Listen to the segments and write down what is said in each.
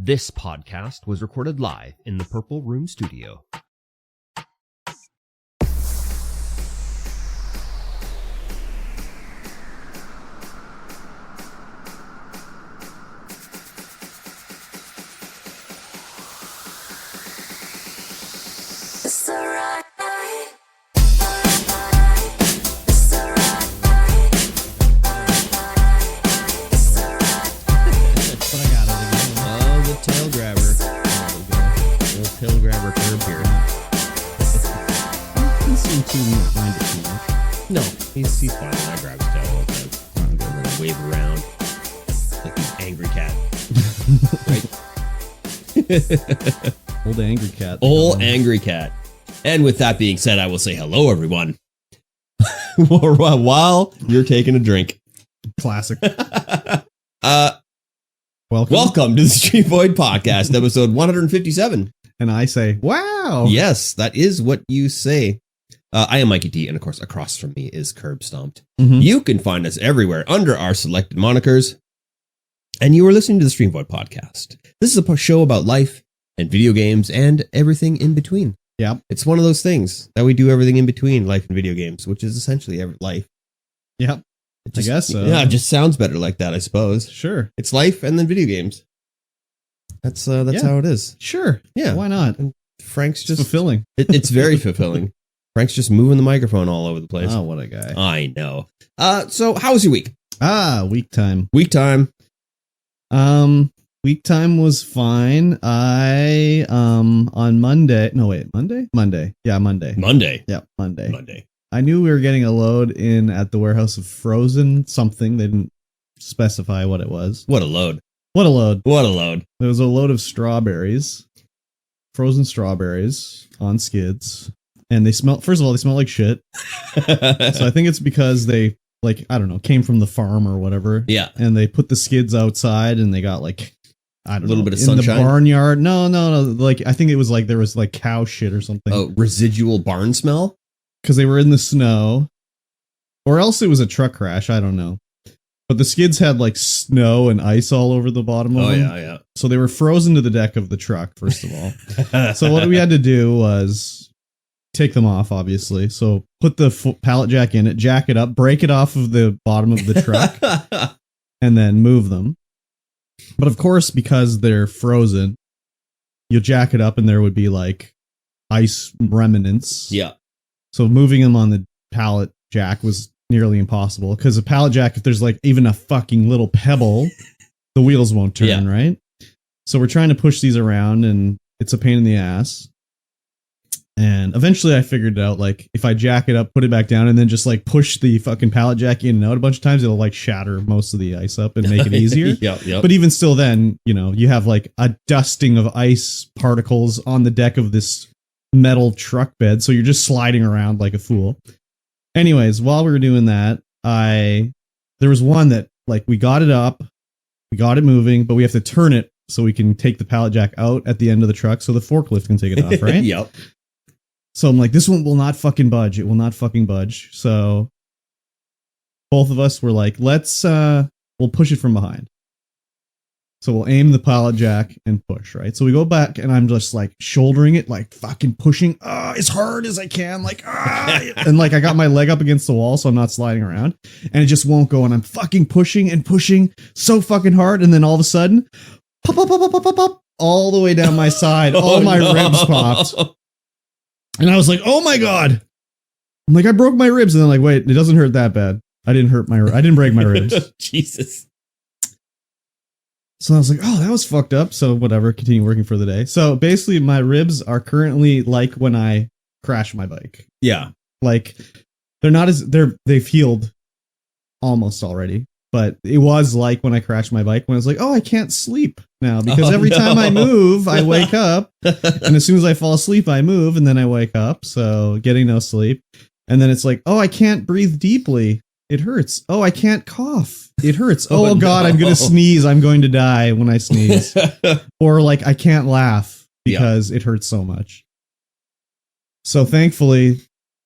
This podcast was recorded live in the Purple Room Studio. No, he's fine. I grab his tail all the time. I'm going to let him wave around like an angry cat. Right? Old angry cat. Old angry cat. And with that being said, I will say hello, everyone. While you're taking a drink. Classic. Welcome to the Streamvoid podcast, episode 157. And I say, wow. Yes, that is what you say. I am MikeyT, and of course, across from me is KurbStomped. Mm-hmm. You can find us everywhere under our selected monikers. And you are listening to the Streamvoid podcast. This is a show about life and video games and everything in between. Yeah. It's one of those things that we do everything in between life and video games, which is essentially life. Yeah. I guess so. Yeah, it just sounds better like that, I suppose. Sure. It's life and then video games. That's how it is. Sure. Yeah. Why not? And Frank's just fulfilling. It's very fulfilling. Frank's just moving the microphone all over the place. Oh, what a guy. I know. So how was your week? Week time. Week time. Week time was fine. I, on Monday. No, wait, Monday? Monday. Yeah, Monday. Monday. Yeah, Monday. Monday. I knew we were getting a load in at the warehouse of frozen something. They didn't specify what it was. What a load. What a load. What a load. There was a load of strawberries. Frozen strawberries on skids. And they smell, first of all, they smell like shit. So I think it's because they, like, I don't know, came from the farm or whatever. Yeah. And they put the skids outside and they got like, I don't know. A little bit of in sunshine. The barnyard. No. Like, I think it was like, there was like cow shit or something. Oh, residual barn smell? Because they were in the snow. Or else it was a truck crash. I don't know. But the skids had like snow and ice all over the bottom of them. Yeah. So they were frozen to the deck of the truck, first of all. So what we had to do was take them off, obviously. So put the pallet jack in it, jack it up, break it off of the bottom of the truck, and then move them. But of course, because they're frozen, you'll jack it up and there would be like ice remnants. Yeah. So moving them on the pallet jack was nearly impossible because a pallet jack, if there's like even a fucking little pebble, the wheels won't turn, right? So we're trying to push these around and it's a pain in the ass. And eventually I figured it out, like, if I jack it up, put it back down, and then just, like, push the fucking pallet jack in and out a bunch of times, it'll, like, shatter most of the ice up and make it easier. Yep. But even still then, you know, you have, like, a dusting of ice particles on the deck of this metal truck bed, so you're just sliding around like a fool. Anyways, while we were doing that, there was one that, like, we got it up, we got it moving, but we have to turn it so we can take the pallet jack out at the end of the truck so the forklift can take it off, right? Yep. So I'm like, this one will not fucking budge. It will not fucking budge. So both of us were like, we'll push it from behind. So we'll aim the pallet jack and push, right? So we go back and I'm just like shouldering it, like fucking pushing as hard as I can, like, and like I got my leg up against the wall so I'm not sliding around and it just won't go. And I'm fucking pushing and pushing so fucking hard. And then all of a sudden, pop, all the way down my side, all my ribs popped. And I was like, oh my God. I'm like, I broke my ribs. And then like, wait, it doesn't hurt that bad. I didn't break my ribs. Jesus. So I was like, oh, that was fucked up. So whatever, continue working for the day. So basically my ribs are currently like when I crashed my bike. Yeah. Like they've healed almost already. But it was like when I crashed my bike when I was like, oh, I can't sleep now because every time I move, I wake up. And as soon as I fall asleep, I move and then I wake up. So getting no sleep. And then it's like, oh, I can't breathe deeply. It hurts. Oh, I can't cough. It hurts. Oh God, I'm going to sneeze. I'm going to die when I sneeze. Or like, I can't laugh because it hurts so much. So thankfully,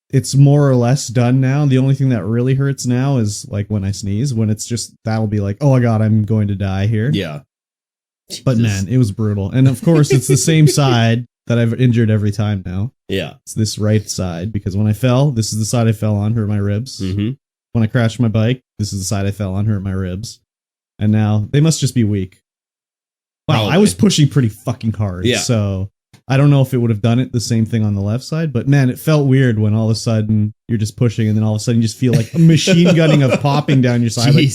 it's more or less done now. The only thing that really hurts now is like when I sneeze, when it's just, that'll be like, oh my God, I'm going to die here. Yeah. But man, it was brutal. And of course, it's the same side that I've injured every time now. Yeah. It's this right side because when I fell, this is the side I fell on, hurt my ribs. Mm-hmm. When I crashed my bike, this is the side I fell on, hurt my ribs. And now they must just be weak. Wow, Probably. I was pushing pretty fucking hard. Yeah. So I don't know if it would have done it the same thing on the left side, but man, it felt weird when all of a sudden you're just pushing and then all of a sudden you just feel like a machine gunning of popping down your side. Like,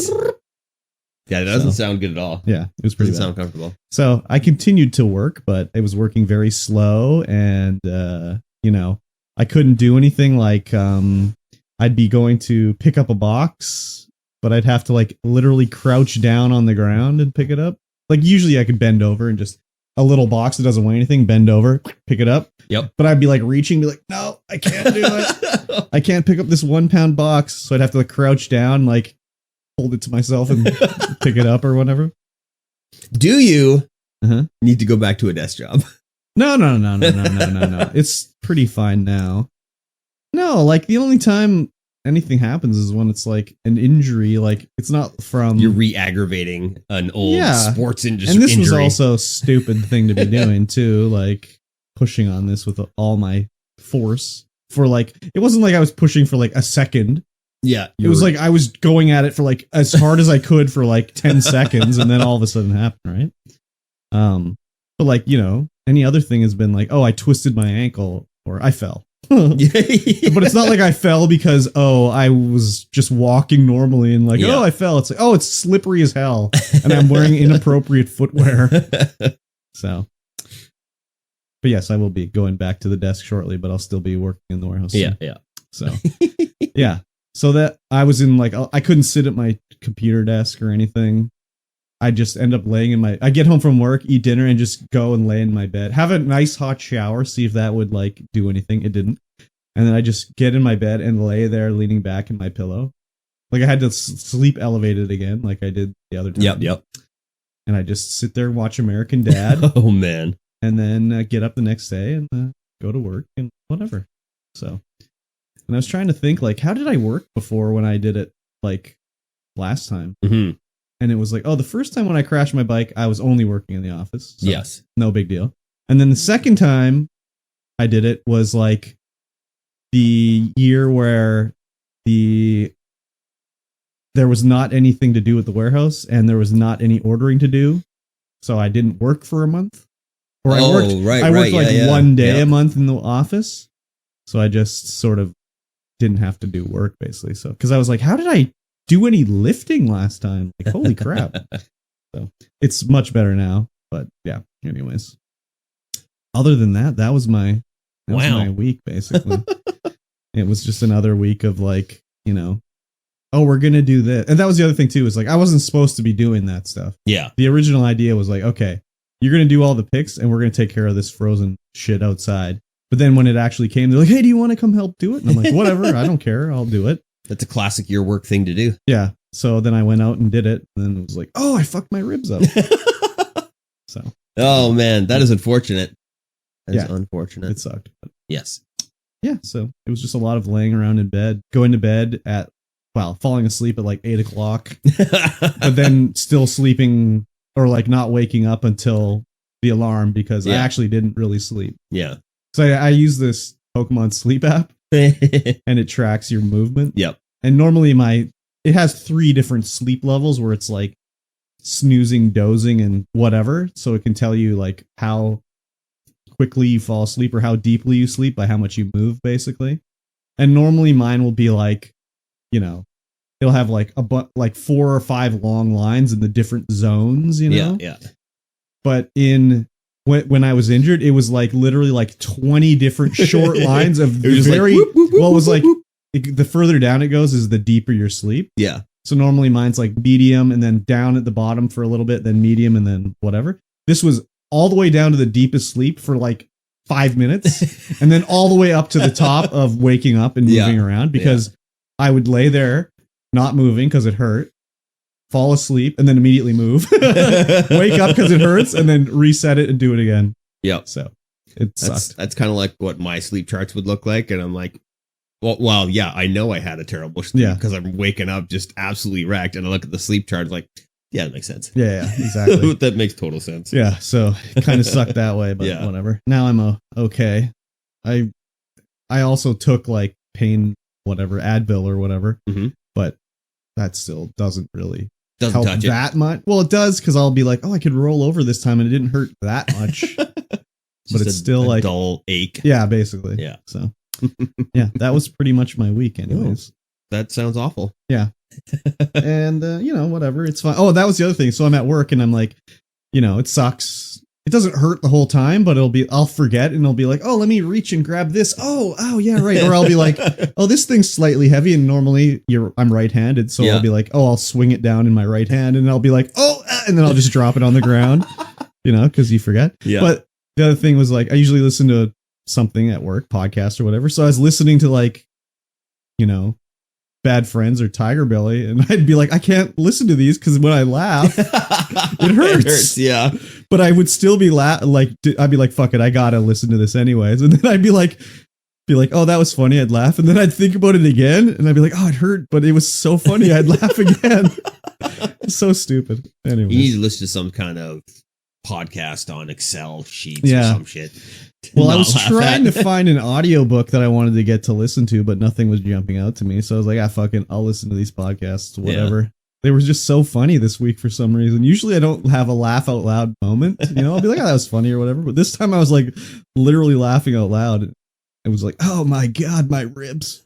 yeah, it doesn't sound good at all. yeah, it was pretty Doesn't bad. sound comfortable. So I continued to work, but it was working very slow and, I couldn't do anything like, I'd be going to pick up a box, but I'd have to like literally crouch down on the ground and pick it up. Like usually I could bend over and just a little box that doesn't weigh anything, bend over, pick it up. Yep. But I'd be like reaching, be like, no, I can't do it. I can't pick up this 1 pound box. So I'd have to like crouch down, like hold it to myself and pick it up or whatever. Do you Uh-huh. need to go back to a desk job? No. It's pretty fine now. No, like the only time anything happens is when it's like an injury. Like it's not from You're re-aggravating an old sports industry and this injury. was also a stupid thing to be doing too, like pushing on this with all my force for like it wasn't like I was pushing for like a second. Yeah. It was like I was going at it for like as hard as I could for like 10 seconds and then all of a sudden it happened, right? But like, any other thing has been like, oh, I twisted my ankle or I fell. But it's not like I fell because, I was just walking normally and like, I fell. It's like, it's slippery as hell. And I'm wearing inappropriate footwear. So, but yes, I will be going back to the desk shortly, but I'll still be working in the warehouse. Yeah. So, yeah. So that I was in like, I couldn't sit at my computer desk or anything. I just end up laying I get home from work, eat dinner, and just go and lay in my bed. Have a nice hot shower, see if that would like do anything. It didn't. And then I just get in my bed and lay there leaning back in my pillow. Like I had to sleep elevated again, like I did the other time. Yep. And I just sit there and watch American Dad. Oh, man. And then get up the next day and go to work and whatever. So, and I was trying to think like, how did I work before when I did it like last time? Mm-hmm. And it was like, the first time when I crashed my bike, I was only working in the office. So Yes. no big deal. And then the second time I did it was like the year where there was not anything to do with the warehouse and there was not any ordering to do. So I didn't work for a month. Or I worked like 1 day a month in the office. So I just sort of didn't have to do work basically. So, because I was like, how did I do any lifting last time? Like, holy crap. So it's much better now. But yeah, anyways. Other than that, that was my week, basically. It was just another week of like, we're going to do this. And that was the other thing too, is like, I wasn't supposed to be doing that stuff. Yeah. The original idea was like, okay, you're going to do all the picks and we're going to take care of this frozen shit outside. But then when it actually came, they're like, hey, do you want to come help do it? And I'm like, whatever, I don't care. I'll do it. That's a classic your work thing to do. Yeah. So then I went out and did it. And then it was like, I fucked my ribs up. So. Oh, man. That is unfortunate. That is unfortunate. It sucked. But yes. Yeah. So it was just a lot of laying around in bed, going to bed falling asleep at like 8 o'clock, but then still sleeping or like not waking up until the alarm because I actually didn't really sleep. Yeah. So I use this Pokemon sleep app and it tracks your movement. Yep. And normally it has 3 different sleep levels where it's like snoozing, dozing, and whatever. So it can tell you like how quickly you fall asleep or how deeply you sleep by how much you move, basically. And normally mine will be like, it'll have like like 4 or 5 long lines in the different zones, Yeah. But when I was injured, it was like literally like 20 different short lines of it was very like, whoop, whoop, well, it was whoop, like whoop. the further down it goes is the deeper your sleep. Yeah. So normally mine's like medium and then down at the bottom for a little bit, then medium and then whatever. This was all the way down to the deepest sleep for like 5 minutes and then all the way up to the top of waking up and moving around because I would lay there not moving because it hurt, fall asleep and then immediately move, wake up because it hurts and then reset it and do it again. Yeah. So it sucked. That's kind of like what my sleep charts would look like. And I'm like, well, yeah, I know I had a terrible sleep because I'm waking up just absolutely wrecked. And I look at the sleep chart like, Yeah, that makes sense. Yeah, exactly. That makes total sense. Yeah, so it kind of sucked that way, but Yeah. whatever. Now I'm okay. I also took like pain, whatever, Advil or whatever, Mhm. but that still doesn't really Doesn't help touch it. that much. Well, it does because I'll be like, oh, I could roll over this time and it didn't hurt that much. But it's still like dull ache. Yeah, basically. Yeah. So yeah, that was pretty much my week, anyways. That sounds awful. Yeah. And whatever, it's fine. Oh, that was the other thing. So I'm at work and I'm like, it sucks. It doesn't hurt the whole time, but I'll forget and I'll be like, oh, let me reach and grab this. Oh yeah, right. Or I'll be like, oh, this thing's slightly heavy, and normally I'm right-handed, so I'll be like, oh, I'll swing it down in my right hand, and I'll be like, oh, and then I'll just drop it on the ground, because you forget. Yeah. But the other thing was like, I usually listen to something at work, podcast or whatever. So I was listening to like, Bad Friends or Tiger Belly, and I'd be like, I can't listen to these because when I laugh, it hurts. Yeah. But I would still be I'd be like, fuck it, I gotta listen to this anyways. And then I'd be like, oh, that was funny. I'd laugh, and then I'd think about it again, and I'd be like, oh, it hurt, but it was so funny. I'd laugh again. So stupid. Anyway, You need to listen to some kind of podcast on Excel sheets or some shit. Well, I was trying to find an audiobook that I wanted to get to listen to, but nothing was jumping out to me. So I was like, fucking, I'll listen to these podcasts, whatever. Yeah. They were just so funny this week for some reason. Usually I don't have a laugh out loud moment. I'll be like, oh, that was funny or whatever. But this time I was like literally laughing out loud. It was like, oh my God, my ribs.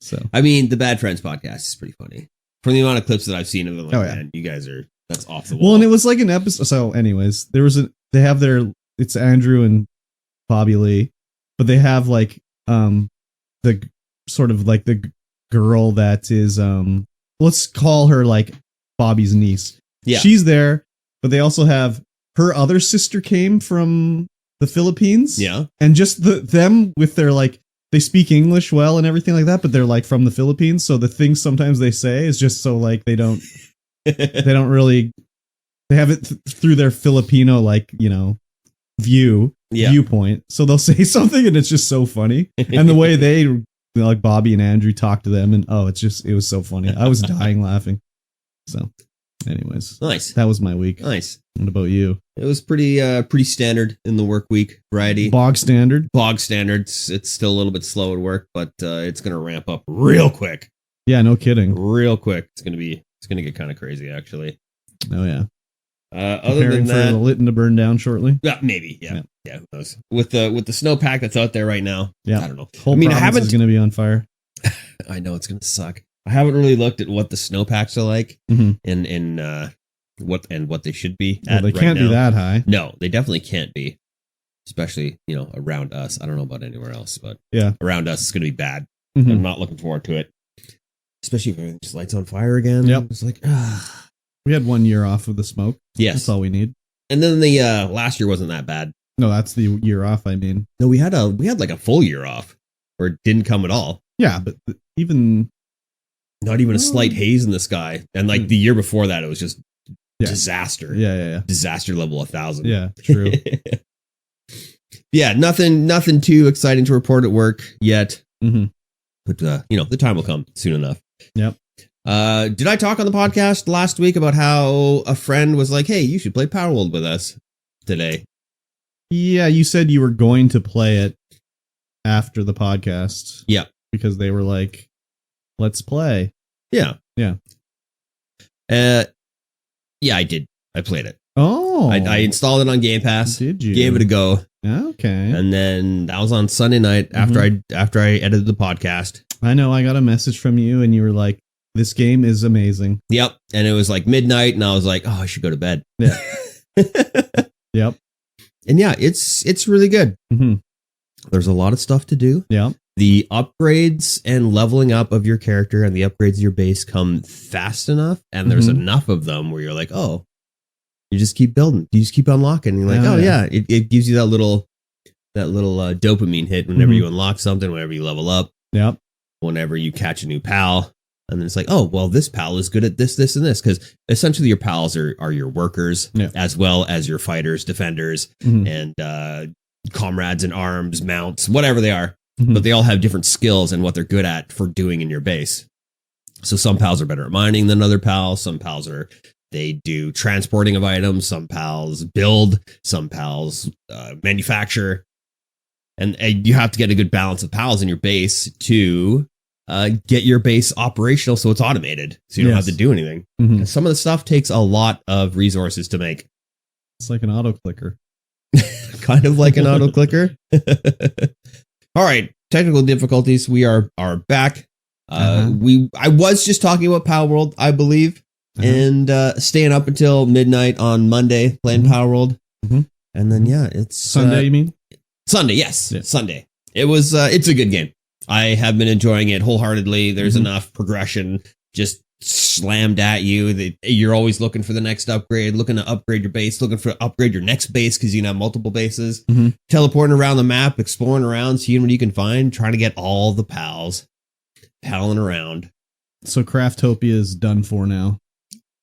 So, I mean, the Bad Friends podcast is pretty funny. From the amount of clips that I've seen of them, man, you guys that's off the wall. Well, and it was like an episode. So anyways, they have it's Andrew and Bobby Lee, but they have like the sort of like the girl that is let's call her like Bobby's niece. Yeah, she's there, but they also have her other sister came from the Philippines. Yeah, and just them with their like, they speak English well and everything like that, but they're like from the Philippines, so the things sometimes they say is just so like they don't really, they have it through their Filipino like viewpoint. So they'll say something and it's just so funny. And the way they like Bobby and Andrew talk to them, and it was so funny. I was dying laughing. So anyways, nice. That was my week. Nice. What about you? It was pretty standard in the work week variety. Bog standard. It's still a little bit slow at work, but it's going to ramp up real quick. Yeah, no kidding. Real quick. It's going to get kind of crazy, actually. Oh yeah. Other than that, for the Lytton to burn down shortly. Yeah, maybe. Yeah. Who knows? With the snowpack that's out there right now. Yeah, I don't know. Whole province is going to be on fire. I know it's going to suck. I haven't really looked at what the snowpacks are like, and what they should be. Well, they can't be that high. No, they definitely can't be. Especially around us. I don't know about anywhere else, but around us it's going to be bad. I'm not looking forward to it. Especially if everything just lights on fire again. Yep. It's like, we had 1 year off of the smoke. Yes. That's all we need. And then the last year wasn't that bad. No, that's the year off, I mean. No, we had like a full year off where it didn't come at all. Yeah, but not even a slight haze in the sky. And like the year before that, it was just disaster. Yeah. Disaster level 1,000. Yeah, true. Yeah, nothing too exciting to report at work yet. Mm-hmm. But the time will come soon enough. Yep. Did I talk on the podcast last week about how a friend was like, hey, you should play Power World with us today? Yeah, you said you were going to play it after the podcast. Yeah. Because they were like, let's play. Yeah. Yeah. Yeah, I did. I played it. Oh. I installed it on Game Pass. Did you? Gave it a go. Okay. And then that was on Sunday night after I edited the podcast. I know. I got a message from you and you were like, this game is amazing. Yep. And it was like midnight and I was like, oh, I should go to bed. Yeah. Yep. And yeah, it's really good. Mm-hmm. There's a lot of stuff to do. Yeah. The upgrades and leveling up of your character and the upgrades of your base come fast enough. And there's enough of them where you're like, oh, you just keep building. You just keep unlocking. And you're like, it gives you that little dopamine hit whenever you unlock something, whenever you level up. Yep. Whenever you catch a new pal. And then it's like, oh, well, this pal is good at this, this, and this. Because essentially your pals are your workers, as well as your fighters, defenders, and comrades in arms, mounts, whatever they are. But they all have different skills and what they're good at for doing in your base. So some pals are better at mining than other pals. Some pals are They do transporting of items. Some pals build, some pals manufacture. And you have to get a good balance of pals in your base to get your base operational so it's automated. So you don't have to do anything. Mm-hmm. Some of the stuff takes a lot of resources to make. It's like an auto clicker. Kind of like an auto clicker. All right. Technical difficulties. We are back. I was just talking about Power World, I believe, and staying up until midnight on Monday playing Power World. Mm-hmm. And then, it's Sunday, you mean? Sunday, yes. Yeah. Sunday. It was, it's a good game. I have been enjoying it wholeheartedly. There's enough progression just slammed at you. You're always looking for the next upgrade, looking to upgrade your base, looking for upgrade your next base because you can have multiple bases. Mm-hmm. Teleporting around the map, exploring around, seeing what you can find, trying to get all the pals, palling around. So Craftopia is done for now.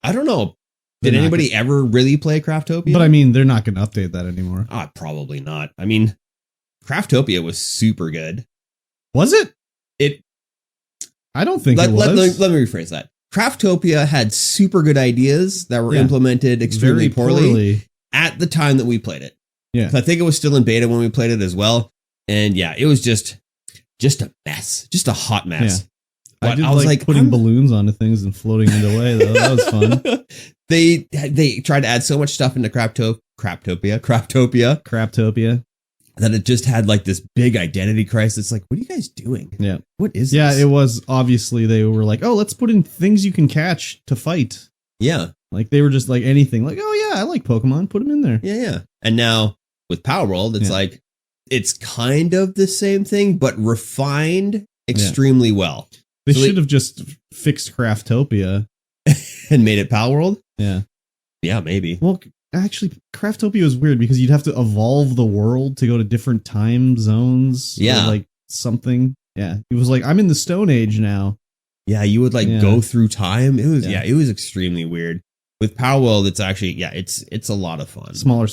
I don't know. Did anybody ever really play Craftopia? But I mean, they're not going to update that anymore. Probably not. I mean, Craftopia was super good. Was it? I don't think it was. Let me rephrase that. Craftopia had super good ideas that were implemented extremely poorly at the time that we played it. Yeah. I think it was still in beta when we played it as well. And it was just a mess. Just a hot mess. Yeah. I was like putting balloons onto things and floating it away though. That was fun. They tried to add so much stuff into Craftopia that it just had like this big identity crisis. Like, what are you guys doing? Yeah. What is this? Yeah, it was obviously they were like, oh, let's put in things you can catch to fight. Yeah. Like they were just like anything. Like, oh yeah, I like Pokemon. Put them in there. Yeah. And now with Power World, it's like, it's kind of the same thing, but refined extremely well. They should have just fixed Craftopia and made it Power World. Yeah. Yeah, maybe. Well, actually, Craftopia was weird because you'd have to evolve the world to go to different time zones. Yeah. Or like something. Yeah. It was like, I'm in the Stone Age now. Yeah. You would go through time. It was, it was extremely weird. With Power World, it's actually, it's a lot of fun. Smaller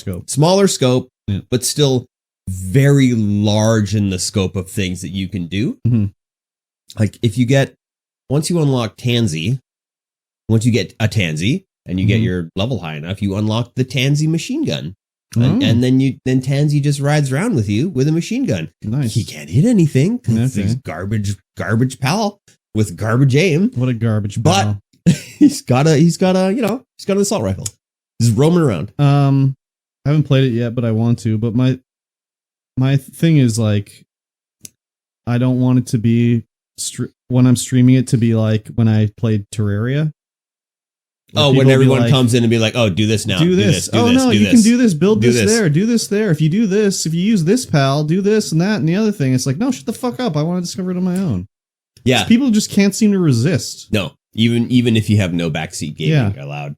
scope, but still very large in the scope of things that you can do. Mm-hmm. Like once you unlock Tansy, once you get a Tansy, and you get your level high enough, you unlock the Tansy machine gun. And then Tansy just rides around with you with a machine gun. Nice. He can't hit anything. He's garbage pal with garbage aim. What a garbage pal. But he's got an assault rifle. He's roaming around. I haven't played it yet, but I want to. But my thing is like, I don't want it to be when I'm streaming it to be like when I played Terraria. When everyone comes in and be like, oh, do this now. Do this. You can do this. Build this there. Do this there. If you do this, if you use this pal, do this and that and the other thing. It's like, no, shut the fuck up. I want to discover it on my own. Yeah. People just can't seem to resist. No, even if you have no backseat gaming allowed.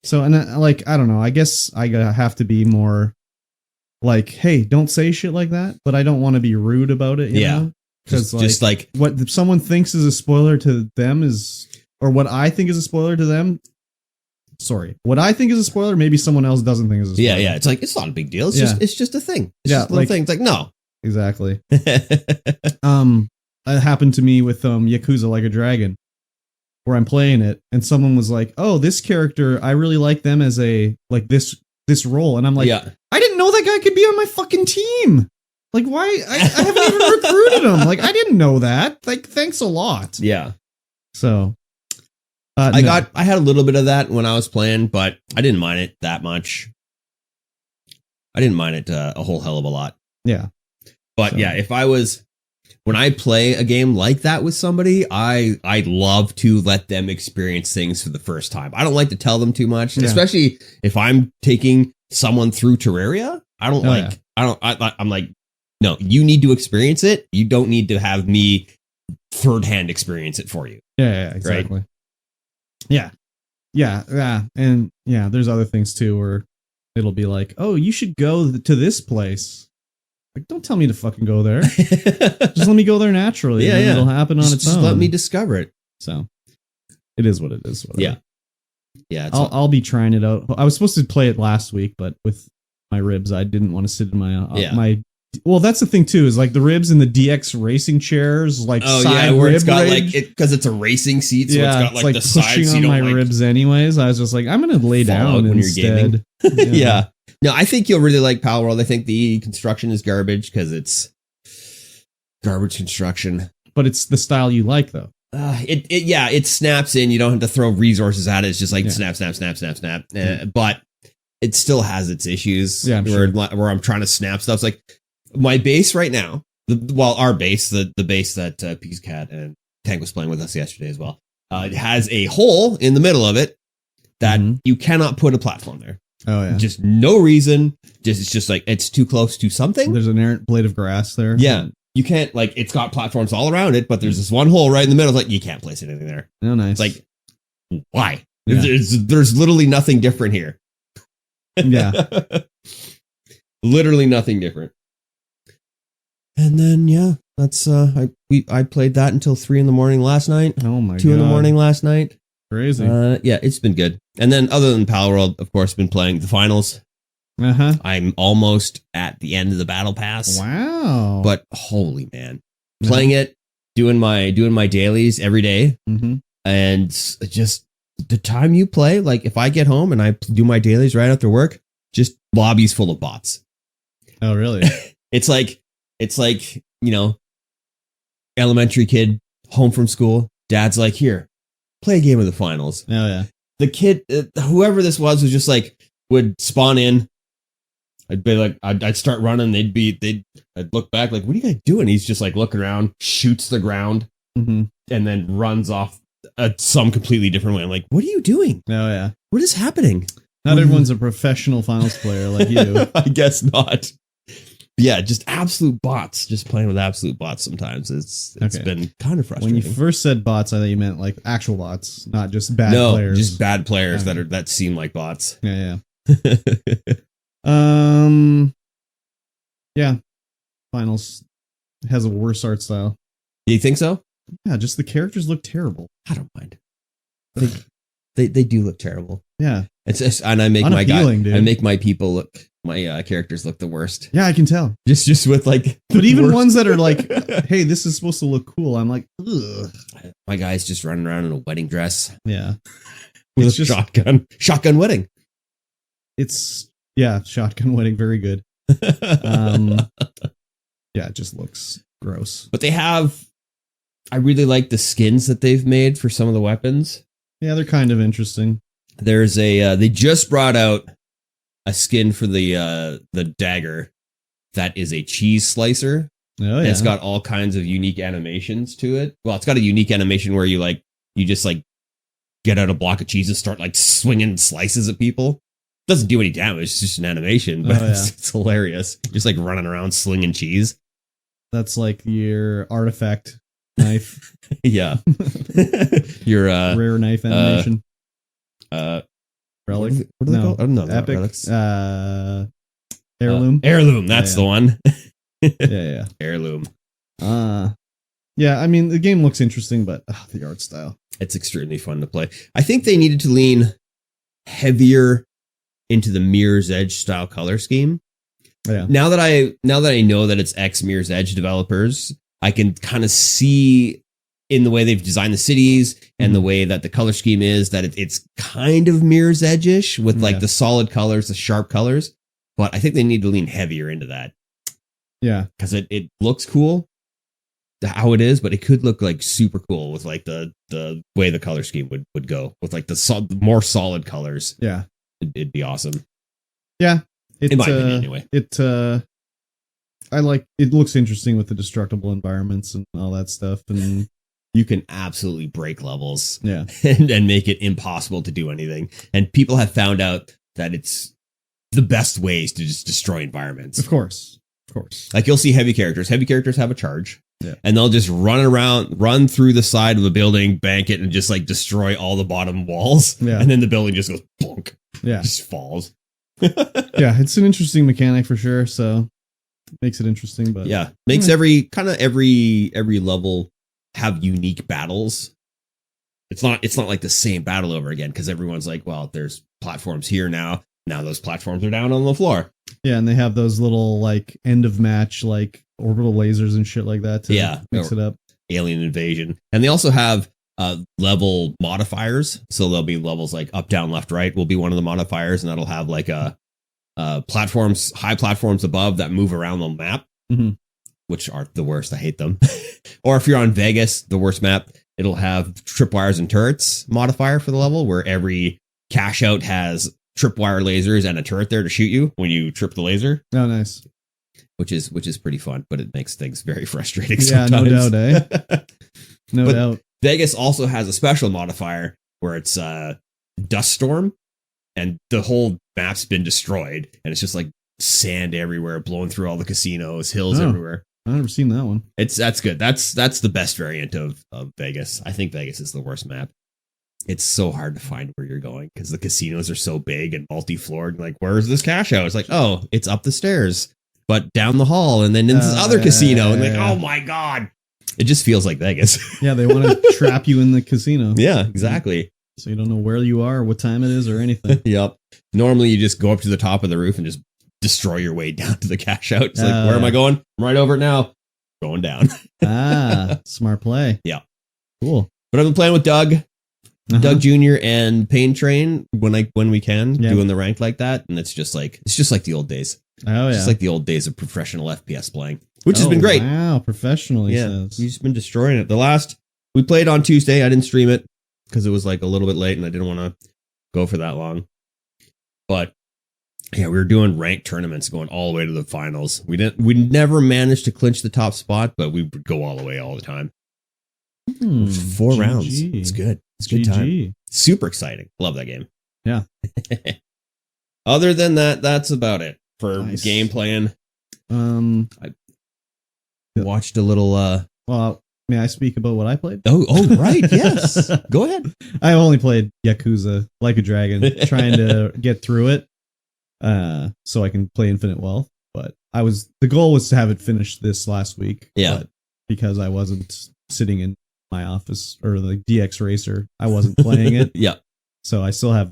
So, and I don't know. I guess I have to be more like, hey, don't say shit like that. But I don't want to be rude about it. You know? Because just like what someone thinks is a spoiler to them is, or what I think is a spoiler to them. Sorry, what I think is a spoiler, maybe someone else doesn't think is a spoiler. Yeah. It's like, it's not a big deal. It's just a thing. It's just a little thing. It's like, no. Exactly. It happened to me with Yakuza Like a Dragon, where I'm playing it, and someone was like, "Oh, this character, I really like them as a like this role," and I'm like, I didn't know that guy could be on my fucking team. Like, why? I haven't even recruited him. Like, I didn't know that. Like, thanks a lot. Yeah. So. I had a little bit of that when I was playing, but I didn't mind it that much. I didn't mind it a whole hell of a lot. Yeah. But when I play a game like that with somebody, I love to let them experience things for the first time. I don't like to tell them too much, especially if I'm taking someone through Terraria. I'm like, no, you need to experience it. You don't need to have me third hand experience it for you. Yeah, exactly. Right? Yeah. And there's other things too where it'll be like, oh, you should go to this place. Like, don't tell me to fucking go there. Just let me go there naturally. Yeah. It'll happen on its own. Just let me discover it. So it is what it is. Whatever. Yeah. I'll be trying it out. I was supposed to play it last week, but with my ribs, I didn't want to sit in my Well, that's the thing too. Is like the ribs in the DX racing chairs, like side where rib it's got rig. like it because it's a racing seat, so yeah, it's got like the pushing sides on you don't my like ribs. Anyways, I was just like, I'm gonna lay down when instead. you're gaming. Yeah. No, I think you'll really like Pal World. I think the construction is garbage because it's garbage construction. But it's the style you like, though. It snaps in. You don't have to throw resources at it. It's just like snap. But it still has its issues. Yeah, where I'm trying to snap stuff. It's like my base right now. Our base, the base that Peace Cat and Tank was playing with us yesterday as well. It has a hole in the middle of it that you cannot put a platform there. Oh yeah, just no reason. It's just like it's too close to something. There's an errant blade of grass there. Yeah. You can't, like, it's got platforms all around it, but there's this one hole right in the middle. It's like, you can't place anything there. Oh, nice. It's like, why? Yeah. There's literally nothing different here. Yeah. Literally nothing different. And then, yeah, that's, I played that until 3 a.m. last night. Oh my god. 2 a.m. last night. Crazy. Yeah, it's been good. And then, other than Pal World, of course, been playing the finals. Uh-huh. I'm almost at the end of the battle pass. Wow. But holy man, playing it, doing my dailies every day, and just the time you play, like if I get home and I do my dailies right after work, just lobbies full of bots. Oh really? It's like elementary kid home from school, dad's like, here, play a game of the finals. Oh yeah. The kid, whoever this was just like would spawn in. I'd be like, I'd start running. I'd look back like, what are you guys doing? He's just like looking around, shoots the ground, and then runs off some completely different way. I'm like, what are you doing? Oh yeah. What is happening? Not everyone's a professional finals player like you. I guess not. Yeah, just absolute bots. Just playing with absolute bots sometimes. It's been kind of frustrating. When you first said bots, I thought you meant like actual bots, not just bad players. Just bad players that seem like bots. Yeah. Yeah. Finals has a worse art style. Do you think so? Yeah, just the characters look terrible. I don't mind. They do look terrible. Yeah. It's just, and I make my people look, my characters look the worst. Yeah, I can tell. Just with like, but even ones that are like, hey, this is supposed to look cool. I'm like, ugh. My guy's just running around in a wedding dress. Yeah. With a shotgun wedding. Shotgun wedding. Very good. Yeah, it just looks gross. But I really like the skins that they've made for some of the weapons. Yeah, they're kind of interesting. There's they just brought out a skin for the dagger that is a cheese slicer. Oh yeah. And it's got all kinds of unique animations to it. Well, it's got a unique animation where you just get out a block of cheese and start like swinging slices at people. Doesn't do any damage. It's just an animation, but it's hilarious. Just like running around slinging cheese. That's like your artifact knife. Yeah. Your rare knife animation. Relic. What are they called? I don't know. Epic. Relics. Heirloom. Heirloom. That's the one. Yeah. Heirloom. Yeah. I mean, the game looks interesting, but the art style. It's extremely fun to play. I think they needed to lean heavier into the Mirror's Edge style color scheme. Yeah. Now that I know that it's ex Mirror's Edge developers, I can kind of see in the way they've designed the cities and the way that the color scheme is that it's kind of Mirror's Edge-ish with like the solid colors, the sharp colors. But I think they need to lean heavier into that. Yeah. Because it looks cool how it is, but it could look like super cool with like the way the color scheme would go with like the more solid colors. Yeah. It'd be awesome. Yeah. In my opinion, anyway. It looks interesting with the destructible environments and all that stuff. And you can absolutely break levels. Yeah. And make it impossible to do anything. And people have found out that it's the best ways to just destroy environments. Of course. Like you'll see heavy characters. Heavy characters have a charge. Yeah. And they'll just run through the side of a building, bank it, and just like destroy all the bottom walls. Yeah. And then the building just goes bonk. Yeah. Just falls. Yeah, it's an interesting mechanic for sure. So it makes it interesting, but yeah, makes every level have unique battles. It's not like the same battle over again because everyone's like, well, there's platforms here now. Now those platforms are down on the floor. Yeah, and they have those little like end of match like orbital lasers and shit like that to mix it up. Alien invasion. And they also have level modifiers. So there'll be levels like up, down, left, right will be one of the modifiers, and that'll have like platforms, high platforms above that move around the map, which are the worst. I hate them. Or if you're on Vegas, the worst map, it'll have tripwires and turrets modifier for the level, where every cash out has tripwire lasers and a turret there to shoot you when you trip the laser. Oh, nice. Which is pretty fun, but it makes things very frustrating sometimes. No doubt, eh? No doubt. Vegas also has a special modifier where it's dust storm, and the whole map's been destroyed, and it's just like sand everywhere, blowing through all the casinos, hills everywhere. I've never seen that one. That's good. That's the best variant of Vegas. I think Vegas is the worst map. It's so hard to find where you're going because the casinos are so big and multi-floored. Like, where's this cash out? It's like, oh, it's up the stairs, but down the hall, and then in this other casino. And like, oh my God. It just feels like Vegas. Yeah, they want to trap you in the casino. Yeah, exactly. So you don't know where you are, what time it is, or anything. Yep. Normally, you just go up to the top of the roof and just destroy your way down to the cash out. It's like, where am I going? I'm right over it now. Going down. Smart play. Yeah. Cool. But I've been playing with Doug. Doug Jr. and Pain Train when we can, doing the rank like that, and it's just like the old days. Oh yeah, just like the old days of professional FPS playing, which has been great. Wow, professional. He says. He's been destroying it. The last we played on Tuesday, I didn't stream it because it was like a little bit late, and I didn't want to go for that long. But yeah, we were doing ranked tournaments, going all the way to the finals. We never managed to clinch the top spot, but we would go all the way all the time. 4 rounds. It's good. It's a good time. Super exciting. Love that game. Yeah. Other than that, that's about it for game playing. I watched a little. Well, may I speak about what I played? Oh, right. Yes. Go ahead. I only played Yakuza Like a Dragon, trying to get through it, so I can play Infinite Wealth. But the goal was to have it finished this last week. Yeah. But because I wasn't sitting in my office or the DX Racer, I wasn't playing it. Yeah. So I still have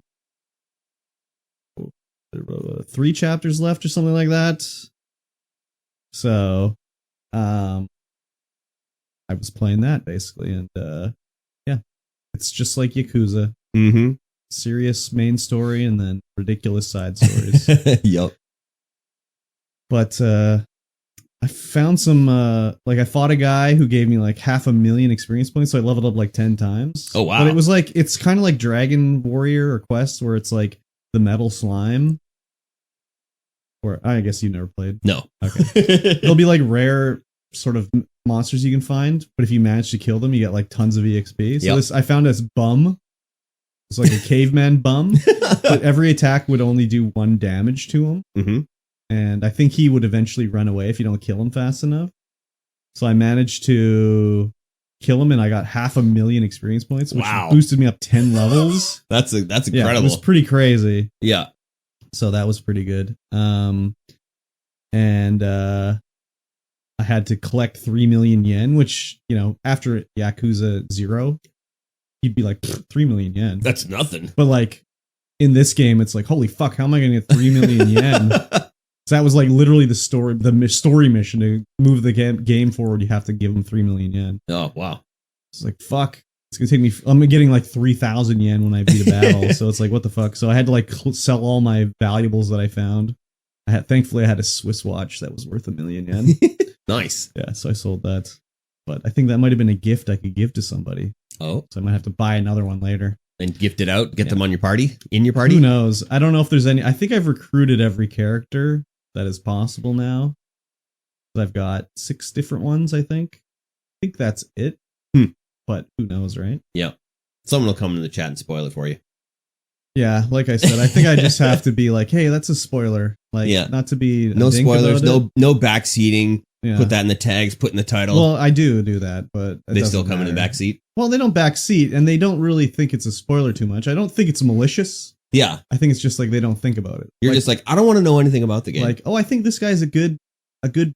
3 chapters left or something like that. So, I was playing that basically, and yeah, it's just like Yakuza. Mm-hmm. Serious main story and then ridiculous side stories. Yep. But I found some I fought a guy who gave me like 500,000 experience points, so I leveled up like 10 times. Oh wow. But it was like, it's kind of like Dragon Warrior or Quest, where it's like the metal slime. Or I guess you never played. No. Okay. It'll be like rare sort of monsters you can find, but if you manage to kill them, you get like tons of EXP. So I found this bum. It's like a caveman bum, but every attack would only do 1 damage to him. Mm-hmm. And I think he would eventually run away if you don't kill him fast enough. So I managed to kill him, and I got 500,000 experience points, which boosted me up 10 levels. That's incredible. Yeah, it was pretty crazy. Yeah. So that was pretty good. And I had to collect 3 million yen, which, you know, after Yakuza 0, you'd be like 3 million yen. That's nothing. But like in this game, it's like, holy fuck, how am I going to get 3 million yen? So that was like literally the story mission to move the game forward. You have to give them 3 million yen. Oh, wow. It's like, fuck. It's going to take me, I'm getting like 3,000 yen when I beat a battle. So it's like, what the fuck? So I had to like sell all my valuables that I found. Thankfully I had a Swiss watch that was worth 1 million yen. Nice. Yeah. So I sold that, but I think that might've been a gift I could give to somebody. Oh, so I might have to buy another one later and gift it out. Get them on your party, in your party. Who knows? I don't know if there's any, I think I've recruited every character that is possible now. I've got 6 different ones. I think that's it. But who knows, right? Yeah. Someone will come into the chat and spoil it for you. Yeah, like I said, I think I just have to be like, hey, that's a spoiler. Like, not to be no spoilers, no backseating. Yeah. Put that in the tags, put in the title. Well, I do that, but they still come in the backseat. Well, they don't backseat, and they don't really think it's a spoiler too much. I don't think it's malicious. Yeah. I think it's just like they don't think about it. You're just like, I don't want to know anything about the game. Like, oh, I think this guy's a good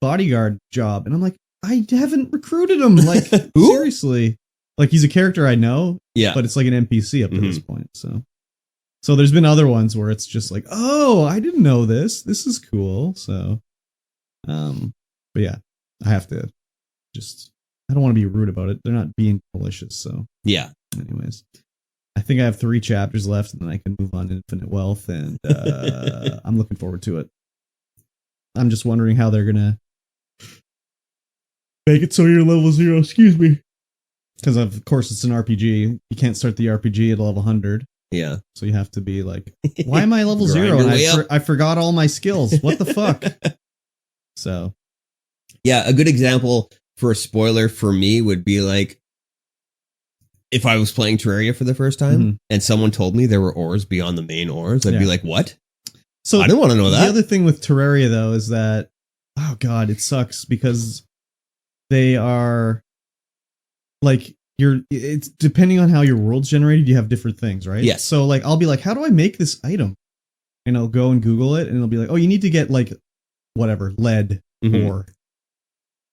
bodyguard job. And I'm like, I haven't recruited him. Like, seriously. Like, he's a character I know. Yeah. But it's like an NPC up to this point. So So there's been other ones where it's just like, oh, I didn't know this. This is cool. So, but yeah, I have to I don't want to be rude about it. They're not being malicious. So yeah. Anyways, I think I have 3 chapters left and then I can move on to Infinite Wealth, and I'm looking forward to it. I'm just wondering how they're going to make it so you're level 0. Excuse me. Because of course it's an RPG. You can't start the RPG at level 100. Yeah. So you have to be like, why am I level 0? And I forgot all my skills. What the fuck? So. Yeah, a good example for a spoiler for me would be like, if I was playing Terraria for the first time and someone told me there were ores beyond the main ores, I'd be like, what? So I didn't want to know that. The other thing with Terraria, though, is that, oh God, it sucks because they are like, it's depending on how your world's generated, you have different things, right? Yes. So like, I'll be like, how do I make this item? And I'll go and Google it and it'll be like, oh, you need to get like whatever, lead ore.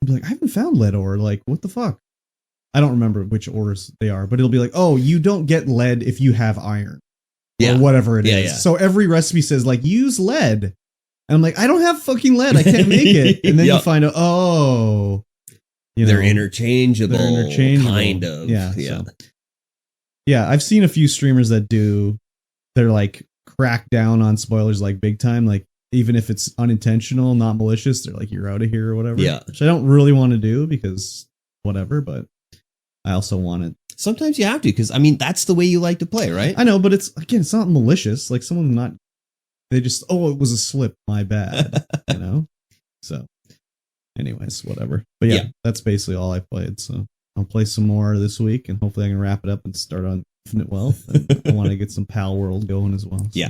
I'll be like, I haven't found lead ore. Like, what the fuck? I don't remember which ores they are, but it'll be like, oh, you don't get lead if you have iron. Or whatever it is. Yeah. So every recipe says like, use lead. And I'm like, I don't have fucking lead. I can't make it. And then you find out, oh. They're interchangeable. Kind of. Yeah. So. Yeah, I've seen a few streamers that they're like crack down on spoilers like big time. Like even if it's unintentional, not malicious, they're like, you're out of here or whatever. Yeah. Which I don't really want to do because whatever, but I also want it. Sometimes you have to, because I mean, that's the way you like to play, right? I know, but it's not malicious. Like they just, oh, it was a slip. My bad. So anyways, whatever. But yeah, that's basically all I played. So I'll play some more this week and hopefully I can wrap it up and start on Infinite Wealth. And I want to get some Pal World going as well. So. Yeah.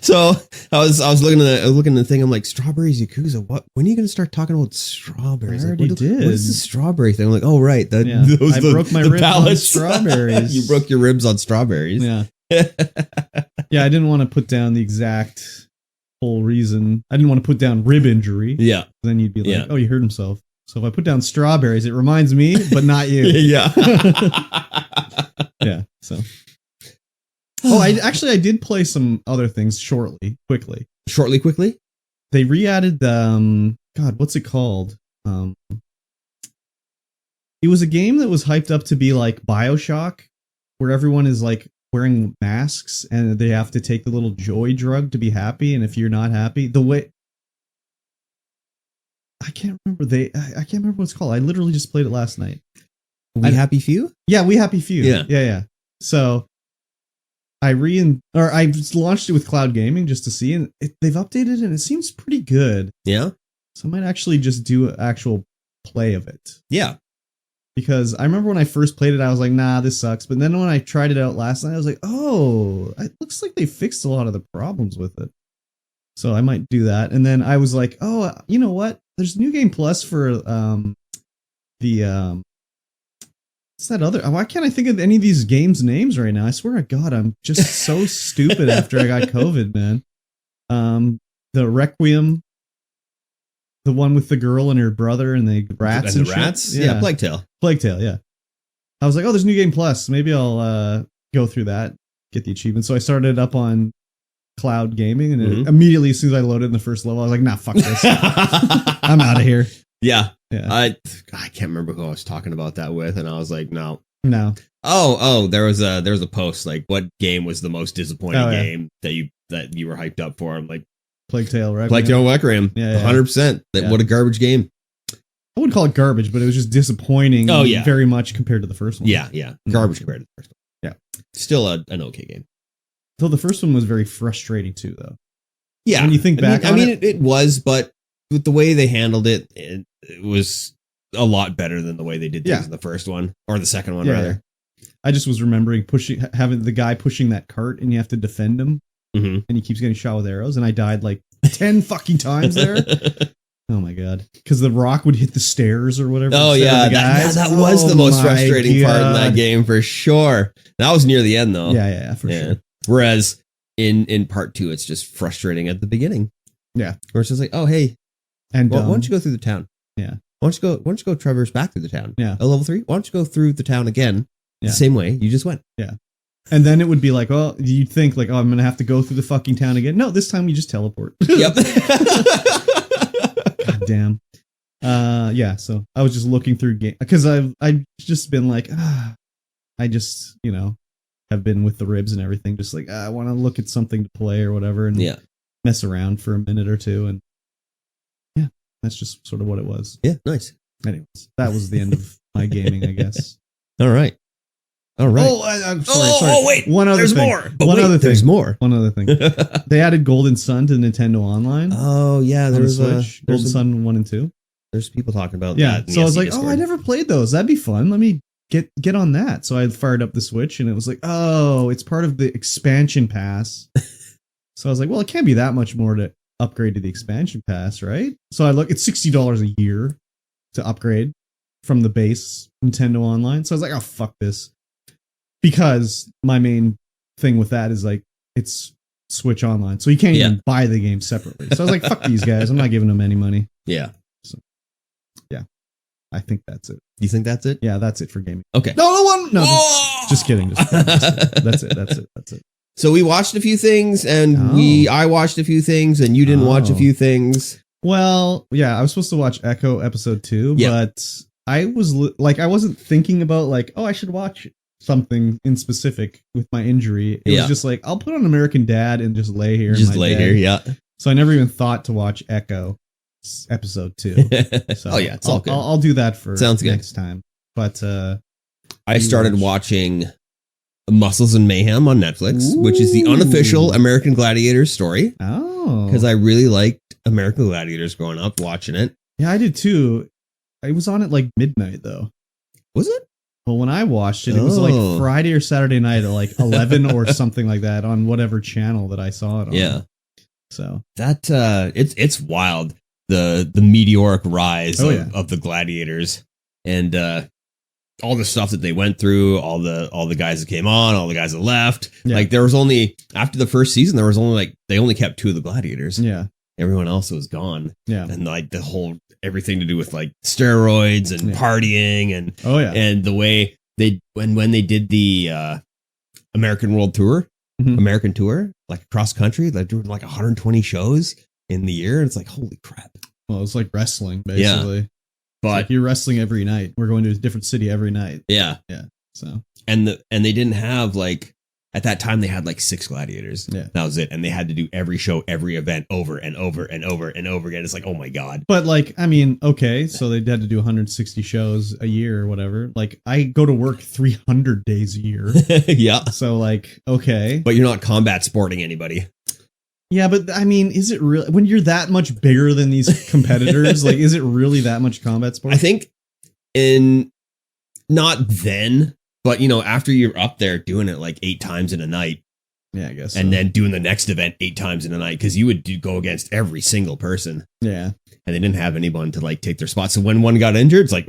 So I was looking at the thing. I'm like, strawberries Yakuza. What? When are you going to start talking about strawberries? I already did. What is the strawberry thing? I'm like, oh right, I broke my ribs on strawberries. You broke your ribs on strawberries. Yeah. Yeah, I didn't want to put down the exact whole reason. I didn't want to put down rib injury. Yeah. Then you'd be like, oh, he hurt himself. So if I put down strawberries, it reminds me, but not you. Yeah. Yeah. So. Oh, I did play some other things quickly. They re-added God, what's it called? It was a game that was hyped up to be like BioShock, where everyone is like wearing masks and they have to take the little joy drug to be happy. And if you're not happy, I can't remember I can't remember what it's called. I literally just played it last night. We Happy Few? Yeah, We Happy Few. Yeah. So I just launched it with cloud gaming just to see, and they've updated it and it seems pretty good. Yeah. So I might actually just do an actual play of it. Yeah. Because I remember when I first played it, I was like, nah, this sucks. But then when I tried it out last night, I was like, oh, it looks like they fixed a lot of the problems with it. So I might do that. And then I was like, oh, you know what? There's New Game Plus for what's that other? Why can't I think of any of these games' names right now? I swear to God, I'm just so stupid after I got COVID, man. The Requiem, the one with the girl and her brother and the rats and the rats. Shit. Yeah, Plague Tale. Yeah. I was like, oh, there's New Game Plus. Maybe I'll go through that, get the achievement. So I started up on cloud gaming, and it, immediately as soon as I loaded in the first level, I was like, nah, fuck this. I'm out of here. Yeah. I can't remember who I was talking about that with, and I was like, no. Oh, there was a post like, what game was the most disappointing game that you were hyped up for? I'm like, Plague Tale Requiem. Plague Tale Requiem. Yeah, 100%. What a garbage game. I wouldn't call it garbage, but it was just disappointing. Oh yeah, very much compared to the first one. Yeah. Garbage compared to the first one. Yeah, still an okay game. Though the first one was very frustrating too, though. Yeah, when you think back, I mean, it was, but with the way they handled it, it was a lot better than the way they did things in the first one or the second one, rather. I just was remembering having the guy pushing that cart, and you have to defend him, and he keeps getting shot with arrows, and I died like 10 fucking times there. Oh my God. Because the rock would hit the stairs or whatever. Oh yeah, that was the most frustrating part in that game for sure. That was near the end though. Yeah, for sure. Whereas in part 2, it's just frustrating at the beginning. Yeah. Where it's just like, oh hey, and why don't you go through the town? Yeah. Why don't you go traverse back through the town? Yeah. Level 3? Why don't you go through the town again the same way. You just went. Yeah. And then it would be like, oh, you'd think like, oh, I'm going to have to go through the fucking town again. No, this time we just teleport. Yep. God damn. Yeah. So I was just looking through game because I've just been like, I just, have been with the ribs and everything. Just like, I want to look at something to play or whatever and mess around for a minute or two. And yeah, that's just sort of what it was. Yeah. Nice. Anyways, that was the end of my gaming, I guess. All right. Oh, I'm sorry. Oh, wait. One other there's thing. more. But one other thing. There's more. One other thing. They added Golden Sun to Nintendo Online. Oh, yeah. There was Switch. Golden Sun 1 and 2. There's people talking about that. Yeah. So I was like, I never played those. That'd be fun. Let me get on that. So I fired up the Switch and it was like, oh, it's part of the expansion pass. So I was like, well, it can't be that much more to upgrade to the expansion pass, right? So I look, it's $60 a year to upgrade from the base Nintendo Online. So I was like, oh, fuck this. Because my main thing with that is like, it's Switch Online. So you can't even buy the game separately. So I was like, fuck these guys. I'm not giving them any money. Yeah. So, yeah. I think that's it. You think that's it? Yeah, that's it for gaming. Okay. No, just kidding. That's it. So we watched a few things and I watched a few things and you didn't watch a few things. Well, yeah, I was supposed to watch Echo episode 2, but I was I wasn't thinking about like, oh, I should watch something in specific with my injury. It was just like, I'll put on American Dad and just lay here. Just lay here, yeah. So I never even thought to watch Echo episode 2. So it's all good. I'll do that for next time. But I started watching Muscles and Mayhem on Netflix, which is the unofficial American Gladiators story. Oh. Because I really liked American Gladiators growing up, watching it. Yeah, I did too. I was on at like midnight though. Was it? Well, when I watched it, it was like Friday or Saturday night at like 11 or something like that on whatever channel that I saw it on. Yeah. So that it's wild. The meteoric rise of the Gladiators and all the stuff that they went through, all the guys that came on, all the guys that left. Yeah. Like there was only after the first season, there was only like they only kept 2 of the Gladiators. Yeah. Everyone else was gone. Yeah. And like the whole everything to do with like steroids and partying and and the way they when they did the American World Tour, American Tour, like across country, they're doing like 120 shows in the year. It's like, holy crap. Well, it's like wrestling, basically. Yeah. But like you're wrestling every night. We're going to a different city every night. Yeah. Yeah. So and they didn't have like at that time they had like 6 gladiators. Yeah. That was it. And they had to do every show, every event over and over and over and over again. It's like, oh my God. But like, I mean, okay, so they had to do 160 shows a year or whatever. Like I go to work 300 days a year. Yeah. So like, okay. But you're not combat sporting anybody. Yeah, but I mean, is it really when you're that much bigger than these competitors? Like, is it really that much combat sport? I think not then, but after you're up there doing it like 8 times in a night. Yeah, I guess. And then doing the next event 8 times in a night because you would go against every single person. Yeah. And they didn't have anyone to like take their spot. So when one got injured, it's like,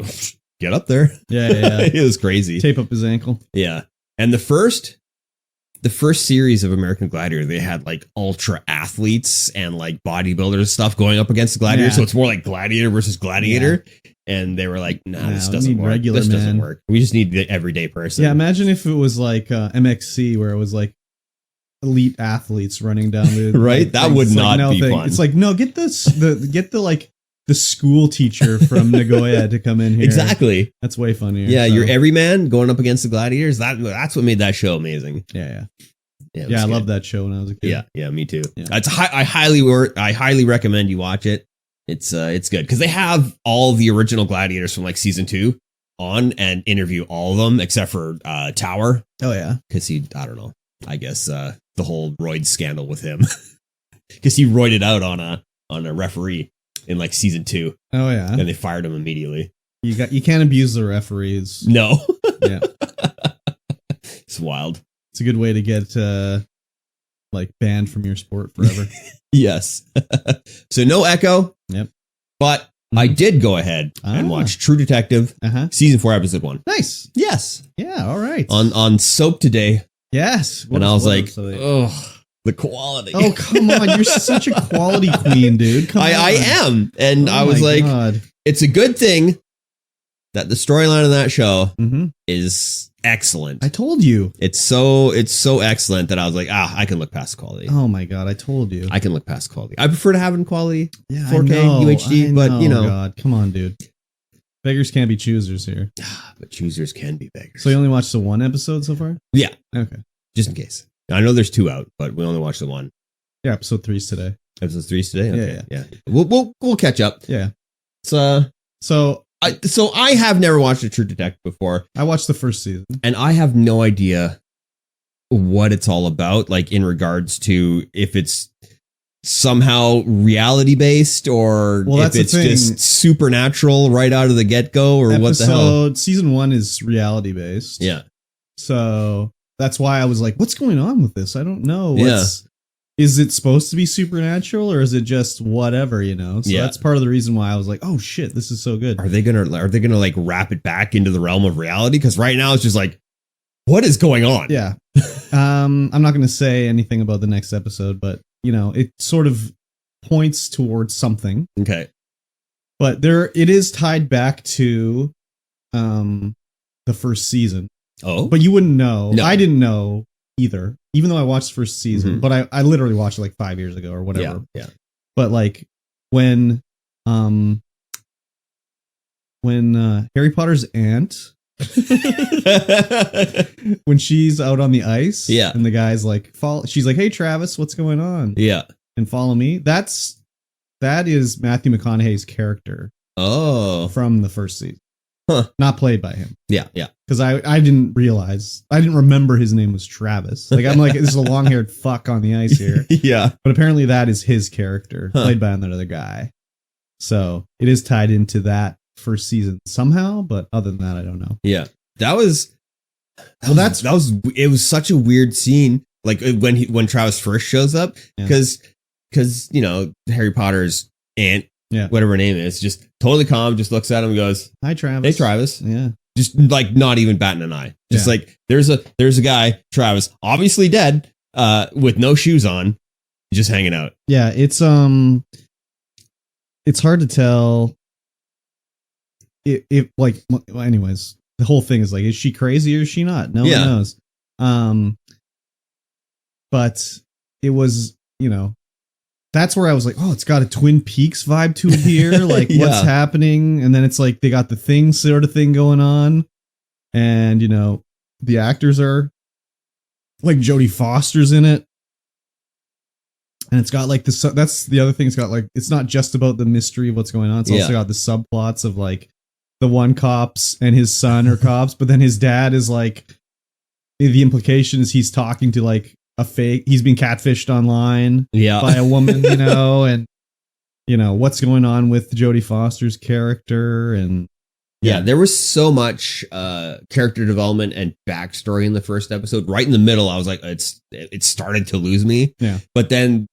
get up there. Yeah. It was crazy. Tape up his ankle. Yeah. And the first series of American Gladiator, they had like ultra athletes and like bodybuilders stuff going up against the Gladiator. Yeah. So it's more like Gladiator versus Gladiator. Yeah. And they were like, this doesn't work. This doesn't work. We just need the everyday person. Yeah. Imagine if it was like MXC where it was like elite athletes running down the right. Like, that would not be fun. It's like, no, get the school teacher from Nagoya to come in here. Exactly. That's way funnier. Yeah, you're everyman going up against the gladiators. That's what made that show amazing. Yeah, I loved that show when I was a kid. Yeah, me too. Yeah. I highly recommend you watch it. It's good because they have all the original gladiators from like season 2 on and interview all of them except for Tower. Oh yeah, because I don't know. I guess the whole roid scandal with him because he roided out on a referee in like season 2. Oh yeah. And they fired him immediately. You can't abuse the referees. No. Yeah. It's wild. It's a good way to get like banned from your sport forever. Yes. So no Echo. Yep. But I did go ahead and watch True Detective season 4 episode 1. Nice. Yes. Yeah, all right. On soap today. Yes. And I was like, oh, the quality. Oh, come on. You're such a quality queen, dude. Come on. I am. And I was like, God. It's a good thing that the storyline of that show Mm-hmm. is excellent. I told you. It's so excellent that I was like, I can look past quality. Oh my god, I told you. I can look past quality. I prefer to have it in quality, Yeah, 4K, UHD, but you know. God, come on, dude. Beggars can't be choosers here. But choosers can be beggars. So you only watched the one episode so far? Yeah. Okay. Just in case. I know there's 2 out, but we only watched the 1. Yeah, episode 3's today. Episode 3's today? Okay. Yeah. We'll catch up. Yeah. So I have never watched a True Detective before. I watched the first season. And I have no idea what it's all about, like in regards to if it's somehow reality based or if it's just supernatural right out of the get-go or what the hell. Season 1 is reality based. Yeah. So that's why I was like, what's going on with this? I don't know. Yeah. Is it supposed to be supernatural or is it just whatever, you know? So that's part of the reason why I was like, oh shit, this is so good. Are they gonna like wrap it back into the realm of reality? Because right now it's just like, what is going on? Yeah. I'm not gonna say anything about the next episode, but you know, it sort of points towards something. Okay. But it is tied back to the first season. Oh. But you wouldn't know. No. I didn't know either, even though I watched the first season, but I literally watched it like 5 years ago or whatever. Yeah. But like when Harry Potter's aunt when she's out on the ice, and the guy's like, she's like, hey Travis, what's going on? Yeah. And follow me. That is Matthew McConaughey's character. Oh. From the first season. Huh. Not played by him. Yeah, yeah. Because I didn't remember his name was Travis. Like, I'm like, this is a long-haired fuck on the ice here. Yeah. But apparently that is his character, played by another guy. So it is tied into that first season somehow, but other than that, I don't know. Yeah. It was such a weird scene. Like when Travis first shows up, because you know, Harry Potter's aunt, whatever her name is, just totally calm, just looks at him and goes, hi Travis. Hey Travis. Yeah. Just like not even batting an eye. Just like there's a guy, Travis, obviously dead, with no shoes on, just hanging out. Yeah, it's hard to tell if like, anyways, the whole thing is like, is she crazy or is she not? No one knows. But it was, you know, that's where I was like, oh, it's got a Twin Peaks vibe to it here. Like, what's happening? And then it's like they got the thing sort of thing going on. And, you know, the actors are like Jodie Foster's in it. And it's got like that's the other thing. It's got like, it's not just about the mystery of what's going on. It's also got the subplots of like the one cops and his son are cops, but then his dad is like, the implication is he's talking to like a fake, he's being catfished online by a woman, you know, and you know, what's going on with Jodie Foster's character. And there was so much character development and backstory in the first episode. Right in the middle, I was like, it started to lose me. Yeah. But then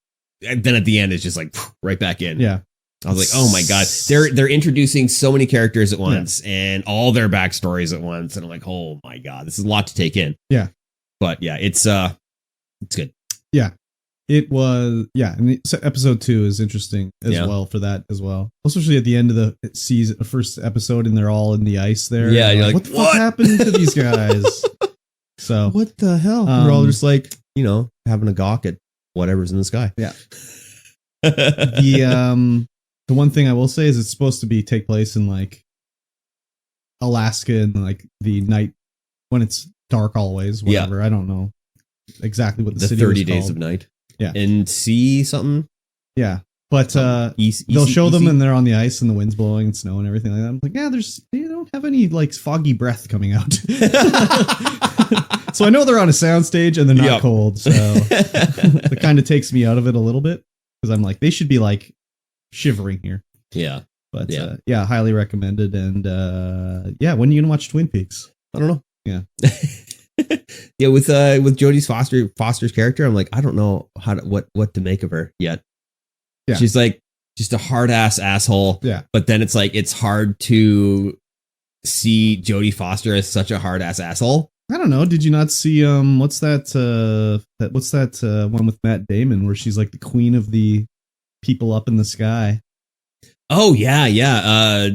at the end, it's just like right back in. Yeah. I was like, oh my God, they're introducing so many characters at once and all their backstories at once. And I'm like, oh my God, this is a lot to take in. Yeah. But yeah, it's good. Yeah. It was, and episode 2 is interesting as well for that as well. Especially at the end of the season, the first episode, and they're all in the ice there. Yeah, you're like, what the fuck happened to these guys? So what the hell? They're all just like, you know, having a gawk at whatever's in the sky. Yeah. The one thing I will say is it's supposed to take place in like Alaska and like the night when it's dark always, whatever. I don't know exactly what the city 30 was days called. of night. Yeah. And see something. Yeah. But they'll show them and they're on the ice and the wind's blowing and snow and everything like that. I'm like, they don't have any like foggy breath coming out. So I know they're on a soundstage and they're not cold. So it kind of takes me out of it a little bit because I'm like, they should be like shivering here. Yeah. But highly recommended. And when are you gonna watch Twin Peaks? I don't know. Yeah. Yeah, with Jodie Foster's character, I'm like, I don't know what to make of her yet. Yeah. She's like just a hard asshole. Yeah. But then it's like it's hard to see Jodie Foster as such a hard asshole. I don't know. Did you not see what's that one with Matt Damon where she's like the queen of the people up in the sky? Oh yeah.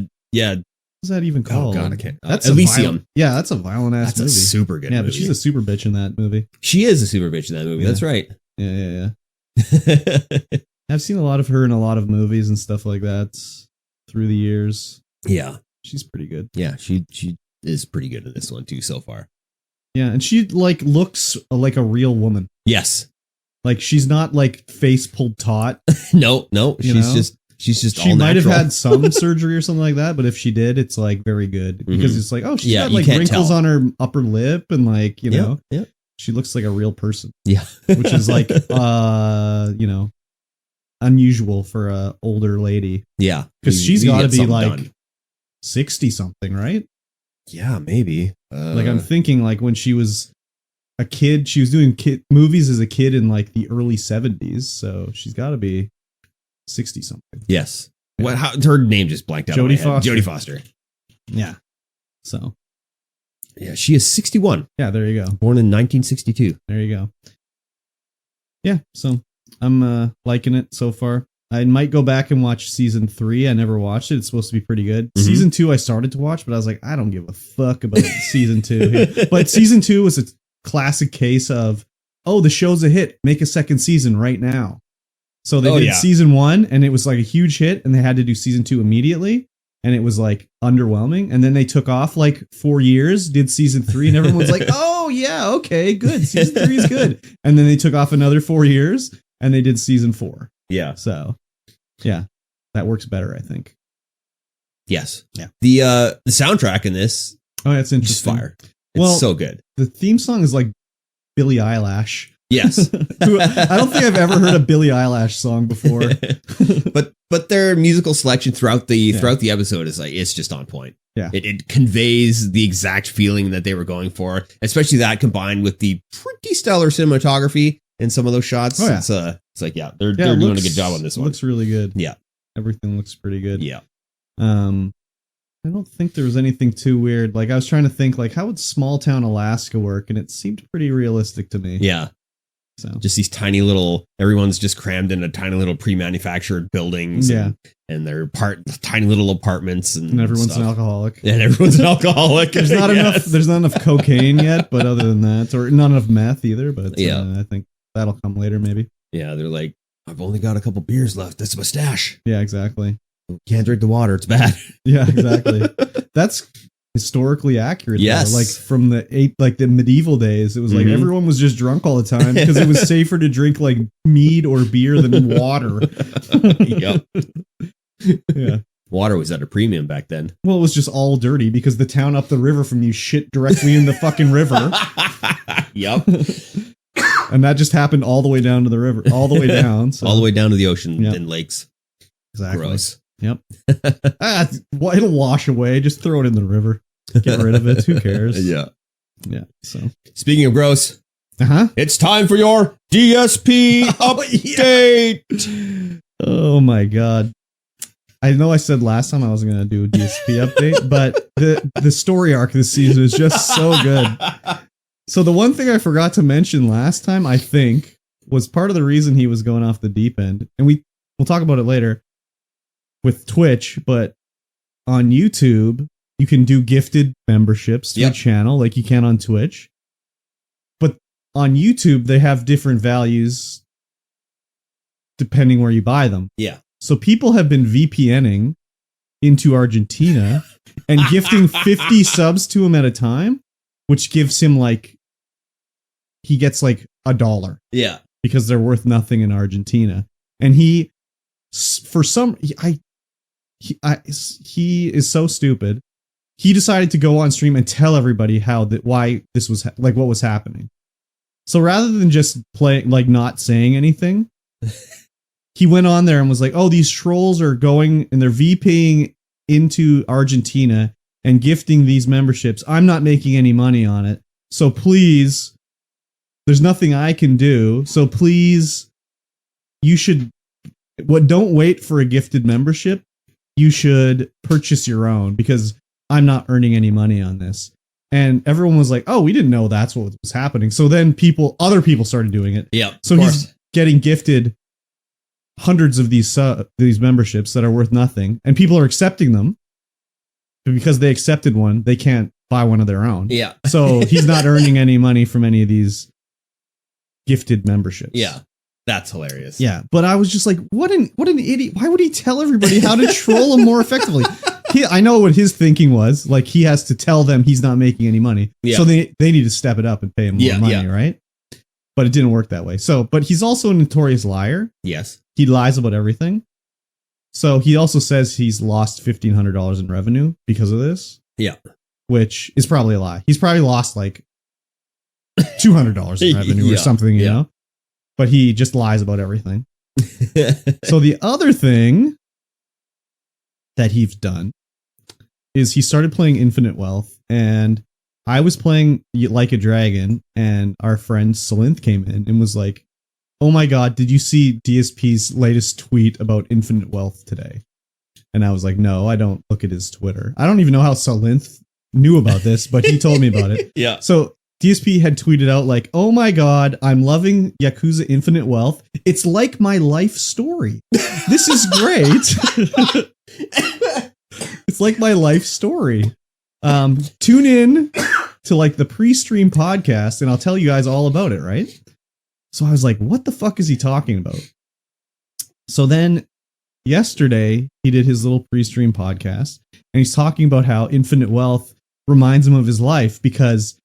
What's that even called? Oh God, I can't. That's Elysium. That's a violent ass movie. That's a super good. Yeah, movie. but she's a super bitch in that movie. She is a super bitch in that movie. Yeah. That's right. Yeah. I've seen a lot of her in a lot of movies and stuff like that through the years. Yeah, she's pretty good. Yeah, she is pretty good in this one too so far. Yeah, and she like looks like a real woman. Yes, like she's not like face pulled taut. No, she's just she all might natural. have had some surgery or something like that, but if she did, it's like very good because it's like, oh, she's got like wrinkles on her upper lip and like, you know, she looks like a real person. Yeah, which is like unusual for a older lady. Yeah, because she's got to be like 60 something, right? Yeah, maybe. Like I'm thinking like when she was a kid, she was doing movies as a kid in like the early 70s, so she's got to be 60 something. Yes. What? How, her name just blanked out. Jodie Foster. Yeah. So. Yeah, she is 61. Yeah, there you go. Born in 1962. There you go. Yeah, so I'm liking it so far. I might go back and watch season 3. I never watched it. It's supposed to be pretty good. Season 2 I started to watch, but I was like, I don't give a fuck about season 2. But season 2 was a classic case of, oh, the show's a hit. Make a second season right now. So they did season 1 and it was like a huge hit and they had to do season 2 immediately. And it was like underwhelming. And then they took off like 4 years, did season 3 and everyone's like, oh yeah, okay, good. Season 3 is good. And then they took off another 4 years and they did season 4. Yeah. So yeah, that works better, I think. Yes. Yeah. The soundtrack in this. Oh, that's interesting. Just fire. It's so good. The theme song is like Billie Eilish. Yes. I don't think I've ever heard a Billie Eilish song before. but their musical selection throughout the episode is like, it's just on point. Yeah. It conveys the exact feeling that they were going for, especially that combined with the pretty stellar cinematography in some of those shots. Oh, yeah. It's like, they're doing a good job on this one. Looks really good. Yeah. Everything looks pretty good. Yeah. I don't think there was anything too weird. Like I was trying to think like, how would small town Alaska work? And it seemed pretty realistic to me. Yeah. So just these tiny little, everyone's just crammed in a tiny little pre-manufactured buildings. Yeah. And they're tiny little apartments and everyone's stuff. an alcoholic. And everyone's an alcoholic. There's not enough cocaine yet, but other than that, or not enough meth either, but I think that'll come later maybe. Yeah. They're like, I've only got a couple beers left. That's my stash. Yeah, exactly. Can't drink the water. It's bad. Yeah, exactly. That's historically accurate. Yes. Though. Like from the medieval days, it was like everyone was just drunk all the time because it was safer to drink like mead or beer than water. Yep. Yeah. Water was at a premium back then. Well, it was just all dirty because the town up the river from you shit directly in the fucking river. Yep. And that just happened all the way down to the river, all the way down. So. All the way down to the ocean and lakes. Exactly. Gross. Yep. It'll wash away. Just throw it in the river. Get rid of it. Who cares? Yeah. Yeah. So speaking of gross, it's time for your DSP update. Oh my God. I know I said last time I wasn't going to do a DSP update, but the story arc this season is just so good. So the one thing I forgot to mention last time, I think, was part of the reason he was going off the deep end. And we'll talk about it later with Twitch, but on YouTube, you can do gifted memberships to a channel like you can on Twitch. But on YouTube, they have different values depending where you buy them. Yeah. So people have been VPNing into Argentina and gifting 50 subs to him at a time, which gives him he gets $1. Yeah. Because they're worth nothing in Argentina. And he is so stupid. He decided to go on stream and tell everybody why this was what was happening. So rather than just not saying anything, he went on there and was like, oh, these trolls are going and they're VPing into Argentina and gifting these memberships. I'm not making any money on it. So please, there's nothing I can do. So please, you should, don't wait for a gifted membership. You should purchase your own because I'm not earning any money on this. And everyone was like, oh, we didn't know that's what was happening. So then other people started doing it. Yeah. So he's getting gifted hundreds of these memberships that are worth nothing and people are accepting them. because they accepted one, they can't buy one of their own. Yeah. So he's not earning any money from any of these gifted memberships. Yeah. That's hilarious. Yeah. But I was just like, what an idiot. Why would he tell everybody how to troll him more effectively? I know what his thinking was. Like, he has to tell them he's not making any money. Yeah. So they need to step it up and pay him more money, right? But it didn't work that way. So, but he's also a notorious liar. Yes. He lies about everything. So he also says he's lost $1,500 in revenue because of this. Yeah. Which is probably a lie. He's probably lost like $200 in revenue or something, you know? But he just lies about everything. So the other thing that he's done is he started playing Infinite Wealth, and I was playing Like a Dragon, and our friend Salinth came in and was like, oh my God, did you see DSP's latest tweet about Infinite Wealth today? And I was like, no, I don't look at his Twitter. I don't even know how Salinth knew about this, but he told me about it. Yeah. So DSP had tweeted out like, oh my God, I'm loving Yakuza Infinite Wealth. It's like my life story. This is great. It's like my life story. Tune in to like the pre-stream podcast and I'll tell you guys all about it, right? So I was like, what the fuck is he talking about? So then yesterday he did his little pre-stream podcast and he's talking about how Infinite Wealth reminds him of his life because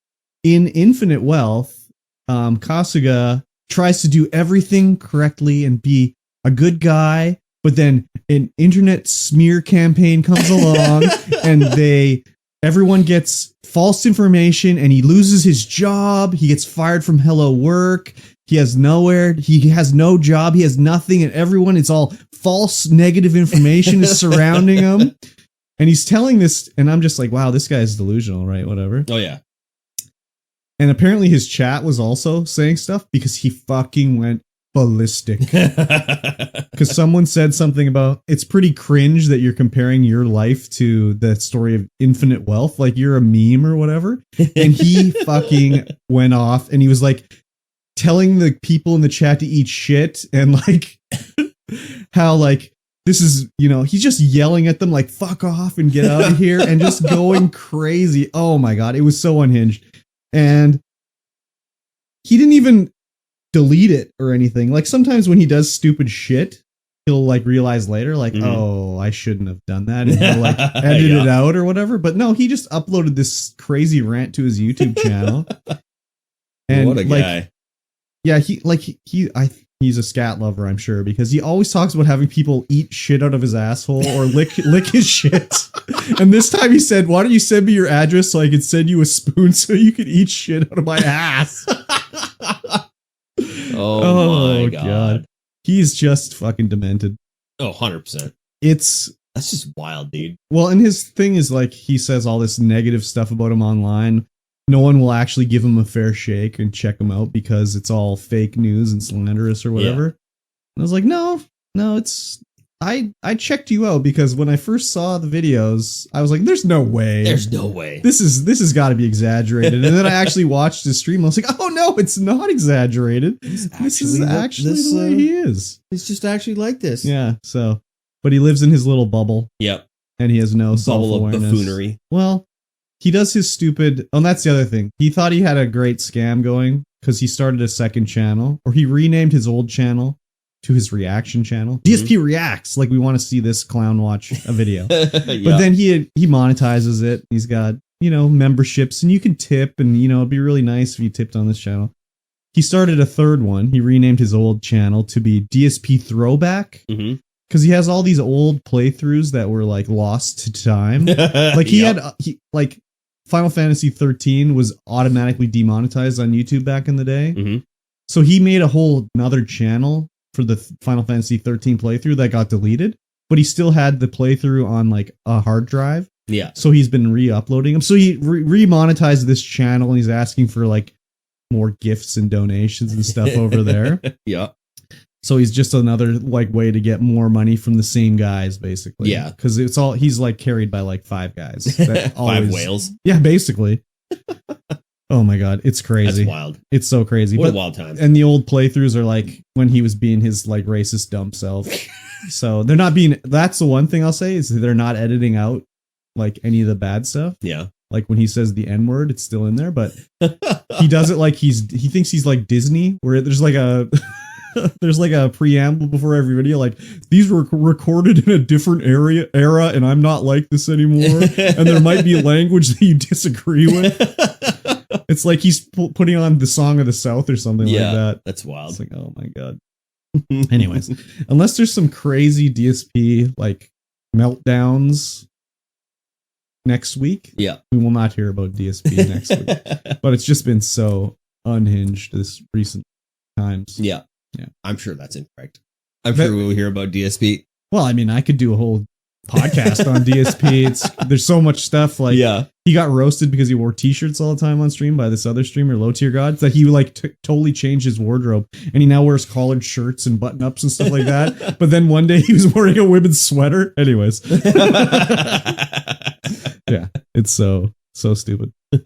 in Infinite Wealth, Kasuga tries to do everything correctly and be a good guy, but then an internet smear campaign comes along and everyone gets false information and he loses his job. He gets fired from Hello Work. He has nowhere. He has no job. He has nothing. And everyone, it's all false negative information is surrounding him. And he's telling this. And I'm just like, wow, this guy's delusional, right? Whatever. Oh, yeah. And apparently his chat was also saying stuff because he fucking went ballistic. Because someone said something about it's pretty cringe that you're comparing your life to the story of Infinite Wealth, like you're a meme or whatever. And he fucking went off and he was like telling the people in the chat to eat shit and like how like this is, you know, he's just yelling at them like fuck off and get out of here and just going crazy. Oh my God, it was so unhinged. And he didn't even delete it or anything. Like sometimes when he does stupid shit, he'll like realize later, like, oh, I shouldn't have done that. And he'll like edit it out or whatever. But no, he just uploaded this crazy rant to his YouTube channel. And what a like, guy. Yeah, he's a scat lover, I'm sure, because he always talks about having people eat shit out of his asshole or lick his shit. And this time he said, why don't you send me your address so I could send you a spoon so you could eat shit out of my ass? Oh my God. He's just fucking demented. Oh, 100%. That's just wild, dude. Well, and his thing is like he says all this negative stuff about him online. No one will actually give him a fair shake and check him out because it's all fake news and slanderous or whatever. Yeah. And I was like, no, it's I checked you out because when I first saw the videos, I was like, there's no way. There's no way. This has got to be exaggerated. And then I actually watched his stream. I was like, oh no, it's not exaggerated. This is actually the way he is. He's just actually like this. Yeah. So, but he lives in his little bubble. Yep. And he has no bubble self-awareness. Of buffoonery. Well, he does his stupid. Oh, and that's the other thing. He thought he had a great scam going because he started a second channel, or he renamed his old channel to his reaction channel. DSP reacts, like we want to see this clown watch a video. But then he monetizes it. He's got, you know, memberships and you can tip and, you know, it'd be really nice if you tipped on this channel. He started a third one. He renamed his old channel to be DSP Throwback. Because he has all these old playthroughs that were like lost to time. Like he had like Final Fantasy 13 was automatically demonetized on YouTube back in the day. So he made a whole another channel for the Final Fantasy 13 playthrough that got deleted, but he still had the playthrough on like a hard drive. Yeah. So he's been re-uploading them. So he re-monetized this channel and he's asking for like more gifts and donations and stuff over there. Yeah. So he's just another like way to get more money from the same guys, basically. Yeah. Because he's like carried by like 5 guys. That always, 5 whales. Yeah, basically. Oh my God, it's crazy. That's wild. It's so crazy. What a wild time. And the old playthroughs are like when he was being his like racist dumb self. So they're not being, that's the one thing I'll say is they're not editing out like any of the bad stuff. Yeah. Like when he says the N word, it's still in there, but he does it like he thinks he's like Disney, where there's like a there's like a preamble before every video, like these were recorded in a different era, and I'm not like this anymore, and there might be language that you disagree with. It's like he's putting on the Song of the South or something like that. That's wild. It's like, oh my god. Anyways, unless there's some crazy DSP like meltdowns next week, we will not hear about DSP next week. But it's just been so unhinged this recent times. Yeah. I'm sure that's incorrect. I'm sure we will hear about DSP. Well, I mean, I could do a whole podcast on DSP. There's so much stuff. Like, he got roasted because he wore t-shirts all the time on stream by this other streamer, Low Tier Gods, that he like totally changed his wardrobe, and he now wears collared shirts and button ups and stuff like that. But then one day he was wearing a women's sweater. Anyways, yeah, it's so stupid. You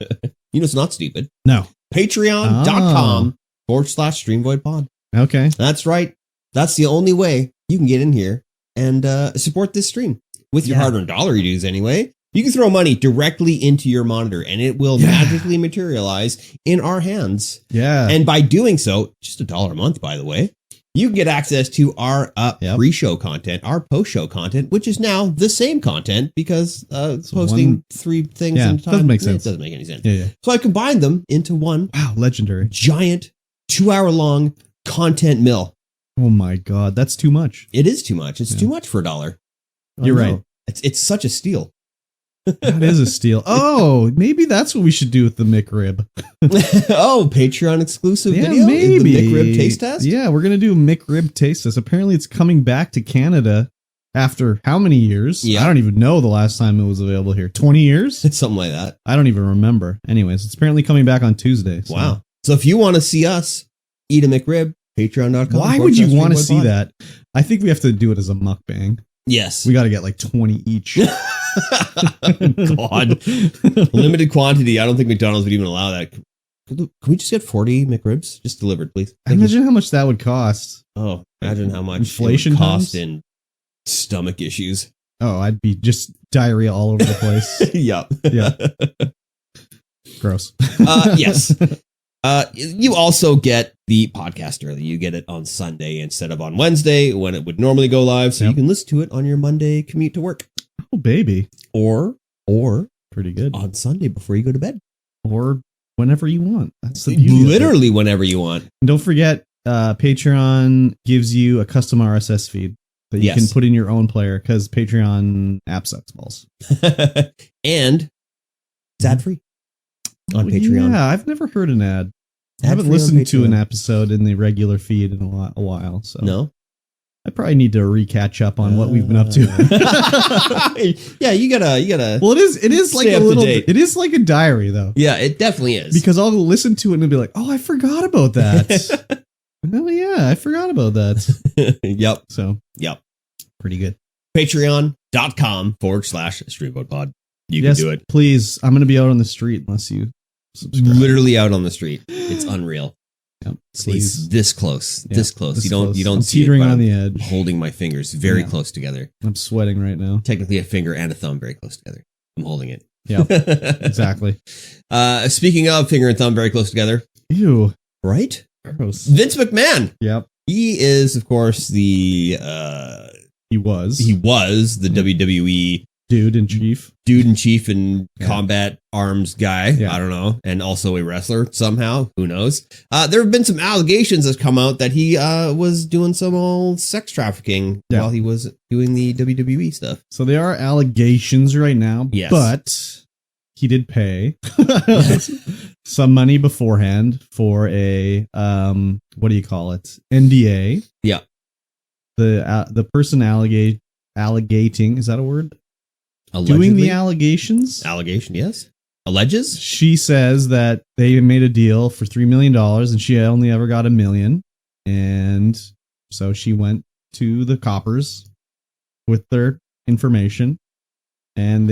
know, it's not stupid. No. Patreon.com/StreamVoidPod. Okay, that's right. That's the only way you can get in here and support this stream with your hard-earned dollar you use anyway. You can throw money directly into your monitor and it will magically materialize in our hands. Yeah. And by doing so, just $1 a month, by the way, you can get access to our pre-show content, our post-show content, which is now the same content because posting 3 things in time doesn't make sense. It doesn't make any sense. Yeah. So I combined them into one legendary giant 2-hour-long content mill. Oh my god, that's too much. It is too much. It's too much for $1. You're right. It's such a steal. That is a steal. Oh, maybe that's what we should do with the McRib. Oh, Patreon exclusive video? Maybe. The McRib taste test? Yeah, we're going to do a McRib taste test. Apparently it's coming back to Canada after how many years? I don't even know the last time it was available here. 20 years? Something like that. I don't even remember. Anyways, it's apparently coming back on Tuesday. So. Wow. So if you want to see us eat a McRib, patreon.com. Why would you want to see that? I think we have to do it as a mukbang. Yes. We got to get like 20 each. God. Limited quantity. I don't think McDonald's would even allow that. Can we just get 40 McRibs? Just delivered, please. Imagine how much that would cost. Oh, imagine how much inflation it would cost in stomach issues. Oh, I'd be just diarrhea all over the place. Yeah. Gross. Yes. You also get the podcast early. You get it on Sunday instead of on Wednesday when it would normally go live. So you can listen to it on your Monday commute to work. Oh, baby. Or pretty good on Sunday before you go to bed. Or whenever you want. That's the beauty. Literally whenever you want. And don't forget, Patreon gives you a custom RSS feed that you can put in your own player because Patreon app sucks balls. And it's ad free. On Patreon. Yeah, I've never heard an ad. I haven't listened to an episode in the regular feed in a while. So no, I probably need to recatch up on what we've been up to. Yeah, you gotta. Well, it is like a little. It is like a diary, though. Yeah, it definitely is. Because I'll listen to it and be like, "Oh, I forgot about that." Oh yeah, I forgot about that. Yep. So pretty good. Patreon.com/StreamVoidPod. You can do it. Please. I'm gonna be out on the street unless you subscribe. Literally out on the street. It's unreal. Yep, please. This close. This close. You don't I'm see teetering it, on the edge. I'm holding my fingers very close together. I'm sweating right now. Technically a finger and a thumb very close together. I'm holding it. Yeah. Exactly. Speaking of finger and thumb very close together. Ew. Right? Gross. Vince McMahon. Yep. He is, of course, he was the WWE dude in chief and combat arms guy. I don't know. And also a wrestler somehow. Who knows? There have been some allegations that come out that he was doing some old sex trafficking while he was doing the WWE stuff. So there are allegations right now. Yes. But he did pay some money beforehand for a what do you call it? NDA. Yeah. The person allegating, is that a word? Allegedly? Doing the allegations? Allegation, yes. Alleges? She says that they made a deal for $3 million and she only ever got $1 million. And so she went to the coppers with their information. And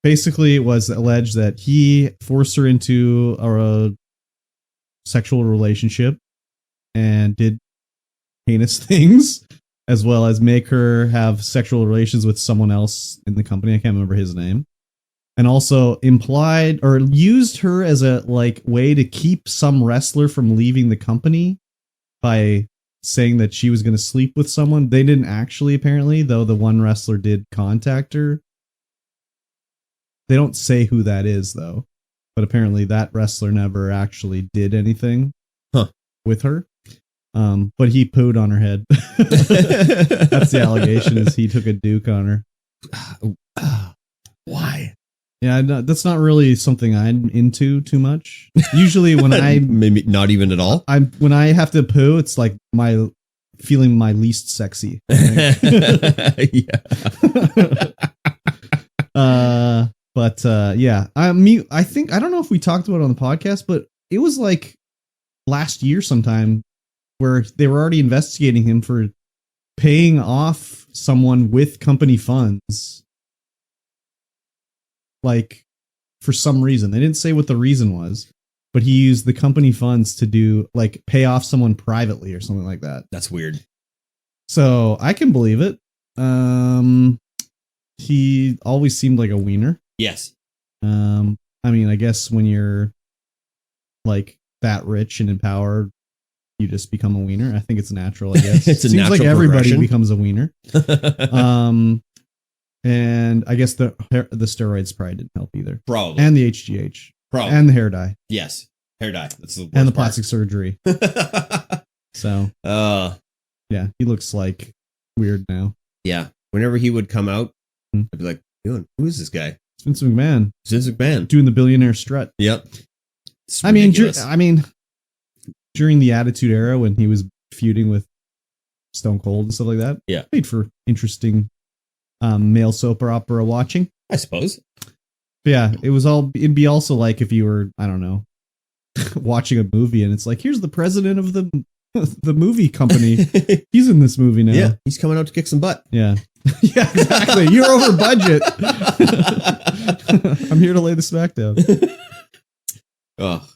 basically it was alleged that he forced her into a sexual relationship and did heinous things as well as make her have sexual relations with someone else in the company. I can't remember his name. And also implied or used her as a like way to keep some wrestler from leaving the company by saying that she was going to sleep with someone. They didn't actually, apparently, though the one wrestler did contact her. They don't say who that is, though. But apparently that wrestler never actually did anything with her. But he pooed on her head. That's the allegation, is he took a duke on her. Why? Yeah, that's not really something I'm into too much. Usually when maybe not even at all. When I have to poo, it's like my feeling my least sexy. Yeah. Yeah. I think, I don't know if we talked about it on the podcast, but it was like last year sometime where they were already investigating him for paying off someone with company funds. Like, for some reason. They didn't say what the reason was, but he used the company funds to do, like, pay off someone privately or something like that. That's weird. So, I can believe it. He always seemed like a wiener. Yes. I mean, I guess when you're, like, that rich and in power, you just become a wiener. I think it's natural, I guess. It's a Seems natural like everybody progression. becomes a wiener. And I guess the steroids probably didn't help either. Probably. And the HGH. Probably. And the hair dye. Yes. Hair dye. That's the worst And the part. plastic surgery. So, yeah, he looks like weird now. Yeah. Whenever he would come out, Hmm. I'd be like, who is this guy? It's Vince McMahon Vince McMahon. doing the billionaire strut. Yep. It's I mean, ridiculous. during the Attitude Era when he was feuding with Stone Cold and stuff like that. Yeah. Made for interesting male soap opera watching. I suppose. But yeah, it'd be also like if you were, I don't know, watching a movie and it's like, here's the president of the movie company. He's in this movie now. Yeah. He's coming out to kick some butt. Yeah. Yeah, exactly. You're over budget. I'm here to lay the smackdown. Oh,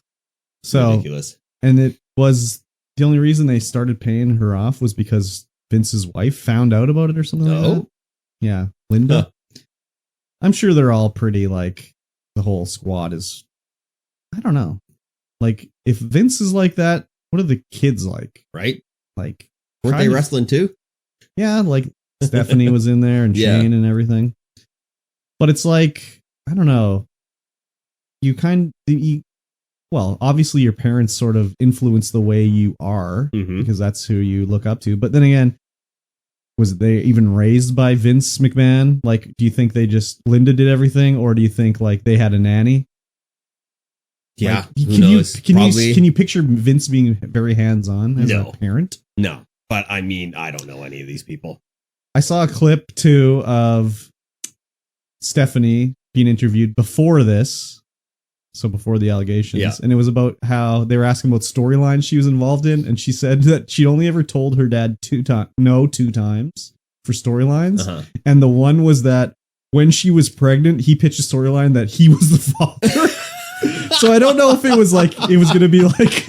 So, ridiculous. and it was the only reason they started paying her off was because Vince's wife found out about it or something like that. Yeah, Linda. Huh. I'm sure they're all pretty, like, the whole squad is, I don't know. Like, if Vince is like that, what are the kids like? Right? Like, Weren't they wrestling too? Yeah, like Stephanie was in there and Yeah. Shane and everything. But it's like, I don't know. Well, obviously your parents sort of influence the way you are because that's who you look up to. But then again, was they even raised by Vince McMahon? Like, do you think Linda did everything, or do you think like they had a nanny? Yeah. Like, who knows? Probably. Can you picture Vince being very hands-on as No. a parent? No. But I mean, I don't know any of these people. I saw a clip too of Stephanie being interviewed before this. So before the allegations. Yeah. And it was about how they were asking about storylines she was involved in. And she said that she only ever told her dad two times for storylines. Uh-huh. And the one was that when she was pregnant, he pitched a storyline that he was the father. So I don't know if it was like, it was going to be like,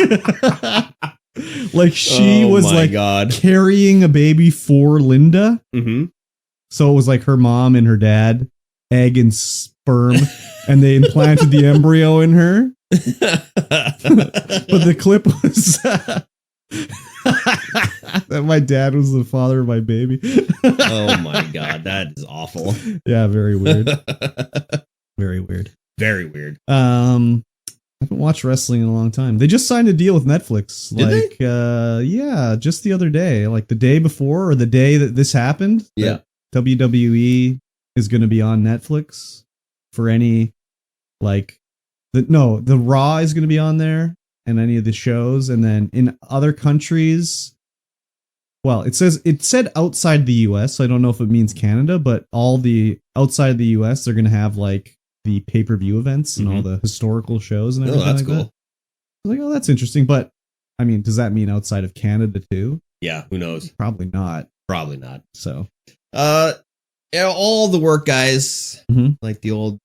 like she was like God. carrying a baby for Linda. Mm-hmm. So it was like her mom and her dad, egg and sperm, and they implanted the embryo in her. But the clip was that my dad was the father of my baby. Oh my God, that is awful. Yeah, very weird. Very weird. Very weird. I haven't watched wrestling in a long time. They just signed a deal with Netflix. Did they? Yeah, just the other day, like the day before or the day that this happened. Yeah. WWE is going to be on Netflix for any, like, the Raw is going to be on there and any of the shows. And then in other countries, well, it said outside the US. So I don't know if it means Canada, but all the outside the US, they're going to have like the pay-per-view events and all the historical shows and everything. Oh, that's like cool. that. I was like, oh, that's interesting. But I mean, does that mean outside of Canada too? Yeah, who knows? Probably not. Probably not. So, all the work guys, Mhm. like the old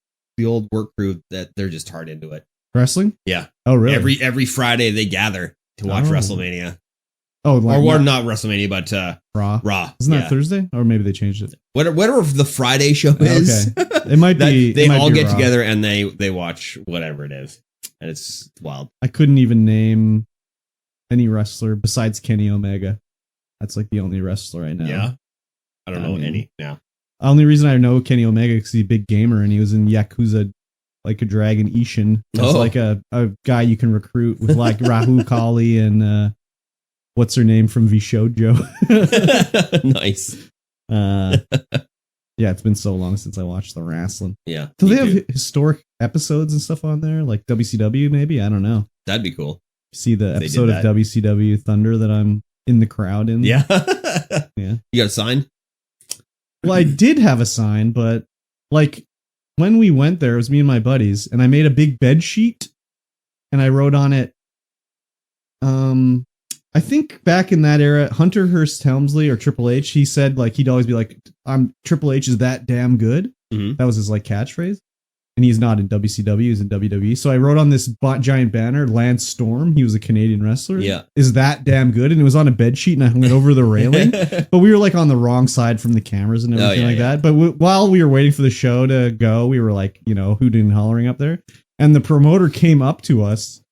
work crew, that they're just hard into it. wrestling? Yeah. Oh, really? Every Friday they gather to watch Oh. WrestleMania. Oh, like or not WrestleMania, but Raw. Raw. Isn't that Thursday? Or maybe they changed it. Whatever the Friday show is. Okay. It might be. They all get Raw. together and they watch whatever it is. And it's wild. I couldn't even name any wrestler besides Kenny Omega. That's like the only wrestler I know. Yeah. I don't know any now. The only reason I know Kenny Omega is he's a big gamer and he was in Yakuza like a Dragon Ishin. That's like a guy you can recruit with like Rahu Kali and what's her name from Vishojo. Nice. Yeah, it's been so long since I watched the wrestling. Yeah. Do they have historic episodes and stuff on there? Like WCW maybe? I don't know. That'd be cool. See the episode of WCW Thunder that I'm in the crowd in? Yeah. Yeah. You got a sign? Well, I did have a sign, but like when we went there, it was me and my buddies, and I made a big bed sheet and I wrote on it, I think back in that era, Hunter Hearst Helmsley or Triple H, he said like he'd always be like, Triple H is that damn good. Mm-hmm. That was his like catchphrase. And he's not in WCW, he's in WWE. So I wrote on this giant banner, Lance Storm. He was a Canadian wrestler. Yeah. Is that damn good? And it was on a bed sheet and I hung it over the railing. But we were like on the wrong side from the cameras and everything that. But while we were waiting for the show to go, we were like, hooting and hollering up there. And the promoter came up to us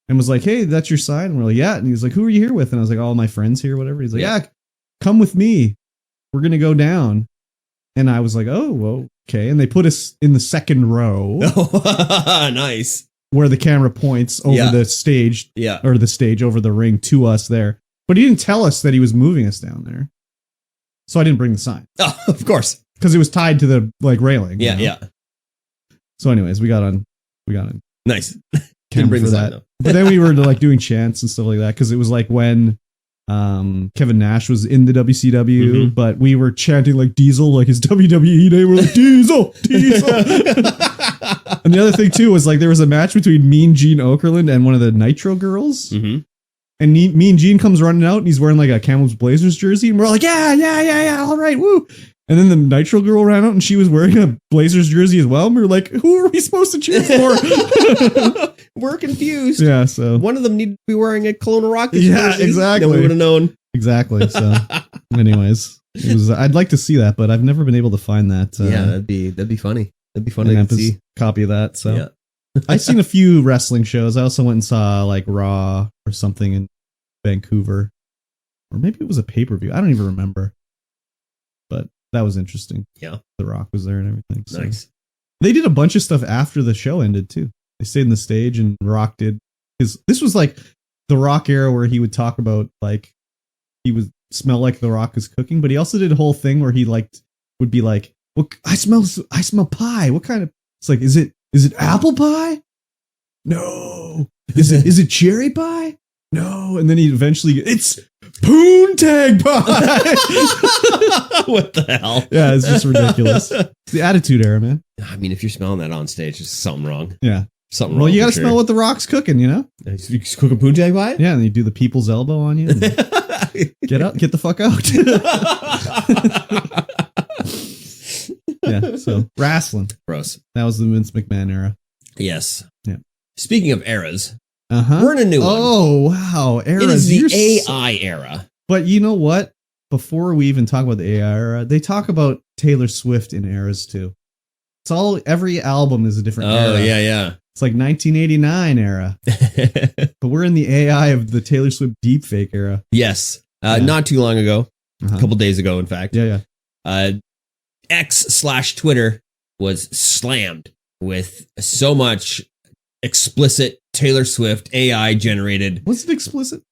and was like, hey, that's your sign? And we're like, yeah. And he was like, who are you here with? And I was like, all my friends here, whatever. He's like, yeah, come with me. We're going to go down. And I was like, oh, well, okay. And they put us in the second row. Nice. Where the camera points over the stage. Yeah. Or the stage over the ring to us there. But he didn't tell us that he was moving us down there. So I didn't bring the sign. Oh, of course. Because it was tied to the railing. Yeah, yeah. So anyways, we got on. Nice. Didn't bring the sign, though. But then we were doing chants and stuff like that. Because it was like when Kevin Nash was in the WCW, but we were chanting like Diesel, like his WWE name. We're like, Diesel, Diesel. And the other thing too was like there was a match between Mean Gene Okerlund and one of the Nitro girls. Mm-hmm. And Mean Gene comes running out and he's wearing like a Camel's Blazers jersey. And we're like, yeah, all right, woo. And then the Nitro girl ran out and she was wearing a Blazers jersey as well. And we were like, who are we supposed to cheer for? We're confused. Yeah, so one of them needed to be wearing a Kelowna Rockets jersey. Yeah, exactly. Then we would have known. Exactly. So anyways, it was I'd like to see that, but I've never been able to find that. Yeah, that'd be funny. That'd be fun to see. Copy of that. So I've seen a few wrestling shows. I also went and saw like Raw or something in Vancouver. Or maybe it was a pay-per-view. I don't even remember. But that was interesting. Yeah. The Rock was there and everything. So. Nice. They did a bunch of stuff after the show ended too. They stayed in the stage and Rock did this was like the Rock era where he would talk about like he would smell like the Rock is cooking, but he also did a whole thing where he would be like, well, I smell pie. What kind of, it's like, is it apple pie? No. Is it cherry pie? No. And then he eventually, it's poontang pie. What the hell? Yeah, it's just ridiculous. It's the Attitude Era, man. I mean, if you're smelling that on stage, there's something wrong. Yeah. Something wrong. Well, you got to smell what the Rock's cooking, you know? He's cooking poontang pie? Yeah, and you do the people's elbow on you. Get out, get the fuck out. Yeah, so wrestling. Gross. That was the Vince McMahon era. Yes. Yeah. Speaking of eras, we're in a new one. Oh, wow. Eras. It is the AI era. But you know what? Before we even talk about the AI era, they talk about Taylor Swift in eras too. It's every album is a different era. Oh, yeah. It's like 1989 era. But we're in the AI of the Taylor Swift deepfake era. Yes. Not too long ago. A couple days ago, in fact. Yeah. X/Twitter was slammed with so much explicit Taylor Swift AI generated. Was it explicit?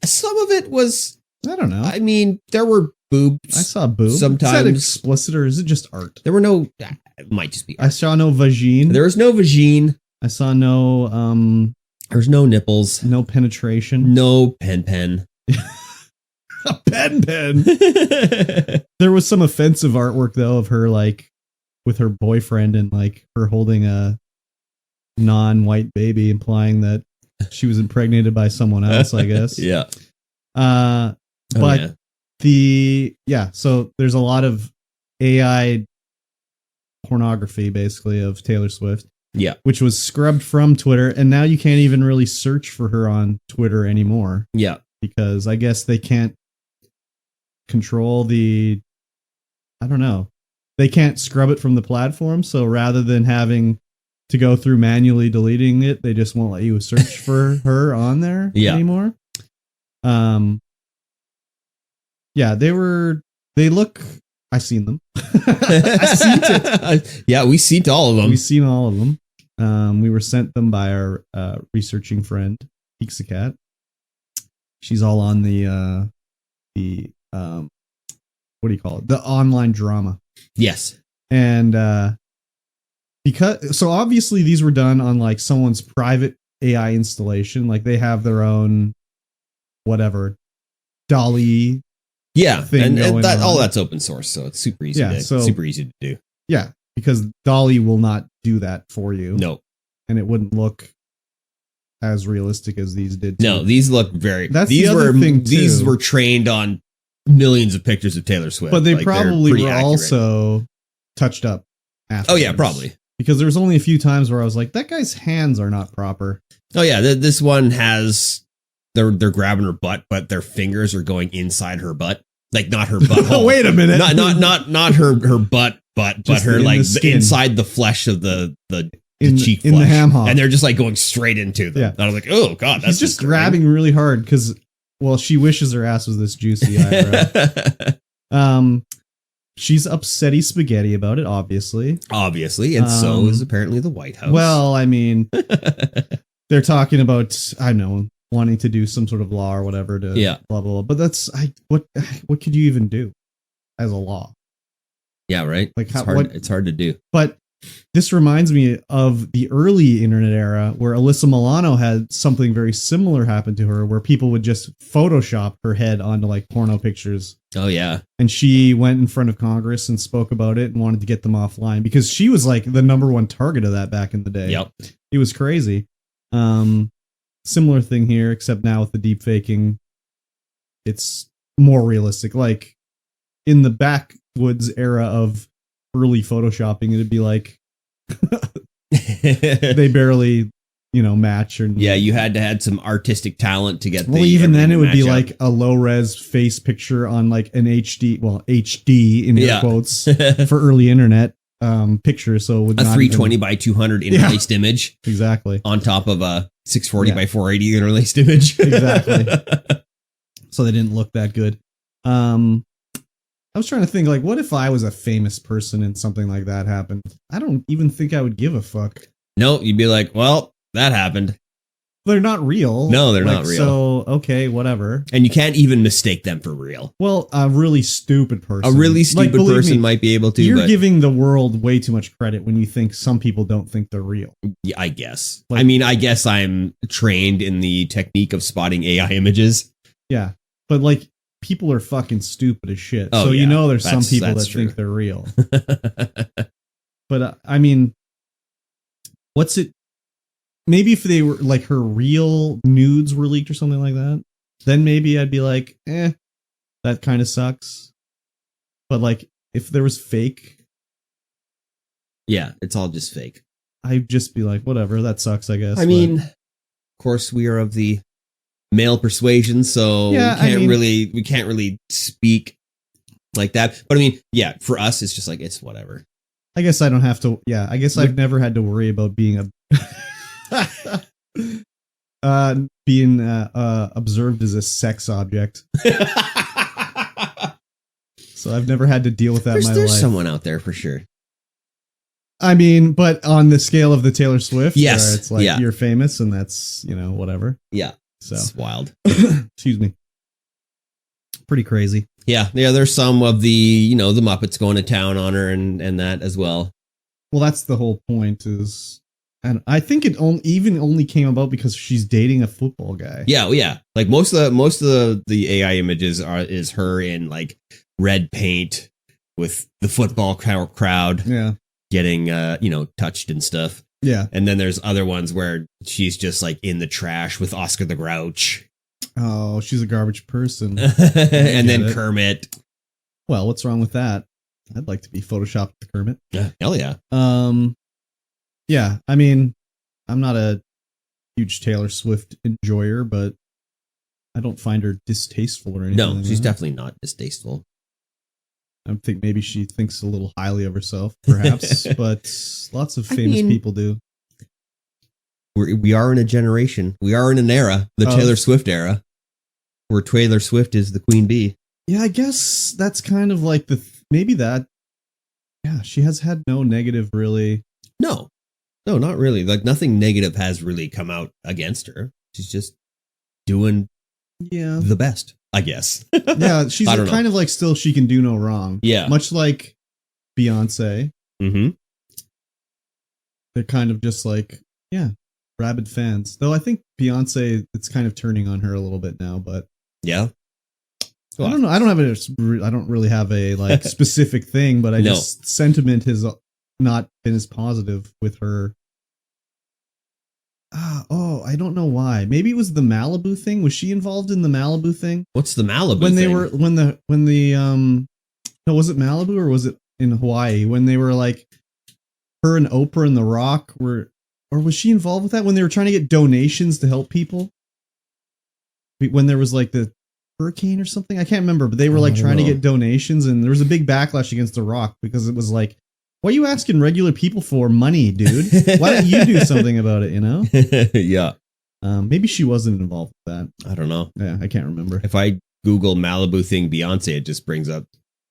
Some of it was. I don't know. I mean, there were boobs. I saw boobs. Sometimes. Is that explicit or is it just art? There were no. It might just be art. I saw no vagine. There was no vagine. I saw no. There's no nipples. No penetration. No pen. A pen. There was some offensive artwork though of her like with her boyfriend and like her holding a non-white baby, implying that she was impregnated by someone else, I guess. Yeah. But so there's a lot of AI pornography basically of Taylor Swift. Yeah. Which was scrubbed from Twitter, and now you can't even really search for her on Twitter anymore. Yeah. because I guess they can't control I don't know. They can't scrub it from the platform. So rather than having to go through manually deleting it, they just won't let you search for her on there anymore. Yeah, they look, I seen them. I seen it. Yeah, we seen all of them. We seen all of them. We were sent them by our researching friend, Pixacat. She's all on the what do you call it? The online drama. Yes. And so obviously these were done on like someone's private AI installation. Like they have their own whatever Dolly. Yeah, and that all that's open source, so it's super easy. Super easy to do. Yeah, because Dolly will not do that for you. No, and it wouldn't look as realistic as these did. No, these look very. That's the other thing too. These were trained on millions of pictures of Taylor Swift, but they probably were also touched up. Afterwards. Oh yeah, probably. Because there was only a few times where I was like, that guy's hands are not proper. Oh yeah, this one has. They're grabbing her butt, but their fingers are going inside her butt. Like not her butt. Wait a minute. Not her butt, but her like inside the flesh of the cheek flesh. In the ham hock. And they're just like going straight into them. Yeah. And I was like, oh god, that's He's just grabbing really hard because she wishes her ass was this juicy eyebrow. She's upsetty spaghetti about it, obviously. And so is apparently the White House. Well, I mean, they're talking about, I know, wanting to do some sort of law or whatever to blah, blah, blah. But that's, what could you even do as a law? Yeah, right. Like it's hard to do. But this reminds me of the early internet era where Alyssa Milano had something very similar happen to her, where people would just Photoshop her head onto like porno pictures. Oh yeah. And she went in front of Congress and spoke about it and wanted to get them offline because she was like the number one target of that back in the day. Yep. It was crazy. Similar thing here, except now with the deep faking, it's more realistic. Like in the backwoods era of early photoshopping, it'd be like they barely, match. Or you had to have some artistic talent to get. Well, even then, it would be like a low res face picture on like an HD in air quotes for early internet picture. So it would a 320 by 200 interlaced image, exactly, on top of a 640 by 480 interlaced image, exactly. So they didn't look that good. I was trying to think, like, what if I was a famous person and something like that happened? I don't even think I would give a fuck. No, you'd be like, well, that happened. They're not real. No, they're not real. So, okay, whatever. And you can't even mistake them for real. Well, a really stupid person. A really stupid person might be able to. You're giving the world way too much credit when you think some people don't think they're real. Yeah, I guess. I guess I'm trained in the technique of spotting AI images. Yeah, but like, people are fucking stupid as shit. Oh, so there's some people that think they're real. But I mean, what's it? Maybe if they were like her real nudes were leaked or something like that, then maybe I'd be like, that kind of sucks. But like, if there was fake, yeah, it's all just fake. I'd just be like, whatever, that sucks, I guess. I mean, of course, we are of the male persuasion, so we can't really speak like that. But I mean, yeah, for us, it's just like, it's whatever. I guess I don't have to. Yeah, I guess I've never had to worry about being observed as a sex object. So I've never had to deal with that in my life. There's someone out there for sure. I mean, but on the scale of the Taylor Swift, yes, where it's like you're famous and that's, whatever. Yeah. So it's wild. Excuse me. Pretty crazy. Yeah. There's some of the, the Muppets going to town on her and that as well. Well, that's the whole point is, and I think it only came about because she's dating a football guy. Yeah. Well, yeah. Like most of the AI images is her in like red paint with the football crowd. Yeah. Getting, touched and stuff. Yeah. And then there's other ones where she's just like in the trash with Oscar the Grouch. Oh, she's a garbage person. And then Kermit. Well, what's wrong with that? I'd like to be photoshopped with Kermit. Yeah, hell yeah. Yeah, I mean, I'm not a huge Taylor Swift enjoyer, but I don't find her distasteful or anything. No, like she's that. definitely not distasteful. I think maybe she thinks a little highly of herself, perhaps, but lots of famous people do. We are in a generation. We are in an era, the Taylor Swift era, where Taylor Swift is the queen bee. Yeah, I guess that's kind of like maybe that. Yeah, she has had no negative really. No, not really. Like nothing negative has really come out against her. She's just doing the best, I guess. Yeah, she's kind of like still she can do no wrong. Yeah. Much like Beyonce. Mm-hmm. They're kind of just like, rabid fans. Though I think Beyonce, it's kind of turning on her a little bit now, but yeah. I don't know. I don't really have a like specific thing, but just sentiment has not been as positive with her. I don't know why. Maybe it was the Malibu thing. Was she involved in the Malibu thing? What's the Malibu when they thing? were no, was it Malibu or was it in Hawaii when they were like her and Oprah and The Rock were, or was she involved with that when they were trying to get donations to help people? When there was like the hurricane or something, I can't remember, but they were like trying to get donations, and there was a big backlash against The Rock because it was like, what are you asking regular people for money, dude? Why don't you do something about it, you know? Yeah. Maybe she wasn't involved with that. I don't know. Yeah, I can't remember. If I Google Malibu thing Beyonce, it just brings up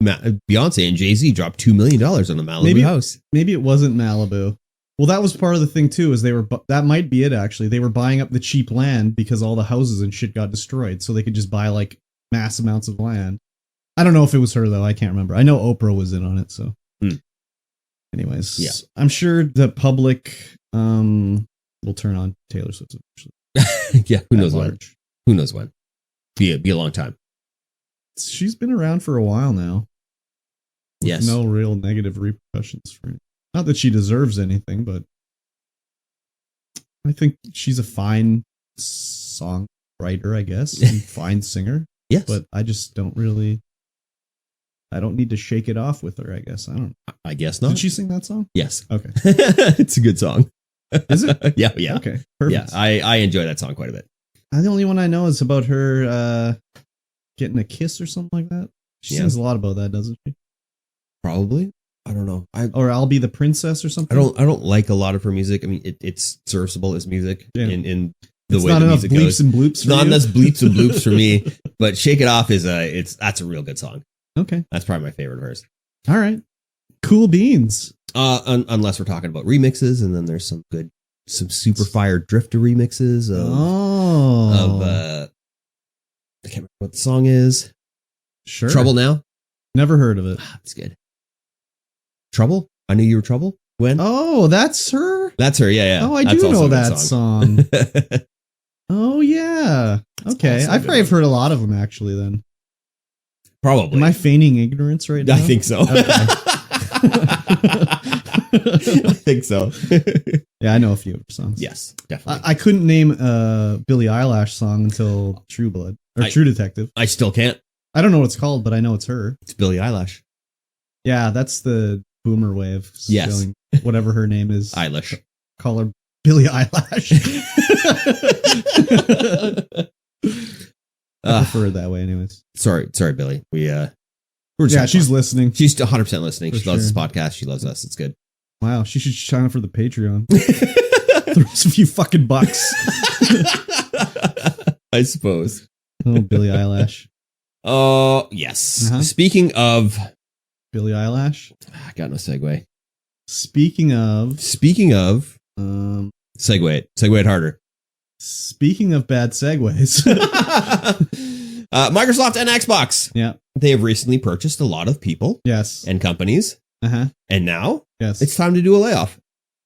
Beyonce and Jay-Z dropped $2 million on the Malibu house. Maybe it wasn't Malibu. Well, that was part of the thing too, is that might be it actually. They were buying up the cheap land because all the houses and shit got destroyed, so they could just buy like mass amounts of land. I don't know if it was her though. I can't remember. I know Oprah was in on it, so. Anyways, yeah. I'm sure the public will turn on Taylor Swift eventually. Yeah, who knows when? Who knows when? Be a long time. She's been around for a while now. Yes. No real negative repercussions for it. Not that she deserves anything, but I think she's a fine songwriter, I guess, and fine singer. Yes. But I just don't need to shake it off with her, I guess. I guess not. Did she sing that song? Yes. Okay. It's a good song. Is it? Yeah. Okay. Perfect. Yeah, I enjoy that song quite a bit. The only one I know is about her getting a kiss or something like that. She sings a lot about that, doesn't she? Probably. I don't know. Or I'll Be the Princess or something. I don't like a lot of her music. I mean, it's serviceable as music in the way the music It's goes. not enough bleeps and bloops. Not enough bleeps and bloops for me. But Shake It Off that's a real good song. Okay. That's probably my favorite of hers. All right. Cool beans. Unless we're talking about remixes, and then there's some super fire Drifter remixes of I can't remember what the song is. Sure. Trouble Now? Never heard of it. It's good. Trouble? I Knew You Were Trouble? When? Oh, that's her? That's her, yeah. Oh, I do know that song. Oh, yeah. Okay. I probably have heard a lot of them, actually, then. Probably. Am I feigning ignorance right now? I think so. Okay. I think so. Yeah, I know a few of her songs. Yes, definitely. I couldn't name a Billie Eilish song until True Blood. Or True Detective. I still can't. I don't know what it's called, but I know it's her. It's Billie Eilish. Yeah, that's the boomer way of yes. Whatever her name is. Eilish. Call her Billie Eilish. I prefer it that way anyways. Sorry, Billie. She's listening. She's 100% listening. For she loves this podcast. She loves us. It's good. Wow, she should sign up for the Patreon. Throw us a few fucking bucks. I suppose. Oh, Billie Eilish. Oh, yes. Uh-huh. Speaking of Billie Eilish. I got no segue. Speaking of segue it harder. Speaking of bad segues. Microsoft and Xbox. Yeah. They have recently purchased a lot of people. Yes. And companies. Uh-huh. And now yes, it's time to do a layoff.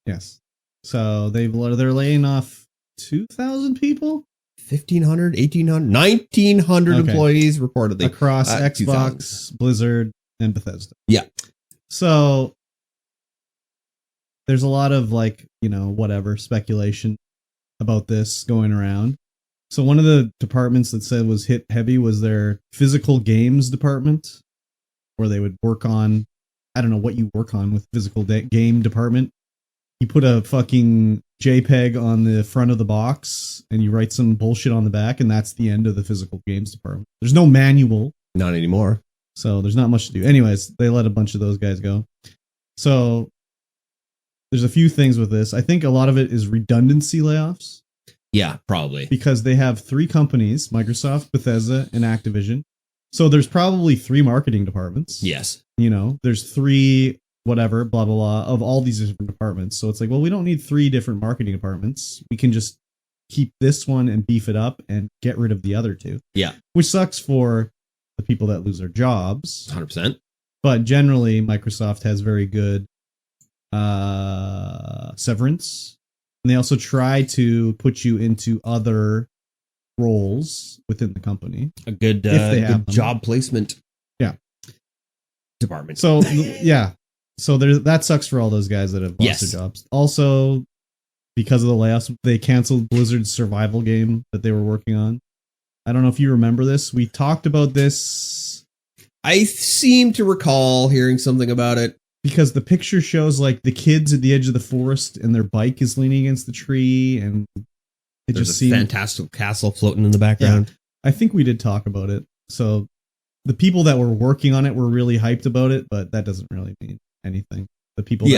Yes. So they're laying off 2,000 people? 1,500, 1,800, 1,900 employees reportedly. Across Xbox, 2,000. Blizzard, and Bethesda. Yeah. So there's a lot of whatever speculation about this going around. So one of the departments that said was hit heavy was their physical games department, where they would work on, I don't know what you work on with physical game department. You put a fucking JPEG on the front of the box and you write some bullshit on the back, and that's the end of the physical games department. There's no manual. Not anymore. So there's not much to do. Anyways, they let a bunch of those guys go. So there's a few things with this. I think a lot of it is redundancy layoffs. Yeah, probably. Because they have 3 companies, Microsoft, Bethesda, and Activision. So there's probably 3 marketing departments. Yes. You know, there's 3 whatever, blah, blah, blah, of all these different departments. So it's like, well, we don't need 3 different marketing departments. We can just keep this one and beef it up and get rid of the other 2. Yeah. Which sucks for the people that lose their jobs. 100%. But generally, Microsoft has very good severance. And they also try to put you into other roles within the company. A good, good job placement. Yeah. Department. So, yeah. So that sucks for all those guys that have lost their jobs. Also, because of the layoffs, they canceled Blizzard's survival game that they were working on. I don't know if you remember this. We talked about this. I seem to recall hearing something about it. Because the picture shows like the kids at the edge of the forest and their bike is leaning against the tree, and it There's just a seemed fantastic castle floating in the background. Yeah, I think we did talk about it. So the people that were working on it were really hyped about it, but that doesn't really mean anything. The people,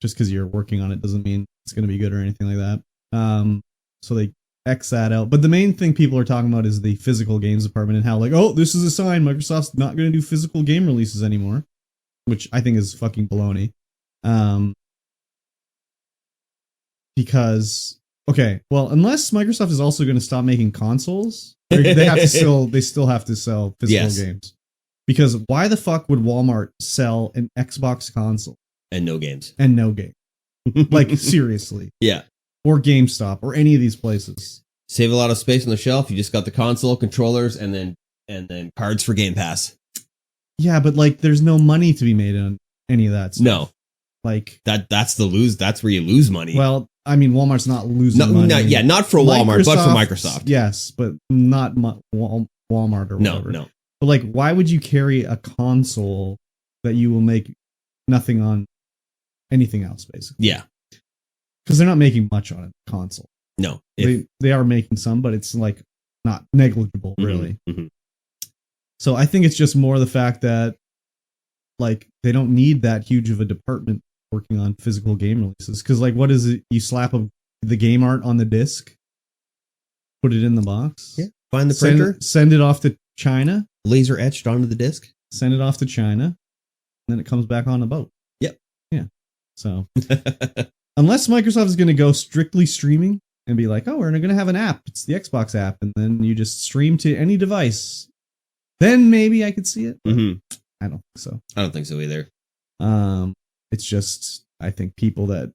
just because you're working on it doesn't mean it's going to be good or anything like that. So they X that out. But the main thing people are talking about is the physical games department and how like, oh, this is a sign Microsoft's not going to do physical game releases anymore. Which I think is fucking baloney. Because unless Microsoft is also going to stop making consoles, they have to still have to sell physical games. Because why the fuck would Walmart sell an Xbox console and no games? Like seriously. Yeah. Or GameStop or any of these places. Save a lot of space on the shelf. You just got the console, controllers, and then cards for Game Pass. Yeah, but like, there's no money to be made on any of that stuff. No, like that's where you lose money. Well, I mean, Walmart's not losing money. Not for Walmart, but for Microsoft. Yes, but not Walmart or whatever. No. But like, why would you carry a console that you will make nothing on anything else, basically? Yeah, because they're not making much on a console. No, they are making some, but it's like not negligible, really. Mm-hmm. So I think it's just more the fact that like they don't need that huge of a department working on physical game releases. Because like, what is it? You slap the game art on the disc, put it in the box. Yeah. Find the printer, send it off to China, laser etched onto the disc. Send it off to China, and then it comes back on a boat. Yep. Yeah. So unless Microsoft is going to go strictly streaming and be like, oh, we're going to have an app. It's the Xbox app, and then you just stream to any device. Then maybe I could see it. Mm-hmm. I don't think so. I don't think so either. It's just, I think people that,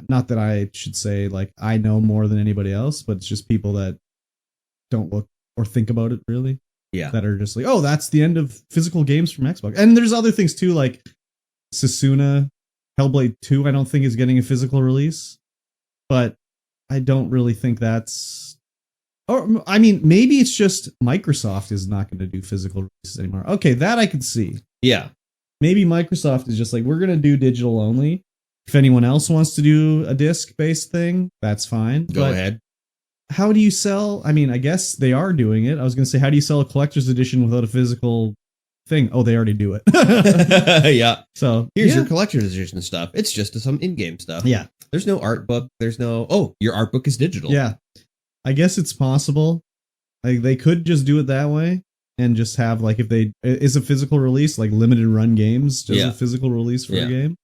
not that I should say like I know more than anybody else, but it's just people that don't look or think about it really. Yeah. That are just like, oh, that's the end of physical games from Xbox. And there's other things too, like Sasuna, Hellblade 2, I don't think is getting a physical release, but I don't really think that's. Or, I mean, maybe it's just Microsoft is not going to do physical releases anymore. Okay, that I could see. Yeah. Maybe Microsoft is just like, we're going to do digital only. If anyone else wants to do a disc-based thing, that's fine. Go ahead. How do you sell? I mean, I guess they are doing it. I was going to say, how do you sell a collector's edition without a physical thing? Oh, they already do it. Yeah. So here's your collector's edition stuff. It's just some in-game stuff. Yeah. There's no art book. There's no, your art book is digital. Yeah. I guess it's possible. Like they could just do it that way and just have like, if they is a physical release, like limited run games, just a physical release for a game.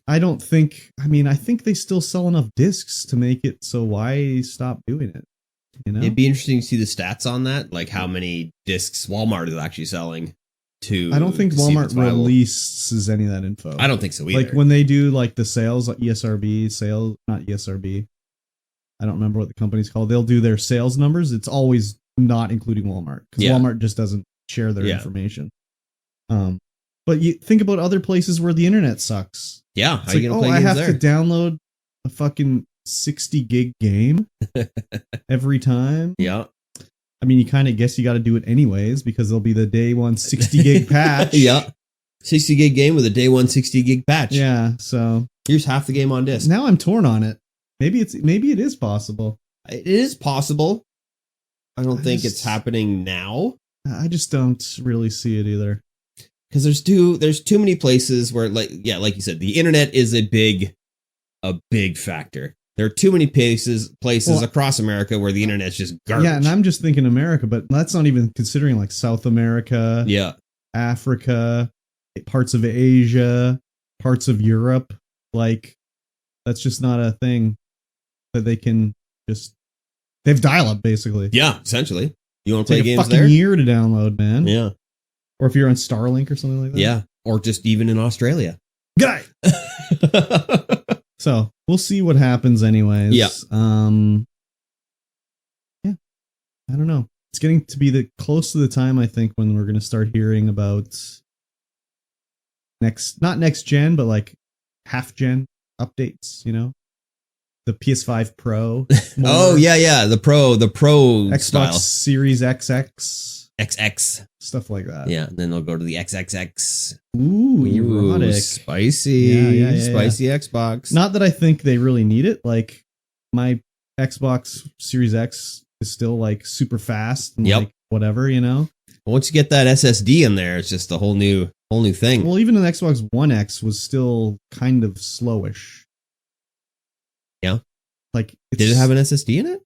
I don't think, I mean, I think they still sell enough discs to make it. So why stop doing it? You know, it'd be interesting to see the stats on that. Like how many discs Walmart is actually selling to. I don't think Walmart releases any of that info. I don't think so either. Like when they do like the sales, like ESRB sales, not ESRB. I don't remember what the company's called. They'll do their sales numbers. It's always not including Walmart because Walmart just doesn't share their information. But you think about other places where the internet sucks. Yeah. It's like, I have to download a fucking 60 gig game every time. Yeah. I mean, you kind of guess you got to do it anyways because there'll be the day one 60 gig patch. Yeah. 60 gig game with a day one 60 gig patch. Yeah, so Here's half the game on disc. now I'm torn on it. Maybe it is possible. It is possible. I don't think just- it's happening now. I just don't really see it either. Because there's too many places where, like you said, the internet is a big factor. There are too many places across America where the internet's just garbage. Yeah, and I'm just thinking America, but that's not even considering like South America, Africa, parts of Asia, parts of Europe. Like, that's just not a thing that they can just. They have dial-up basically. Yeah, essentially. You want to play Take games a fucking there? year to download, man. Yeah. Or if you're on Starlink or something like that. Yeah. Or just even in Australia. Guy. So we'll see what happens anyways. Yeah. Yeah. I don't know. It's getting to be close to the time, I think, when we're going to start hearing about not next gen, but like half gen updates, you know? The PS5 Pro. Oh, yeah. The Pro Xbox style. Series XX. XX. Stuff like that. Yeah. And then they'll go to the XXX. Ooh, erotic. Spicy. Yeah, Spicy Xbox. Not that I think they really need it. Like, my Xbox Series X is still like super fast and like whatever, you know? Once you get that SSD in there, it's just a whole new thing. Well, even an Xbox One X was still kind of slowish. Yeah. Like, did it have an SSD in it?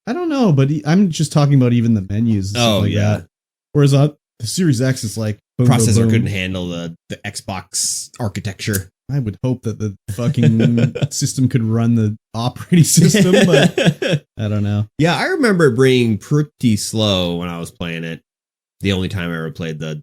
I don't know, but I'm just talking about even the menus and stuff like that. Whereas the Series X is like boom, processor boom, boom. couldn't handle the Xbox architecture. I would hope that the fucking system could run the operating system, but I don't know. Yeah, I remember it being pretty slow when I was playing it. The only time I ever played the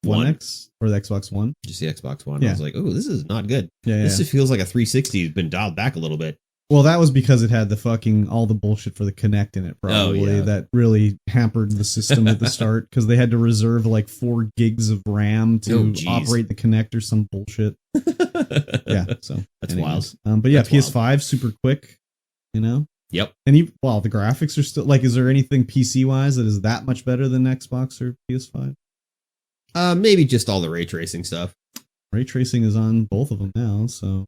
One X or the Xbox One, just the Xbox One. Yeah. I was like, "Oh, this is not good. Yeah, this just feels like a 360 has been dialed back a little bit." Well, that was because it had the fucking all the bullshit for the Kinect in it, probably. That really hampered the system at the start because they had to reserve like 4 gigs of RAM to operate the Kinect or some bullshit. Yeah, so that's wild. But yeah, That's PS5 wild. Super quick, you know. Yep. And the graphics are still like. Is there anything PC wise that is that much better than Xbox or PS5? Maybe just all the ray tracing stuff. Ray tracing is on both of them now, so.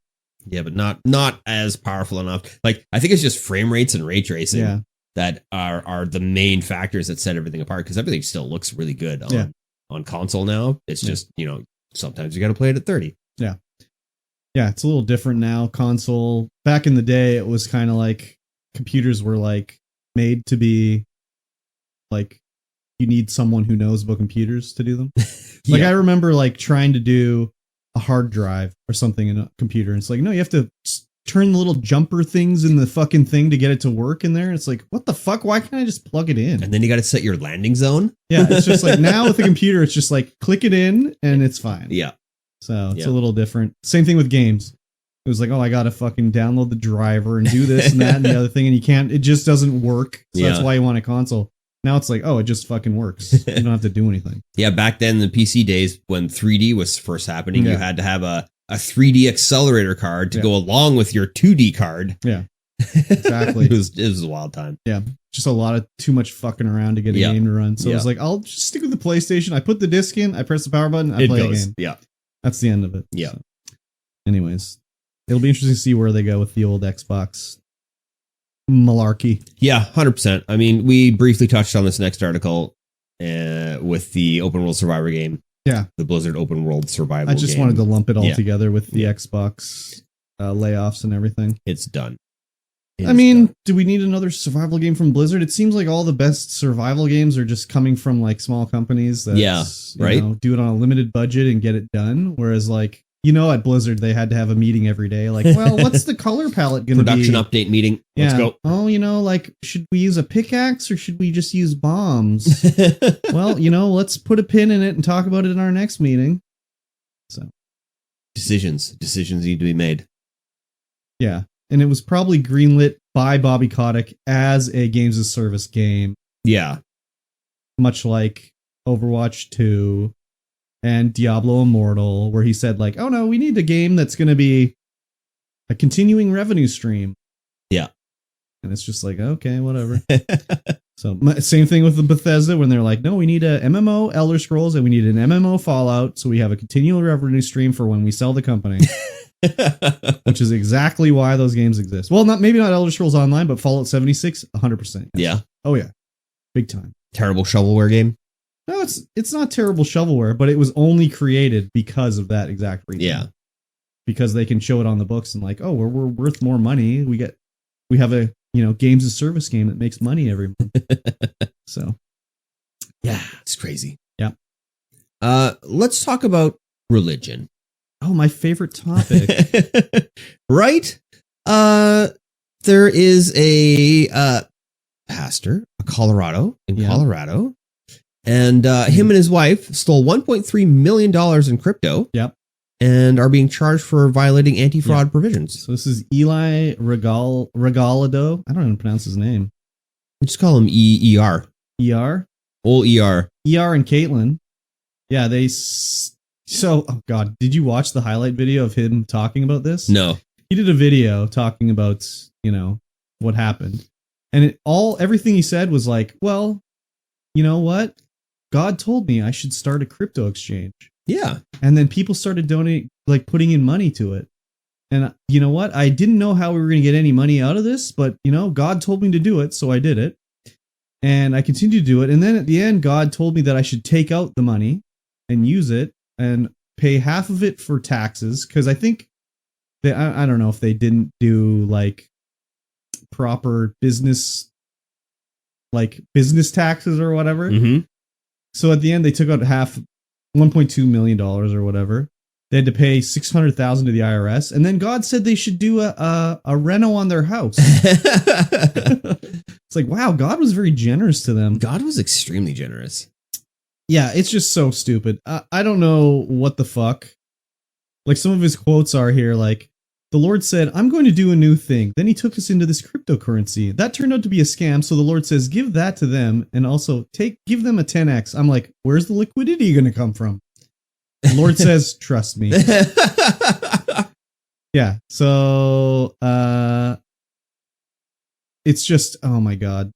Yeah, but not as powerful enough. Like, I think it's just frame rates and ray tracing that are the main factors that set everything apart, because everything still looks really good on console now. It's just, you know, sometimes you got to play it at 30. Yeah. Yeah, it's a little different now. Console, back in the day, it was kind of like computers were like made to be like, you need someone who knows about computers to do them. Like, I remember like trying to do a hard drive or something in a computer, and it's like, no, you have to turn the little jumper things in the fucking thing to get it to work in there. And it's like, what the fuck? Why can't I just plug it in? And then you got to set your landing zone. Yeah, it's just like now with the computer, it's just like click it in and it's fine. Yeah. So it's a little different. Same thing with games. It was like, oh, I got to fucking download the driver and do this and that and the other thing, and you can't. It just doesn't work. So that's why you want a console. Now it's like, oh, it just fucking works. You don't have to do anything. Yeah, back then, the PC days, when 3D was first happening, you had to have a 3D accelerator card to go along with your 2D card. Yeah, exactly. It was a wild time. Yeah, just a lot of too much fucking around to get a game to run. So I was like, I'll just stick with the PlayStation. I put the disc in, I press the power button, I play a game. Yeah. That's the end of it. Yeah. So. Anyways, it'll be interesting to see where they go with the old Xbox malarkey. Yeah, 100%. I mean, we briefly touched on this next article with the open world survivor game. Yeah. The Blizzard open world survival I just game. wanted to lump it all together with the Xbox layoffs and everything. It's done. Do we need another survival game from Blizzard? It seems like all the best survival games are just coming from like small companies that do it on a limited budget and get it done. Whereas like, you know, at Blizzard, they had to have a meeting every day. Like, well, what's the color palette going to be? Production update meeting. Let's go. Oh, you know, like, should we use a pickaxe or should we just use bombs? Well, you know, let's put a pin in it and talk about it in our next meeting. So, decisions need to be made. Yeah. And it was probably greenlit by Bobby Kotick as a games as a service game. Yeah. Much like Overwatch 2 and Diablo Immortal, where he said like, oh no, we need a game that's going to be a continuing revenue stream. Yeah. And it's just like, okay, whatever. So same thing with the Bethesda when they're like, no, we need a MMO Elder Scrolls and we need an MMO Fallout, so we have a continual revenue stream for when we sell the company. Which is exactly why those games exist. Well, maybe not Elder Scrolls Online, but Fallout 76, 100%. Yes. Yeah. Oh yeah, big time. Terrible shovelware game. No, it's not terrible shovelware, but it was only created because of that exact reason. Yeah. Because they can show it on the books and like, oh, we're worth more money. We have a games as service game that makes money every month. So, yeah, it's crazy. Yeah. Let's talk about religion. Oh, my favorite topic. Right? There is a pastor, in Colorado, and him and his wife stole $1.3 million in crypto. Yep. And are being charged for violating anti-fraud provisions. So this is Eli Regalado. I don't even pronounce his name. We just call him ER. ER? Old ER. ER and Caitlin. Yeah, oh God, did you watch the highlight video of him talking about this? No. He did a video talking about, what happened. And everything he said was like, well, you know what? God told me I should start a crypto exchange. Yeah. And then people started donating, like putting in money to it. And you know what? I didn't know how we were going to get any money out of this, but God told me to do it. So I did it. And I continued to do it. And then at the end, God told me that I should take out the money and use it and pay half of it for taxes. Cause I think that, I don't know if they didn't do like proper business taxes or whatever. Mm-hmm. So at the end, they took out half, $1.2 million or whatever. They had to pay $600,000 to the IRS, and then God said they should do a reno on their house. It's like, wow, God was very generous to them. God was extremely generous. Yeah, it's just so stupid. I don't know what the fuck. Like some of his quotes are here, like the Lord said, "I'm going to do a new thing." Then He took us into this cryptocurrency that turned out to be a scam. So the Lord says, "Give that to them, and also give them a 10x." I'm like, where's the liquidity going to come from? The Lord says, "Trust me." Yeah. So it's just, oh my God.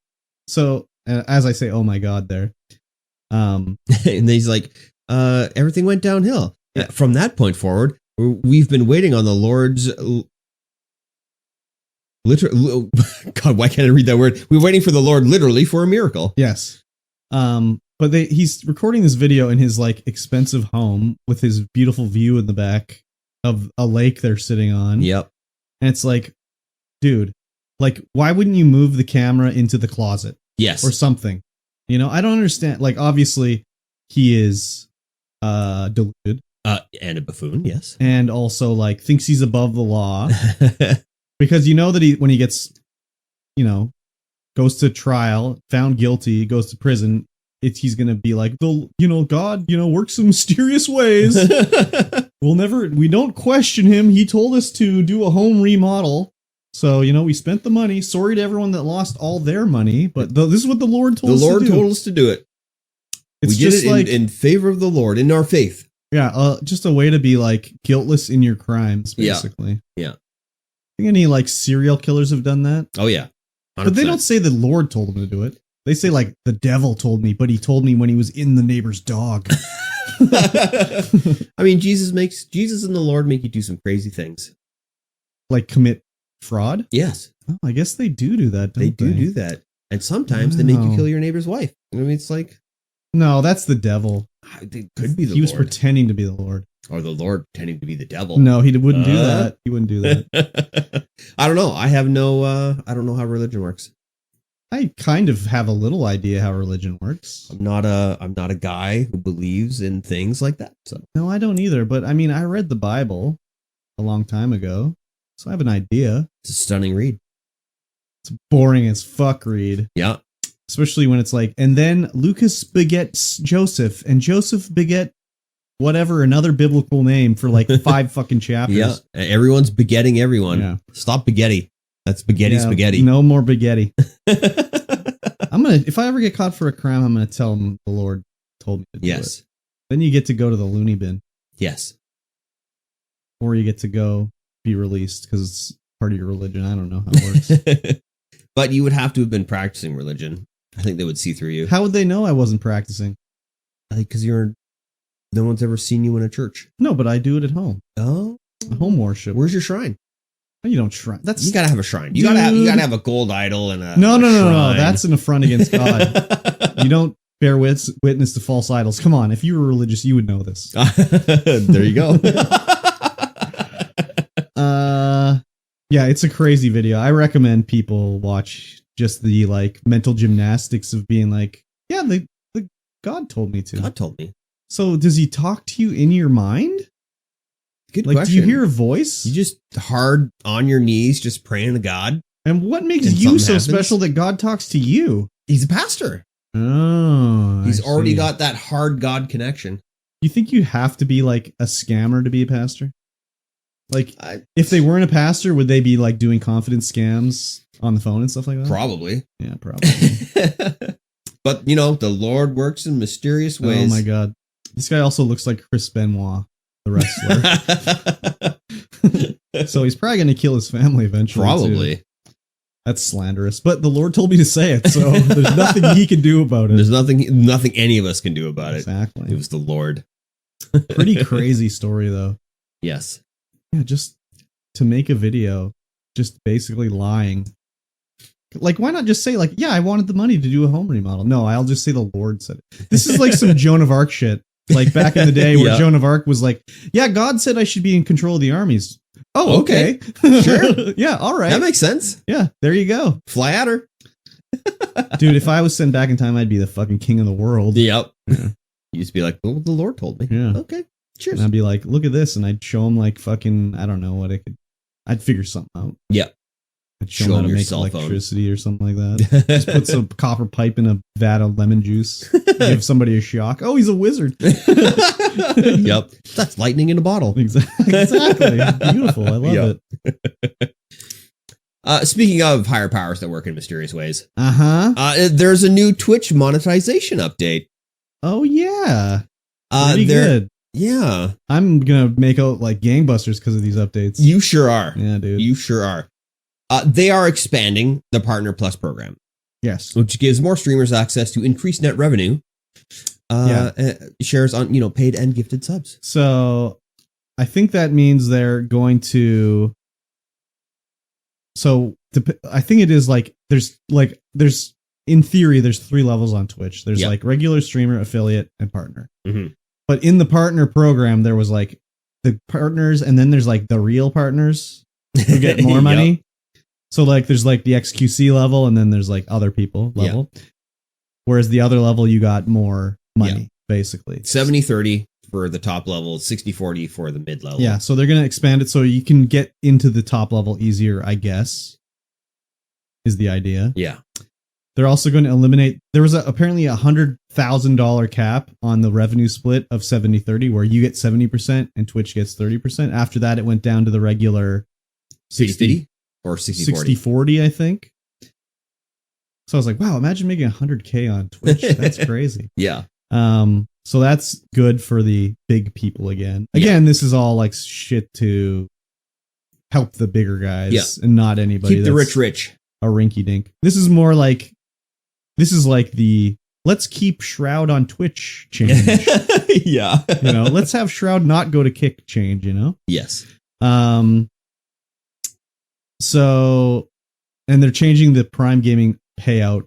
So as I say, oh my God, there. And he's like, everything went downhill. Yeah. From that point forward, we've been waiting on the Lord's God, why can't I read that word? We're waiting for the Lord literally for a miracle. Yes. But he's recording this video in his like expensive home with his beautiful view in the back of a lake they're sitting on. Yep. And it's like, dude, like, why wouldn't you move the camera into the closet? Yes. Or something. I don't understand. Like, obviously, he is deluded. And a buffoon, yes. And also, like, thinks he's above the law. Because that when he gets, goes to trial, found guilty, goes to prison, he's going to be like, God, works in mysterious ways. We don't question him. He told us to do a home remodel. So, we spent the money. Sorry to everyone that lost all their money, but this is what the Lord told us to do. The Lord told us to do it. We did it in favor of the Lord, in our faith. Yeah, just a way to be like guiltless in your crimes, basically. Yeah. Think any like serial killers have done that? Oh yeah. 100%. But they don't say the Lord told them to do it. They say like the devil told me, but he told me when he was in the neighbor's dog. I mean, Jesus and the Lord make you do some crazy things. Like commit fraud? Yes. Oh, I guess they do that, don't they? They do that. And sometimes they make you kill your neighbor's wife. I mean, it's like... No, that's the devil. It could be the Lord. He was pretending to be the Lord. Or the Lord pretending to be the devil. No, he wouldn't do that. He wouldn't do that. I don't know. I don't know how religion works. I kind of have a little idea how religion works. I'm not a guy who believes in things like that. So. No, I don't either. But I mean, I read the Bible a long time ago, so I have an idea. It's a stunning read. It's boring as fuck read. Yeah. Especially when it's like, and then Lucas begets Joseph, and Joseph beget whatever, another biblical name for like 5 fucking chapters. Yeah, everyone's begetting everyone. Yeah. Stop spaghetti. That's spaghetti. No more spaghetti. If I ever get caught for a crime, I'm gonna tell him the Lord told me to do it. Then you get to go to the loony bin. Yes. Or you get to go be released because it's part of your religion. I don't know how it works. But you would have to have been practicing religion I think they would see through you. How would they know I wasn't practicing? Because no one's ever seen you in a church. No, but I do it at home. Oh, Home worship. where's your shrine? You don't shrine. That's You gotta have a shrine. You gotta have a gold idol and a no. shrine. That's an affront against God. You don't bear witness to false idols. Come on, if you were religious, you would know this. There you go. Yeah, it's a crazy video. I recommend people watch just the like mental gymnastics of being like, yeah, the God told me to. God told me. So does he talk to you in your mind? Good Like, question. do you hear a voice? You just hard on your knees, just praying to God. And what makes And you so something happens? special that God talks to you? He's a pastor. Oh, He's I already see. got that hard God connection. You think you have to be like a scammer to be a pastor? Like, I- if they weren't a pastor, would they be like doing confidence scams on the phone and stuff like that? Probably. Yeah, probably. But, the Lord works in mysterious ways. Oh my God. This guy also looks like Chris Benoit, the wrestler. So he's probably going to kill his family eventually. Probably. Too. That's slanderous. But the Lord told me to say it, so there's nothing he can do about it. There's nothing any of us can do about it. Exactly. It was the Lord. Pretty crazy story, though. Yes. Yeah, just to make a video, just basically lying. Like, why not just say, like, yeah, I wanted the money to do a home remodel? No, I'll just say the Lord said it. This is like some Joan of Arc shit. Like back in the day where Yeah. Joan of Arc was like, yeah, God said I should be in control of the armies. Oh, okay. Sure. Yeah, all right. That makes sense. Yeah, there you go. Fly at her. Dude, if I was sent back in time, I'd be the fucking king of the world. Yep. Yeah. You just be like, well, the Lord told me. Yeah. Okay. Cheers. And I'd be like, look at this. And I'd show him like fucking, I don't know what I'd figure something out. Yeah. I'd show, Show him how him to your make cell phone. electricity or something like that. Just put some copper pipe in a vat of lemon juice. Give somebody a shock. Oh, he's a wizard. Yep. That's lightning in a bottle. Exactly. Beautiful. I love it. Speaking of higher powers that work in mysterious ways, Uh-huh. there's a new Twitch monetization update. Oh, yeah. Pretty There- good. Yeah. I'm going to make out like gangbusters because of these updates. You sure are. Yeah, dude. You sure are. They are expanding the Partner Plus program, Yes. which gives more streamers access to increased net revenue. Shares on, paid and gifted subs. So I think that means they're going to. So I think it is like there's in theory there's 3 levels on Twitch. There's Yep. like regular streamer, affiliate, and partner. Mhm. But in the partner program, there was like the partners, and then there's like the real partners who get more Yep. money. So like there's like the XQC level, and then there's like other people level. Whereas the other level, you got more money, basically. 70-30 for the top level, 60-40 for the mid level. Yeah, so they're going to expand it so you can get into the top level easier, I guess, is the idea. Yeah. They're also going to eliminate, there was apparently $100,000 cap on the revenue split of 70-30, where you get 70% and Twitch gets 30%. After that, it went down to the regular 60-50 or 60-40. 60-40, I think. So I was like, wow, imagine making $100K on Twitch. That's crazy. Yeah. So that's good for the big people again. Again, this is all like shit to help the bigger guys and not anybody. Keep the rich. A rinky dink. This is more like, the let's keep Shroud on Twitch change. Yeah. Let's have Shroud not go to Kick change, Yes. So, and they're changing the Prime Gaming payout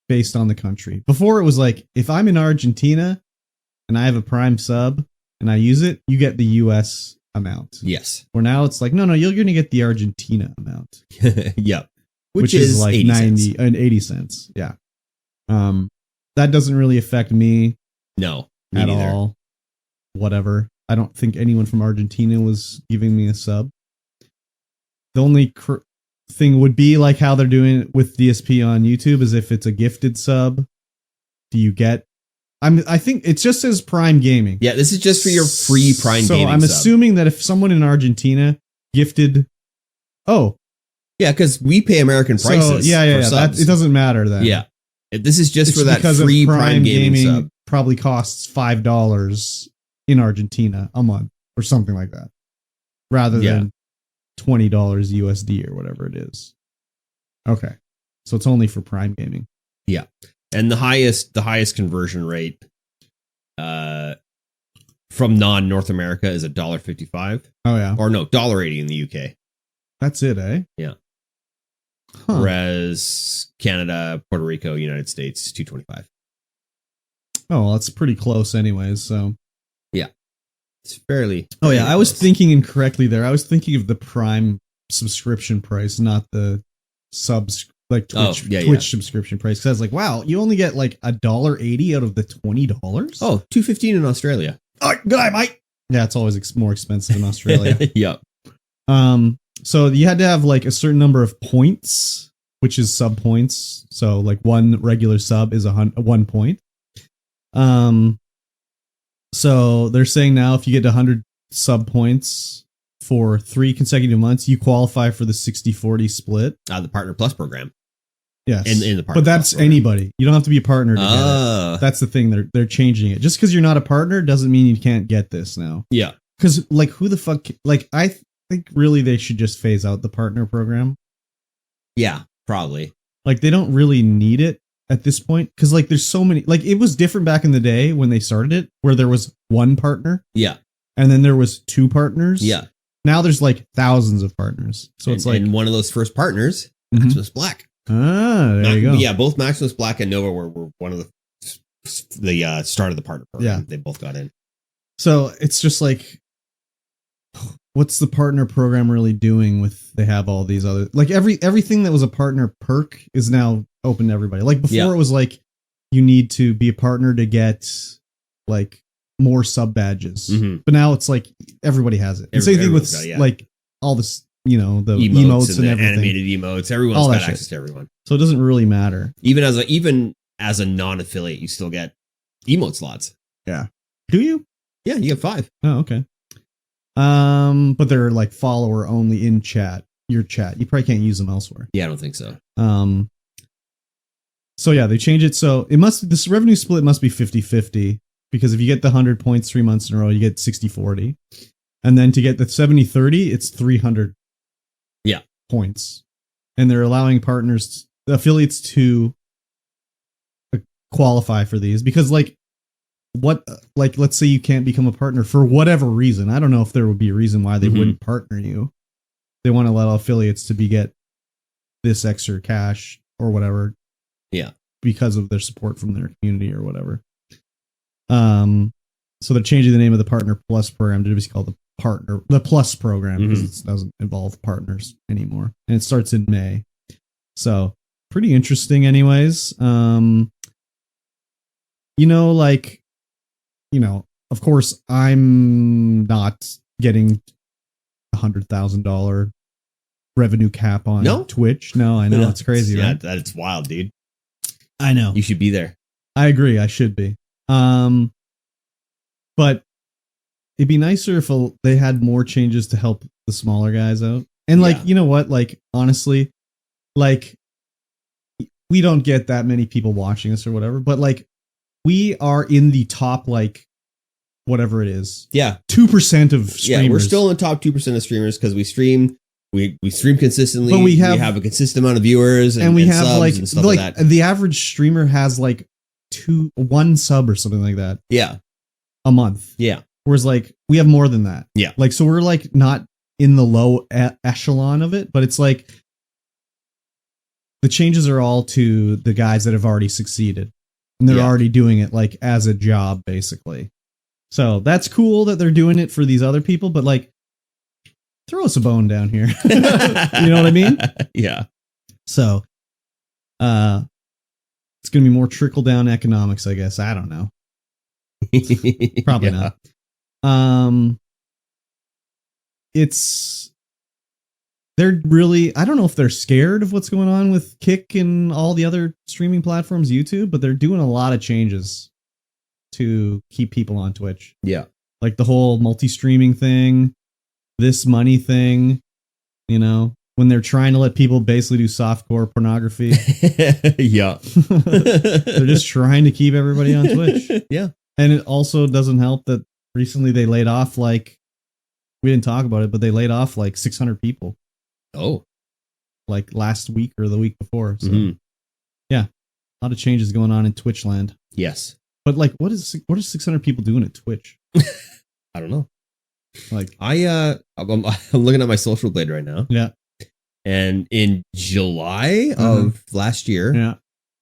based on the country. Before it was like, if I'm in Argentina and I have a Prime sub and I use it, you get the US amount. Yes. Or now it's like, no, you're going to get the Argentina amount. Yep. Which is like 80 80 cents. Yeah. That doesn't really affect me No, me at neither. all. Whatever. I don't think anyone from Argentina was giving me a sub. The only thing would be like how they're doing it with DSP on YouTube, is if it's a gifted sub, do you get? I think it just says Prime Gaming. Yeah, this is just for your free Prime so Gaming I'm sub. assuming that if someone in Argentina gifted, Yeah, because we pay American prices. Yeah. for subs. It doesn't matter then. Yeah. This is just It's for that because free of Prime Gaming sub. probably costs $5 in Argentina a month or something like that, rather than $20 USD or whatever it is. Okay, so it's only for Prime Gaming. Yeah. And the highest conversion rate from non-North America is $1.55. Oh yeah. Or no, $1.80 in the UK. That's it, eh? Yeah. Huh. Whereas Canada, Puerto Rico, United States, $2.25. Oh, well, that's pretty close anyways, so. Yeah. It's fairly Oh yeah, I was close. thinking incorrectly there. I was thinking of the Prime subscription price, not the Twitch subscription price. Because I was like, wow, you only get like $1.80 out of the $20. Oh, $2.15 in Australia. Oh, good eye, Mike. Yeah, it's always more expensive in Australia. Yep. So you had to have like a certain number of points, which is sub points. So like one regular sub is 1 point. So they're saying now if you get 100 sub points for 3 consecutive months, you qualify for the 60-40 split. The Partner Plus program. Yes. In the Partner But that's Plus program. anybody. You don't have to be a partner to get it. That's the thing. They're changing it. Just because you're not a partner doesn't mean you can't get this now. Yeah. Because like who the fuck, like I think really they should just phase out the partner program. Yeah, probably. Like they don't really need it at this point. Because like there's so many, like it was different back in the day when they started it where there was one partner. Yeah. And then there was 2 partners. Yeah. Now there's like thousands of partners. So it's like. And one of those first partners, Mhm. Maximus Black. There you go. Yeah, both Maximus Black and Nova were one of the start of the partner program. Yeah. They both got in. So it's just like, what's the partner program really doing with, they have all these other, like everything that was a partner perk is now open to everybody. Like before it was like, you need to be a partner to get like more sub badges. Mm-hmm. But now it's like, everybody has it. And same thing with like all this, you know, the emotes and everything. Animated emotes. Everyone's got access to everyone. So it doesn't really matter. Even as a non-affiliate, you still get emote slots. Yeah. Do you? Yeah, you get 5. Oh, okay. But they're like follower only in chat. Your chat. You probably can't use them elsewhere. Yeah, I don't think so. So yeah, they change it. So this revenue split must be 50-50 because if you get the 100 points 3 months in a row, you get 60-40. And then to get the 70-30, it's 300 points. And they're allowing affiliates to qualify for these because like let's say you can't become a partner for whatever reason. I don't know if there would be a reason why they wouldn't partner you. They want to allow affiliates to get this extra cash or whatever. Yeah. Because of their support from their community or whatever. So they're changing the name of the Partner Plus program to just call the Plus program because it doesn't involve partners anymore. And it starts in May. So pretty interesting anyways. Of course I'm not getting $100,000 revenue cap on Twitch. No, I know it's crazy, right? Yeah, that's wild, dude. I know. You should be there. I agree. I should be. But it'd be nicer if they had more changes to help the smaller guys out. And you know what? Like, honestly, like we don't get that many people watching us or whatever, but like we are in the top, like whatever it is. Yeah. 2% of streamers. Yeah, we're still in the top 2% of streamers because we stream. We stream consistently. But we have a consistent amount of viewers and we have subs and stuff like that. The average streamer has like 1 sub or something like that. Yeah. A month. Yeah. Whereas like we have more than that. Yeah. Like, so we're like not in the low echelon of it, but it's like the changes are all to the guys that have already succeeded and they're already doing it like as a job basically. So that's cool that they're doing it for these other people, but like throw us a bone down here. You know what I mean? Yeah. So it's going to be more trickle down economics, I guess. I don't know. Probably not. They're really, I don't know if they're scared of what's going on with Kick and all the other streaming platforms, YouTube, but they're doing a lot of changes to keep people on Twitch. Yeah. Like the whole multi-streaming thing, this money thing, you know, when they're trying to let people basically do softcore pornography. Yeah. They're just trying to keep everybody on Twitch. Yeah. And it also doesn't help that recently they laid off we didn't talk about it, but they laid off 600 people. Oh. Last week or the week before. So yeah. A lot of changes going on in Twitch land. Yes. But like, what are 600 people doing at Twitch? I don't know. Like, I'm looking at my social blade right now. Yeah. And in July of last year, Yeah.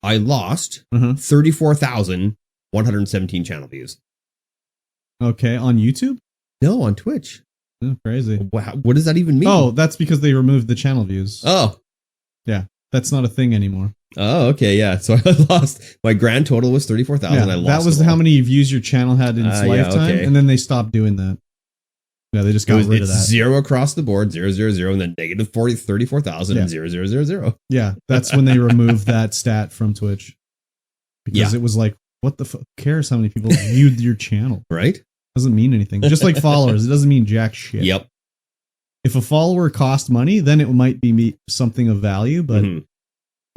I lost 34,117 channel views. Okay, on YouTube? No, on Twitch. Oh, crazy. What does that even mean? Oh, that's because they removed the channel views. Oh. Yeah, that's not a thing anymore. Oh, okay, yeah. So I lost, my grand total was 34,000. Yeah, I lost that was how many views your channel had in its lifetime, and then they stopped doing that. Yeah, they just got rid of that. Zero across the board, 0, 0, 0, and then negative 34,000 and 0, 0, 0, 0. Yeah, that's when they removed that stat from Twitch. Because it was like, what the fuck cares how many people viewed your channel? Right? Doesn't mean anything. Just like followers, it doesn't mean jack shit. Yep. If a follower cost money, then it might be something of value, but it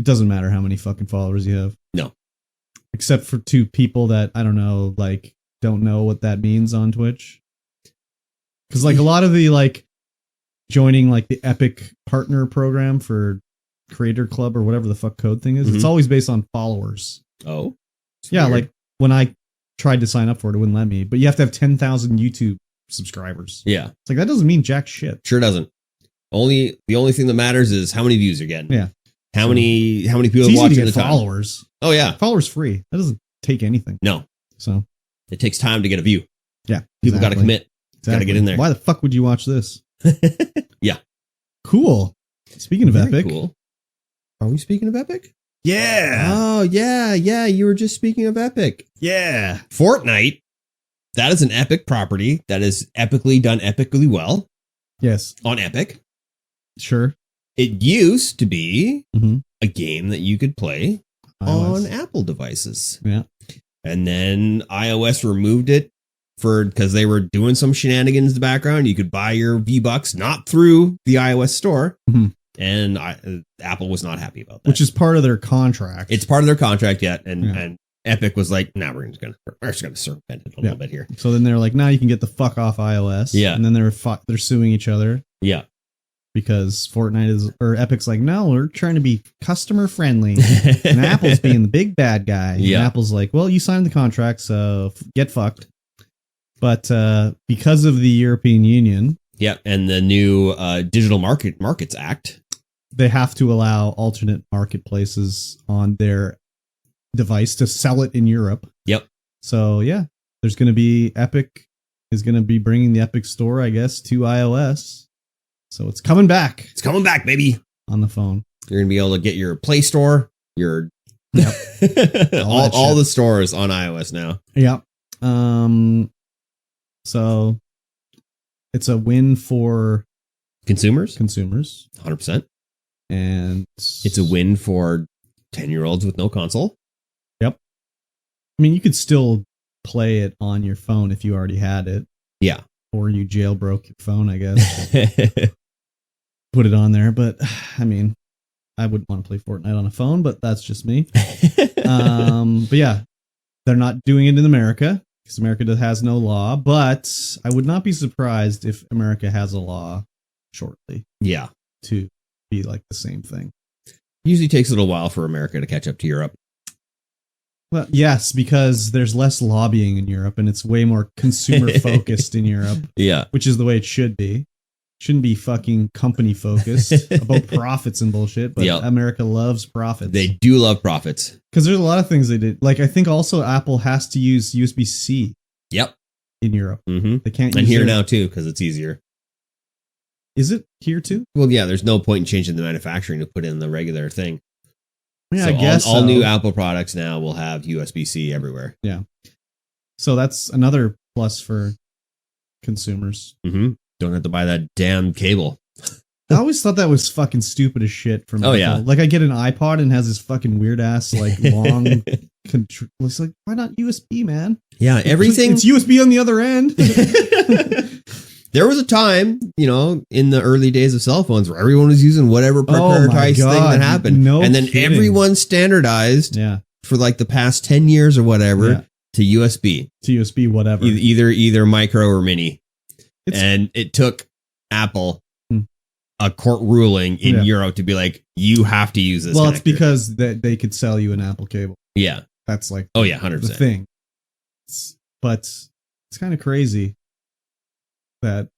doesn't matter how many fucking followers you have. No. Except for two people that, I don't know, like, don't know what that means on Twitch. Because, like, a lot of the, like, joining, like, the Epic partner program for Creator Club or whatever the fuck code thing is, it's always based on followers. Oh? Yeah, weird. Like, when I tried to sign up for it, it wouldn't let me. But you have to have 10,000 YouTube subscribers. Yeah. It's like, that doesn't mean jack shit. Sure doesn't. The only thing that matters is how many views you're getting. Yeah. How many people are watching at the time. Followers. Oh, yeah. Followers free. That doesn't take anything. No. So. It takes time to get a view. Yeah. People got to commit. Exactly. Got to get in there. Why the fuck would you watch this? Yeah. Cool. Speaking of Epic. Cool. Are we speaking of Epic? Yeah. Oh, yeah. Yeah. You were just speaking of Epic. Yeah. Fortnite. That is an Epic property that is epically done epically well. Yes. On Epic. Sure. It used to be a game that you could play on Apple devices. Yeah. And then iOS removed it because they were doing some shenanigans in the background. You could buy your V-Bucks not through the iOS store. And Apple was not happy about that. Which is part of their contract. It's part of their contract yet. And Epic was like, nah, we're just going to circumvent it a little bit here. So then they're like, nah, you can get the fuck off iOS. Yeah. And then they're suing each other. Yeah. Because Epic's like, no, we're trying to be customer friendly. And Apple's being the big bad guy. Yeah. And Apple's like, well, you signed the contract, so get fucked. But because of the European Union. Yeah. And the new Digital Markets Act. They have to allow alternate marketplaces on their device to sell it in Europe. Yep. So, yeah, there's going to be Epic is going to be bringing the Epic Store, I guess, to iOS. So it's coming back. It's coming back, baby. On the phone. You're going to be able to get your Play Store, your all the stores on iOS now. Yeah. So it's a win for consumers. 100%. And it's a win for 10-year-olds with no console. Yep. I mean, you could still play it on your phone if you already had it. Yeah. Or you jailbroke your phone, I guess. Put it on there. But I mean, I wouldn't want to play Fortnite on a phone, but that's just me. But yeah, they're not doing it in America because America has no law. But I would not be surprised if America has a law shortly. Yeah. To be like the same thing. Usually takes a little while for America to catch up to Europe. Well, yes, because there's less lobbying in Europe and it's way more consumer focused in Europe. Yeah. Which is the way it should be. Shouldn't be fucking company focused about profits and bullshit, but America loves profits. They do love profits. Because there's a lot of things they did. Like, I think also Apple has to use USB-C. Yep. In Europe. They can't use here now too, because it's easier. Is it here too? Well, yeah, there's no point in changing the manufacturing to put in the regular thing. Yeah, so I guess all new Apple products now will have USB-C everywhere. Yeah. So that's another plus for consumers. Don't have to buy that damn cable. I always thought that was fucking stupid as shit from Apple. Yeah. Like I get an iPod and has this fucking weird ass like long it's like, why not USB, man? Yeah, everything it's USB on the other end. There was a time, in the early days of cell phones where everyone was using whatever proprietary thing that happened. And then everyone standardized for like the past 10 years or whatever to USB. To USB, whatever. Either micro or mini. And it took Apple a court ruling in Europe to be like, you have to use this. Well, connector. it's because they could sell you an Apple cable. Yeah. That's like 100%. the thing. But it's kind of crazy that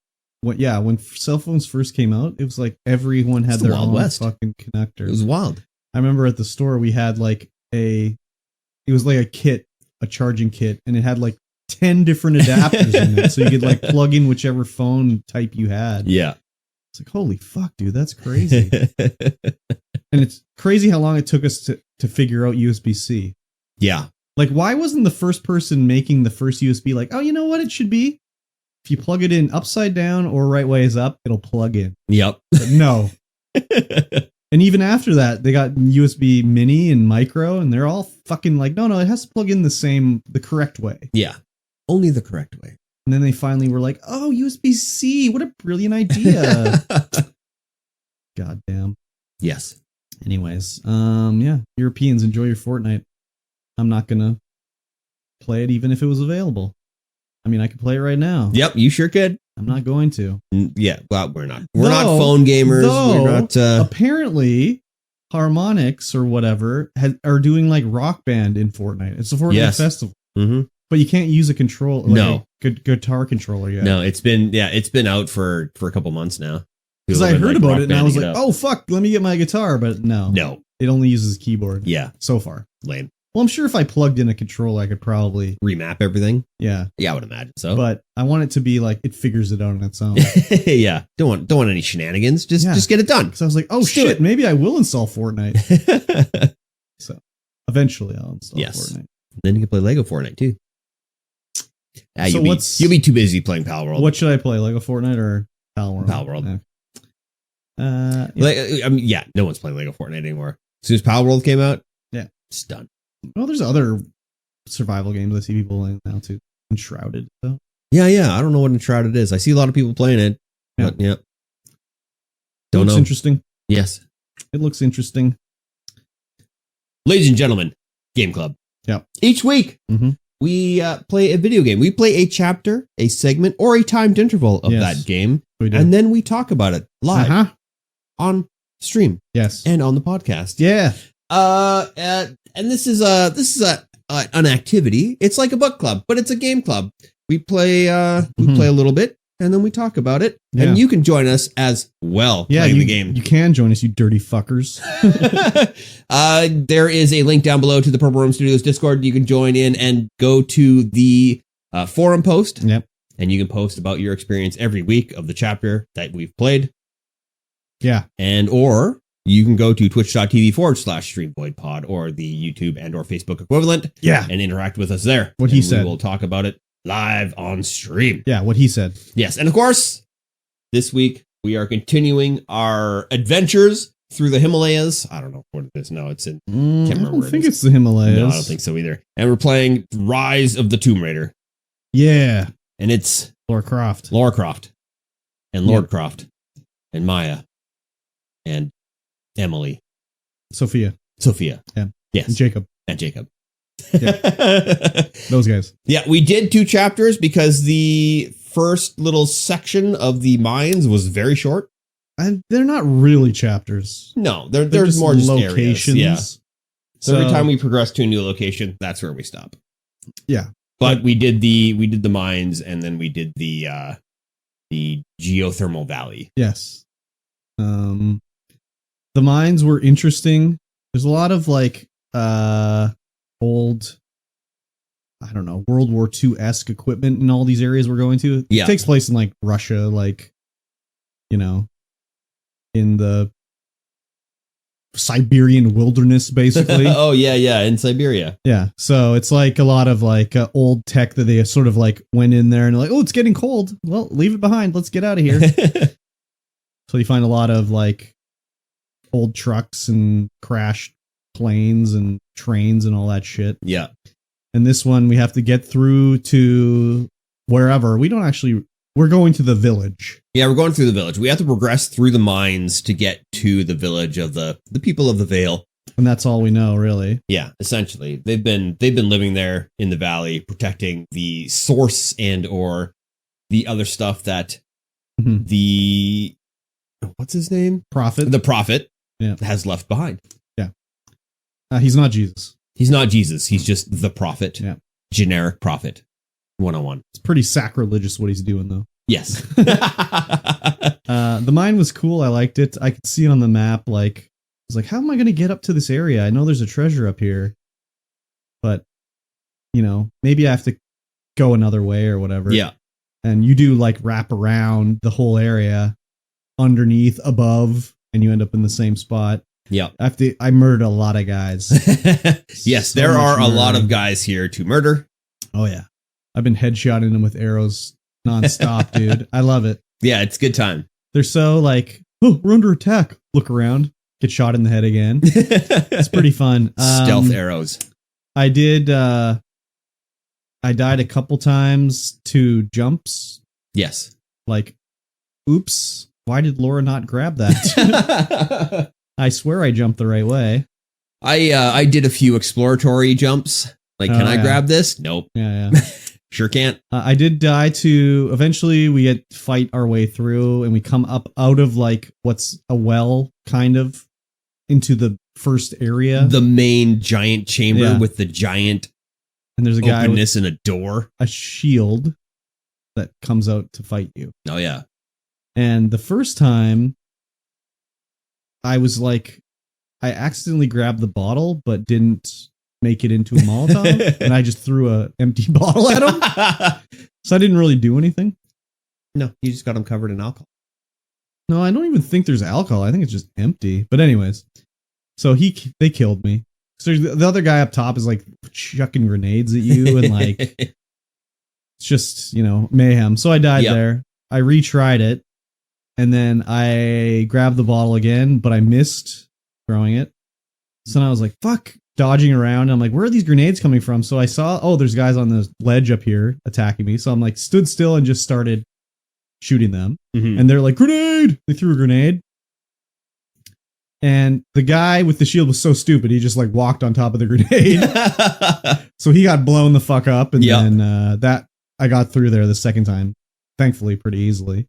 when cell phones first came out, it was like everyone had their own fucking connector. It was wild. I remember at the store we had like it was like a charging kit, and it had like 10 different adapters in it, so you could like plug in whichever phone type you had. Yeah. It's like, holy fuck, dude, that's crazy. And it's crazy how long it took us to figure out USB-C. Yeah. Like, why wasn't the first person making the first USB like, oh, you know what it should be? If you plug it in upside down or right ways up, it'll plug in. Yep. But no. And even after that, they got USB mini and micro, and they're all fucking like, no, it has to plug in the correct way. Yeah. Only the correct way. And then they finally were like, oh, USB-C. What a brilliant idea. God damn. Yes. Anyways, Europeans, enjoy your Fortnite. I'm not going to play it even if it was available. I mean, I could play it right now. Yep, you sure could. I'm not going to. Yeah, well, we're not. We're not phone gamers. We're not. Apparently, Harmonix or whatever are doing like Rock Band in Fortnite. It's a Fortnite festival. Mm-hmm. But you can't use a controller. Like a guitar controller yet. No, it's been out for a couple months now. Because I heard about it and I was like, oh fuck, let me get my guitar. But no, it only uses a keyboard. Yeah, so far, lame. Well, I'm sure if I plugged in a controller, I could probably remap everything. Yeah, I would imagine so. But I want it to be like it figures it out on its own. Yeah, don't want any shenanigans. Just get it done. So I was like, oh shit, maybe I will install Fortnite. So eventually, I'll install Fortnite. Then you can play Lego Fortnite too. So you'll be too busy playing Pal World. What should I play, Lego Fortnite or Pal World? Pal World. Yeah. No one's playing Lego Fortnite anymore. As soon as Pal World came out, it's done. Well, there's other survival games I see people playing now too. Enshrouded. So. Yeah. I don't know what Enshrouded is. I see a lot of people playing it. Yeah. But, yeah. Don't know. Interesting. Yes. It looks interesting. Ladies and gentlemen, Game Club. Yeah. Each week, we play a video game. We play a chapter, a segment, or a timed interval of that game. And then we talk about it live on stream. Yes. And on the podcast. Yeah. And this is an activity. It's like a book club, but it's a game club. We play a little bit, and then we talk about it. Yeah. And you can join us as well playing the game. You can join us, you dirty fuckers. There is a link down below to the Purple Room Studios Discord. You can join in and go to the forum post. Yep. And you can post about your experience every week of the chapter that we've played. Yeah. Or you can go to twitch.tv/StreamVoidPod or the YouTube and or Facebook equivalent. Yeah. And interact with us there. What he said. We will talk about it live on stream. Yeah, what he said. Yes. And of course, this week we are continuing our adventures through the Himalayas. I don't know what it is. No, it's in. Can't remember. I don't think it's the Himalayas. No, I don't think so either. And we're playing Rise of the Tomb Raider. Yeah. And it's Lara Croft. And Lord Croft. And Maya. And Emily. Sophia. Yeah. Yes. And Jacob. Yeah. Those guys. Yeah, we did 2 chapters because the first little section of the mines was very short. And they're not really chapters. No, they're more just locations. Areas. Yeah. So every time we progress to a new location, that's where we stop. Yeah. But we did the mines, and then we did the geothermal valley. Yes. The mines were interesting. There's a lot of like old, I don't know, World War II-esque equipment in all these areas we're going to. Yeah. It takes place in like Russia, like, you know, in the Siberian wilderness, basically. Oh, yeah, in Siberia. Yeah, so it's like a lot of like old tech that they sort of like went in there and like, oh, it's getting cold. Well, leave it behind. Let's get out of here. So you find a lot of like old trucks and crashed planes and trains and all that shit. Yeah. And this one we have to get through to wherever. We're going to the village. Yeah, we're going through the village. We have to progress through the mines to get to the village of the people of the Vale. And that's all we know, really. Yeah, essentially. They've been living there in the valley, protecting the source and or the other stuff that the what's his name? Prophet. The prophet. Yeah. Has left behind. Yeah. He's not Jesus. He's not Jesus. He's just the prophet. Yeah. Generic prophet. 101. It's pretty sacrilegious what he's doing, though. Yes. The mine was cool. I liked it. I could see it on the map. Like, I was like, how am I going to get up to this area? I know there's a treasure up here, but maybe I have to go another way or whatever. Yeah. And you do like wrap around the whole area, underneath, above, and you end up in the same spot. Yeah. I murdered a lot of guys. Yes, So there are much a lot of murdering. guys here to murder. Oh yeah. I've been headshotting them with arrows nonstop, dude. I love it. Yeah, it's a good time. They're so like, oh, we're under attack. Look around, get shot in the head again. It's pretty fun. Stealth arrows. I did. I died a couple times to jumps. Yes. Like, oops, why did Laura not grab that? I swear I jumped the right way. I did a few exploratory jumps. Like, can I grab this? Nope. Yeah. Sure can't. I did die to. Eventually, we fight our way through, and we come up out of like what's a well, kind of, into the first area. The main giant chamber Yeah. with the giant And there's a guy with openness and a door. a shield that comes out to fight you. Oh yeah. And the first time, I was like, I accidentally grabbed the bottle, but didn't make it into a Molotov, and I just threw an empty bottle at him. So I didn't really do anything. No, you just got them covered in alcohol. No, I don't even think there's alcohol. I think it's just empty. But anyways, so they killed me. So the other guy up top is like chucking grenades at you, and like it's just mayhem. So I died there. I retried it, and then I grabbed the bottle again, but I missed throwing it. So then I was like, fuck, dodging around. I'm like, where are these grenades coming from? So I saw, there's guys on the ledge up here attacking me. So I'm like, stood still and just started shooting them. Mm-hmm. And they're like, grenade! They threw a grenade. And the guy with the shield was so stupid, he just like walked on top of the grenade. So he got blown the fuck up. And then that I got through there the second time, thankfully pretty easily,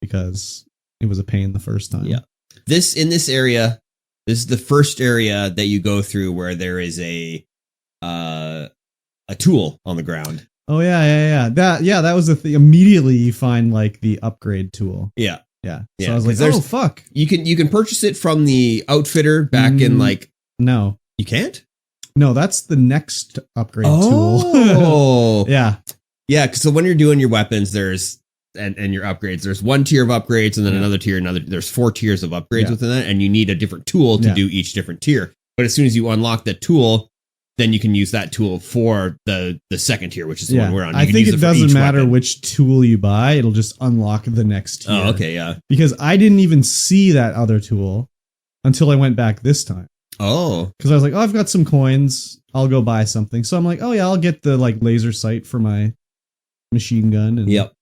because it was a pain the first time. Yeah. This area, this is the first area that you go through where there is a tool on the ground. Oh yeah. That was the thing. Immediately you find like the upgrade tool. Yeah. So I was like, oh fuck. You can purchase it from the outfitter back in like. No. You can't? No, that's the next upgrade tool. Oh. Yeah. Yeah, so when you're doing your weapons, there's and your upgrades, there's one tier of upgrades and then another tier, there's 4 tiers of upgrades within that, and you need a different tool to do each different tier. But as soon as you unlock that tool, then you can use that tool for the second tier, which is the one we're on. I think it doesn't matter which tool you buy, it'll just unlock the next tier. Oh, okay, yeah. Because I didn't even see that other tool until I went back this time. Oh. Because I was like, I've got some coins, I'll go buy something. So I'm like, I'll get the like laser sight for my machine gun. And yep.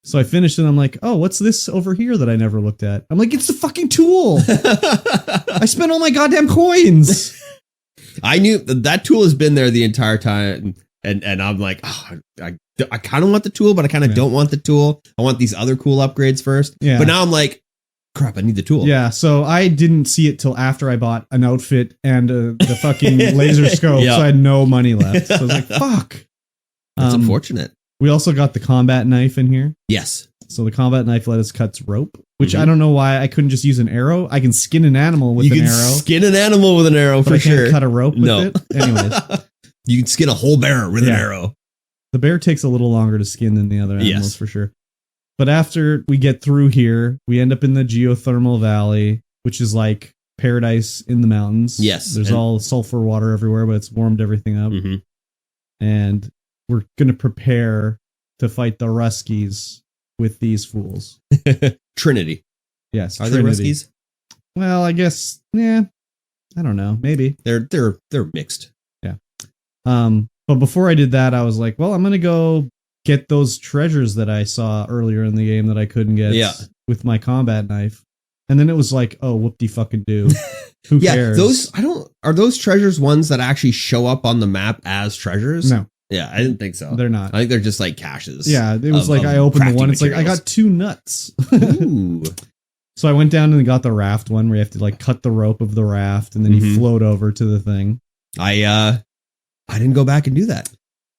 So I finished and I'm like, what's this over here that I never looked at? I'm like, it's the fucking tool. I spent all my goddamn coins. I knew that tool has been there the entire time. And I'm like, I kind of want the tool, but I kind of don't want the tool. I want these other cool upgrades first. Yeah. But now I'm like, crap, I need the tool. Yeah. So I didn't see it till after I bought an outfit and the fucking laser scope. So I had no money left. So I was like, fuck. That's unfortunate. We also got the combat knife in here. Yes. So the combat knife let us cut rope, which I don't know why I couldn't just use an arrow. I can skin an animal with an arrow. Skin an animal with an arrow, but I sure. can't cut a rope with it. Anyways. You can skin a whole bear with an arrow. The bear takes a little longer to skin than the other animals for sure. But after we get through here, we end up in the geothermal valley, which is like paradise in the mountains. Yes. There's all sulfur water everywhere, but it's warmed everything up. Mm-hmm. And we're going to prepare to fight the Ruskies with these fools. Trinity. Yes. Are they Ruskies? Well, I guess, I don't know. Maybe. They're mixed. Yeah. But before I did that, I was like, well, I'm going to go get those treasures that I saw earlier in the game that I couldn't get with my combat knife. And then it was like, oh, whoop-de-fucking-do. Who cares? Are those treasures ones that actually show up on the map as treasures? No. Yeah, I didn't think so. They're not. I think they're just like caches. Yeah, it was like I opened the one. It's like, I got 2 nuts. Ooh. So I went down and got the raft one where you have to like cut the rope of the raft and then you float over to the thing. I didn't go back and do that.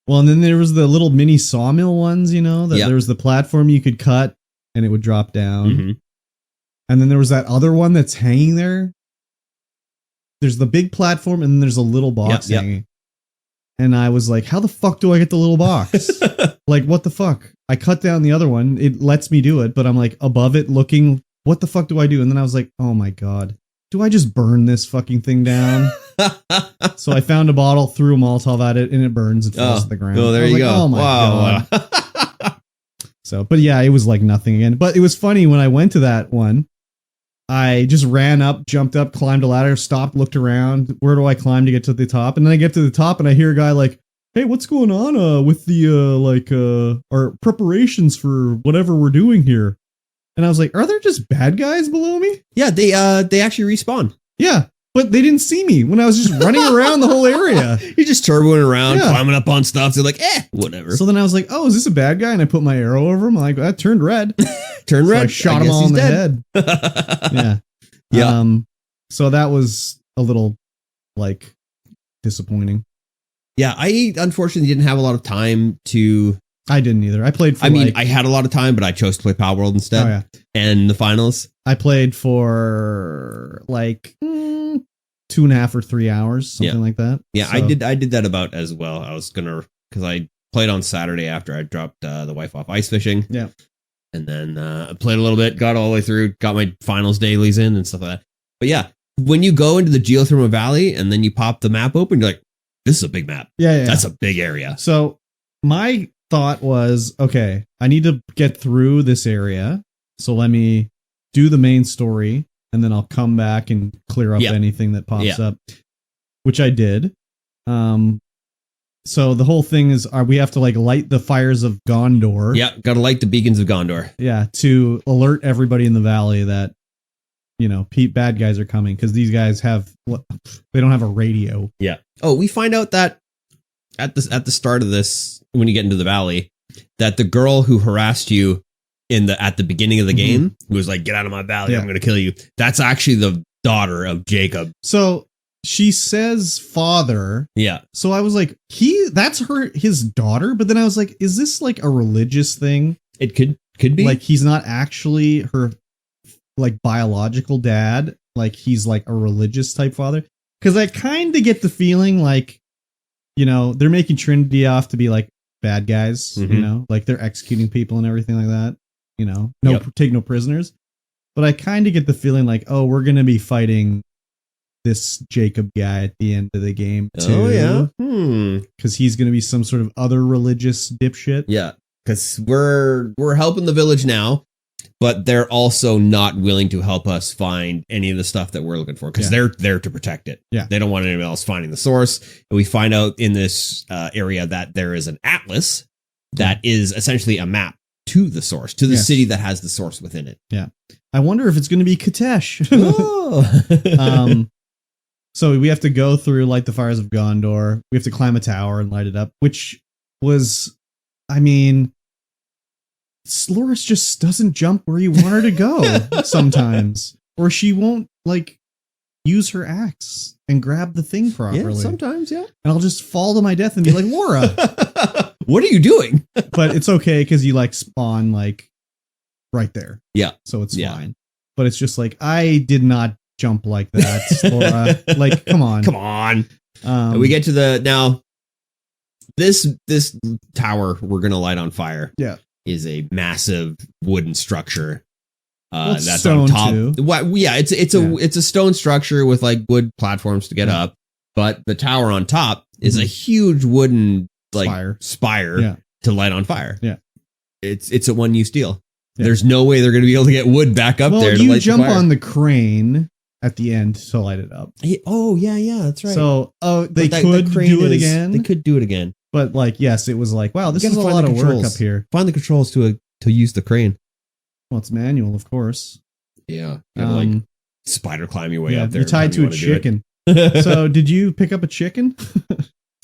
Well, and then there was the little mini sawmill ones, you know, that there was the platform you could cut and it would drop down. And then there was that other one that's hanging there. There's the big platform and then there's a little box hanging. And I was like, how the fuck do I get the little box? Like, what the fuck? I cut down the other one. It lets me do it, but I'm like above it looking, what the fuck do I do? And then I was like, oh my God, do I just burn this fucking thing down? So I found a bottle, threw a Molotov at it, and it burns and falls to the ground. Oh, there you go. Oh my God. So, but yeah, it was like nothing again. But it was funny when I went to that one. I just ran up, jumped up, climbed a ladder, stopped, looked around. Where do I climb to get to the top? And then I get to the top and I hear a guy like, hey, what's going on with the our preparations for whatever we're doing here? And I was like, are there just bad guys below me? Yeah, they actually respawn. Yeah, but they didn't see me when I was just running around the whole area. You're just turboing around, climbing up on stuff. They're like, whatever. So then I was like, oh, is this a bad guy? And I put my arrow over him. I'm like, that turned red. Turned red. I shot him all in the head. Yeah. Yeah. So that was a little like disappointing. Yeah, I unfortunately didn't have a lot of time to. I didn't either. I played for I had a lot of time, but I chose to play Power World instead. Oh, yeah. And the finals. I played for like 2.5 or 3 hours, something like that. Yeah, so. I did that about as well. I was gonna, because I played on Saturday after I dropped the wife off ice fishing. Yeah. And then I played a little bit, got all the way through, got my finals dailies in and stuff like that. But yeah, when you go into the Geothermal Valley and then you pop the map open, you're like, this is a big map. Yeah. That's a big area. So my thought was, okay, I need to get through this area. So let me do the main story and then I'll come back and clear up anything that pops up, which I did. So the whole thing is, we have to like light the fires of Gondor. Yeah, got to light the beacons of Gondor. Yeah, to alert everybody in the valley that, you know, bad guys are coming, because these guys they don't have a radio. Yeah. Oh, we find out that at the start of this, when you get into the valley, that the girl who harassed you at the beginning of the game, who was like, "Get out of my valley! I'm going to kill you." That's actually the daughter of Jacob. So she says father. Yeah. So I was like, that's his daughter. But then I was like, is this like a religious thing? It could be. Like, he's not actually her like biological dad. Like, he's like a religious type father. Because I kind of get the feeling like, you know, they're making Trinity off to be like bad guys, you know, like they're executing people and everything like that, you know, take no prisoners. But I kind of get the feeling like, oh, we're going to be fighting this Jacob guy at the end of the game too. Oh yeah. Because he's going to be some sort of other religious dipshit. Yeah. Because we're helping the village now, but they're also not willing to help us find any of the stuff that we're looking for, because they're there to protect it. Yeah. They don't want anyone else finding the source. And we find out in this area that there is an atlas that is essentially a map to the source, to the city that has the source within it. Yeah. I wonder if it's going to be Katesh. Oh. So we have to go through, light the fires of Gondor. We have to climb a tower and light it up, which was, I mean, Loris just doesn't jump where you want her to go sometimes. Or she won't, like, use her axe and grab the thing properly. Yeah, sometimes, yeah. And I'll just fall to my death and be like, Laura, what are you doing? But it's okay, because you, like, spawn, like, right there. Yeah. So it's fine. But it's just like, I did not jump like that, Laura. Like, come on. We get to now this tower we're gonna light on fire is a massive wooden structure that's on top. It's a stone structure with like wood platforms to get up, but the tower on top is a huge wooden like spire to light on fire. It's a one use deal. There's no way they're going to be able to get wood back up there to light the fire. You jump on the crane at the end to light it up. Oh, yeah, that's right. So, they could do it again. They could do it again. But, like, yes, it was like, wow, this is a lot of work up here. Find the controls to use the crane. Well, it's manual, of course. Yeah. You gotta, like, spider climb your way up there. You're tied to a chicken. So, did you pick up a chicken?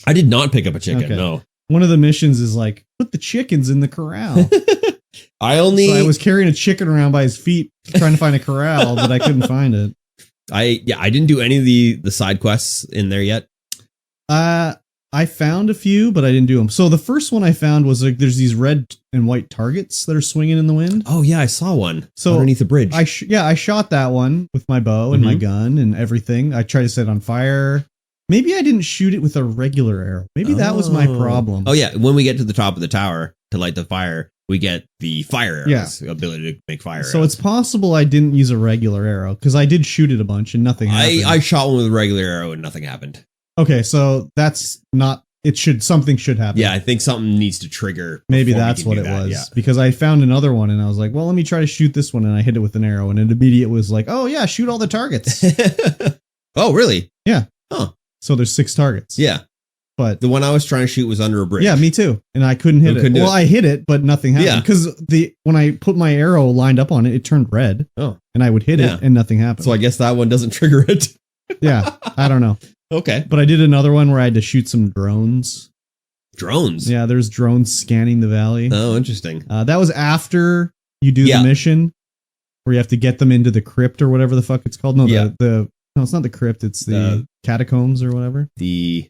I did not pick up a chicken, no. One of the missions is like, put the chickens in the corral. I was carrying a chicken around by his feet trying to find a corral, but I couldn't find it. I didn't do any of the side quests in there yet. I found a few, but I didn't do them. So the first one I found was like there's these red and white targets that are swinging in the wind. Oh yeah, I saw one. So underneath the bridge. I shot that one with my bow and my gun and everything. I tried to set it on fire. Maybe I didn't shoot it with a regular arrow. Maybe that was my problem. Oh yeah, when we get to the top of the tower to light the fire, we get the fire arrows, ability to make fire arrows. So it's possible I didn't use a regular arrow because I did shoot it a bunch and nothing happened. I shot one with a regular arrow and nothing happened. Okay, so that's not. Something should happen. Yeah, I think something needs to trigger. Maybe that's what it was. Because I found another one and I was like, well, let me try to shoot this one, and I hit it with an arrow, and it immediately was like, oh yeah, shoot all the targets. Oh really? Yeah. Huh. So there's 6 targets. Yeah. But the one I was trying to shoot was under a bridge. Yeah, me too. And I couldn't hit it. Well, I hit it, but nothing happened. Because when I put my arrow lined up on it, it turned red. Oh. And I would hit it and nothing happened. So I guess that one doesn't trigger it. Yeah. I don't know. Okay. But I did another one where I had to shoot some drones. Drones? Yeah, there's drones scanning the valley. Oh, interesting. That was after you do the mission where you have to get them into the crypt or whatever the fuck it's called. No, no, it's not the crypt. It's the catacombs or whatever. I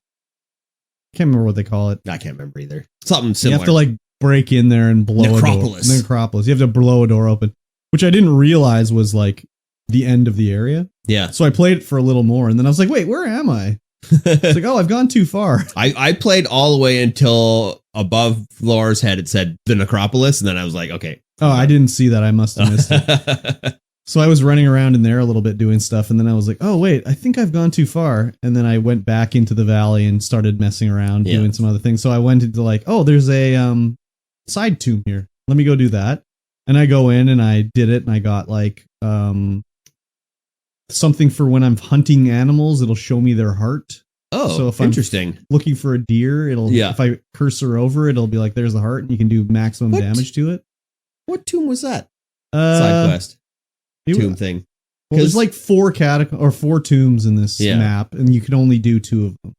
can't remember what they call it. I can't remember either. Something similar. You have to like break in there and blow Necropolis. a door. Necropolis. You have to blow a door open, which I didn't realize was like the end of the area. Yeah. So I played it for a little more, and then I was like, wait, where am I? It's like, oh, I've gone too far. I played all the way until above Laura's head it said the Necropolis, and then I was like, okay. Oh, I didn't see that. I must have missed it. So I was running around in there a little bit doing stuff, and then I was like, oh, wait, I think I've gone too far. And then I went back into the valley and started messing around doing some other things. So I went into like, oh, there's a side tomb here. Let me go do that. And I go in and I did it, and I got like something for when I'm hunting animals, it'll show me their heart. Oh, so if interesting. I'm looking for a deer, if I cursor over, it'll be like, there's the heart, and you can do maximum damage to it. What tomb was that? Side quest. Tomb thing. Well, there's like 4 tombs in this map, and you can only do 2 of them.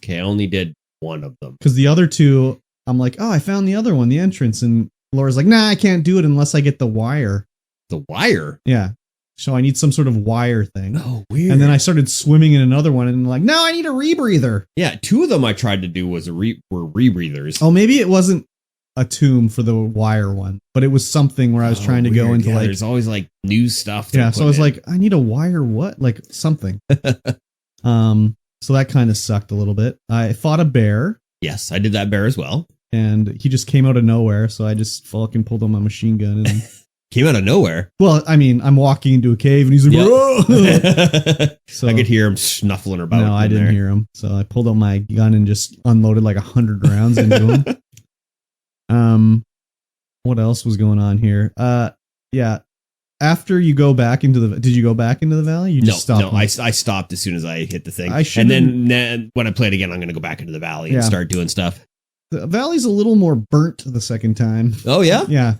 Okay, I only did 1 of them. Because the other 2, I'm like, oh, I found the other one, the entrance, and Laura's like, nah, I can't do it unless I get the wire. The wire? Yeah. So I need some sort of wire thing. Oh, weird. And then I started swimming in another one, and like, no, I need a rebreather. Yeah, 2 of them I tried to do were rebreathers. Oh, maybe it wasn't a tomb for the wire one, but it was something where I was trying to go into like, there's always like new stuff. Yeah. So I was like, I need a wire. What? Like something. So that kind of sucked a little bit. I fought a bear. Yes, I did that bear as well. And he just came out of nowhere. So I just fucking pulled on my machine gun and came out of nowhere. Well, I mean, I'm walking into a cave and he's like, whoa. So I could hear him snuffling about. No, I didn't hear him. So I pulled out my gun and just unloaded like 100 rounds into him. What else was going on here? Yeah. After you go back into did you go back into the valley? You just stopped. No, I stopped as soon as I hit the thing. And then when I play it again, I'm going to go back into the valley and start doing stuff. The valley's a little more burnt the second time. Oh yeah? Yeah.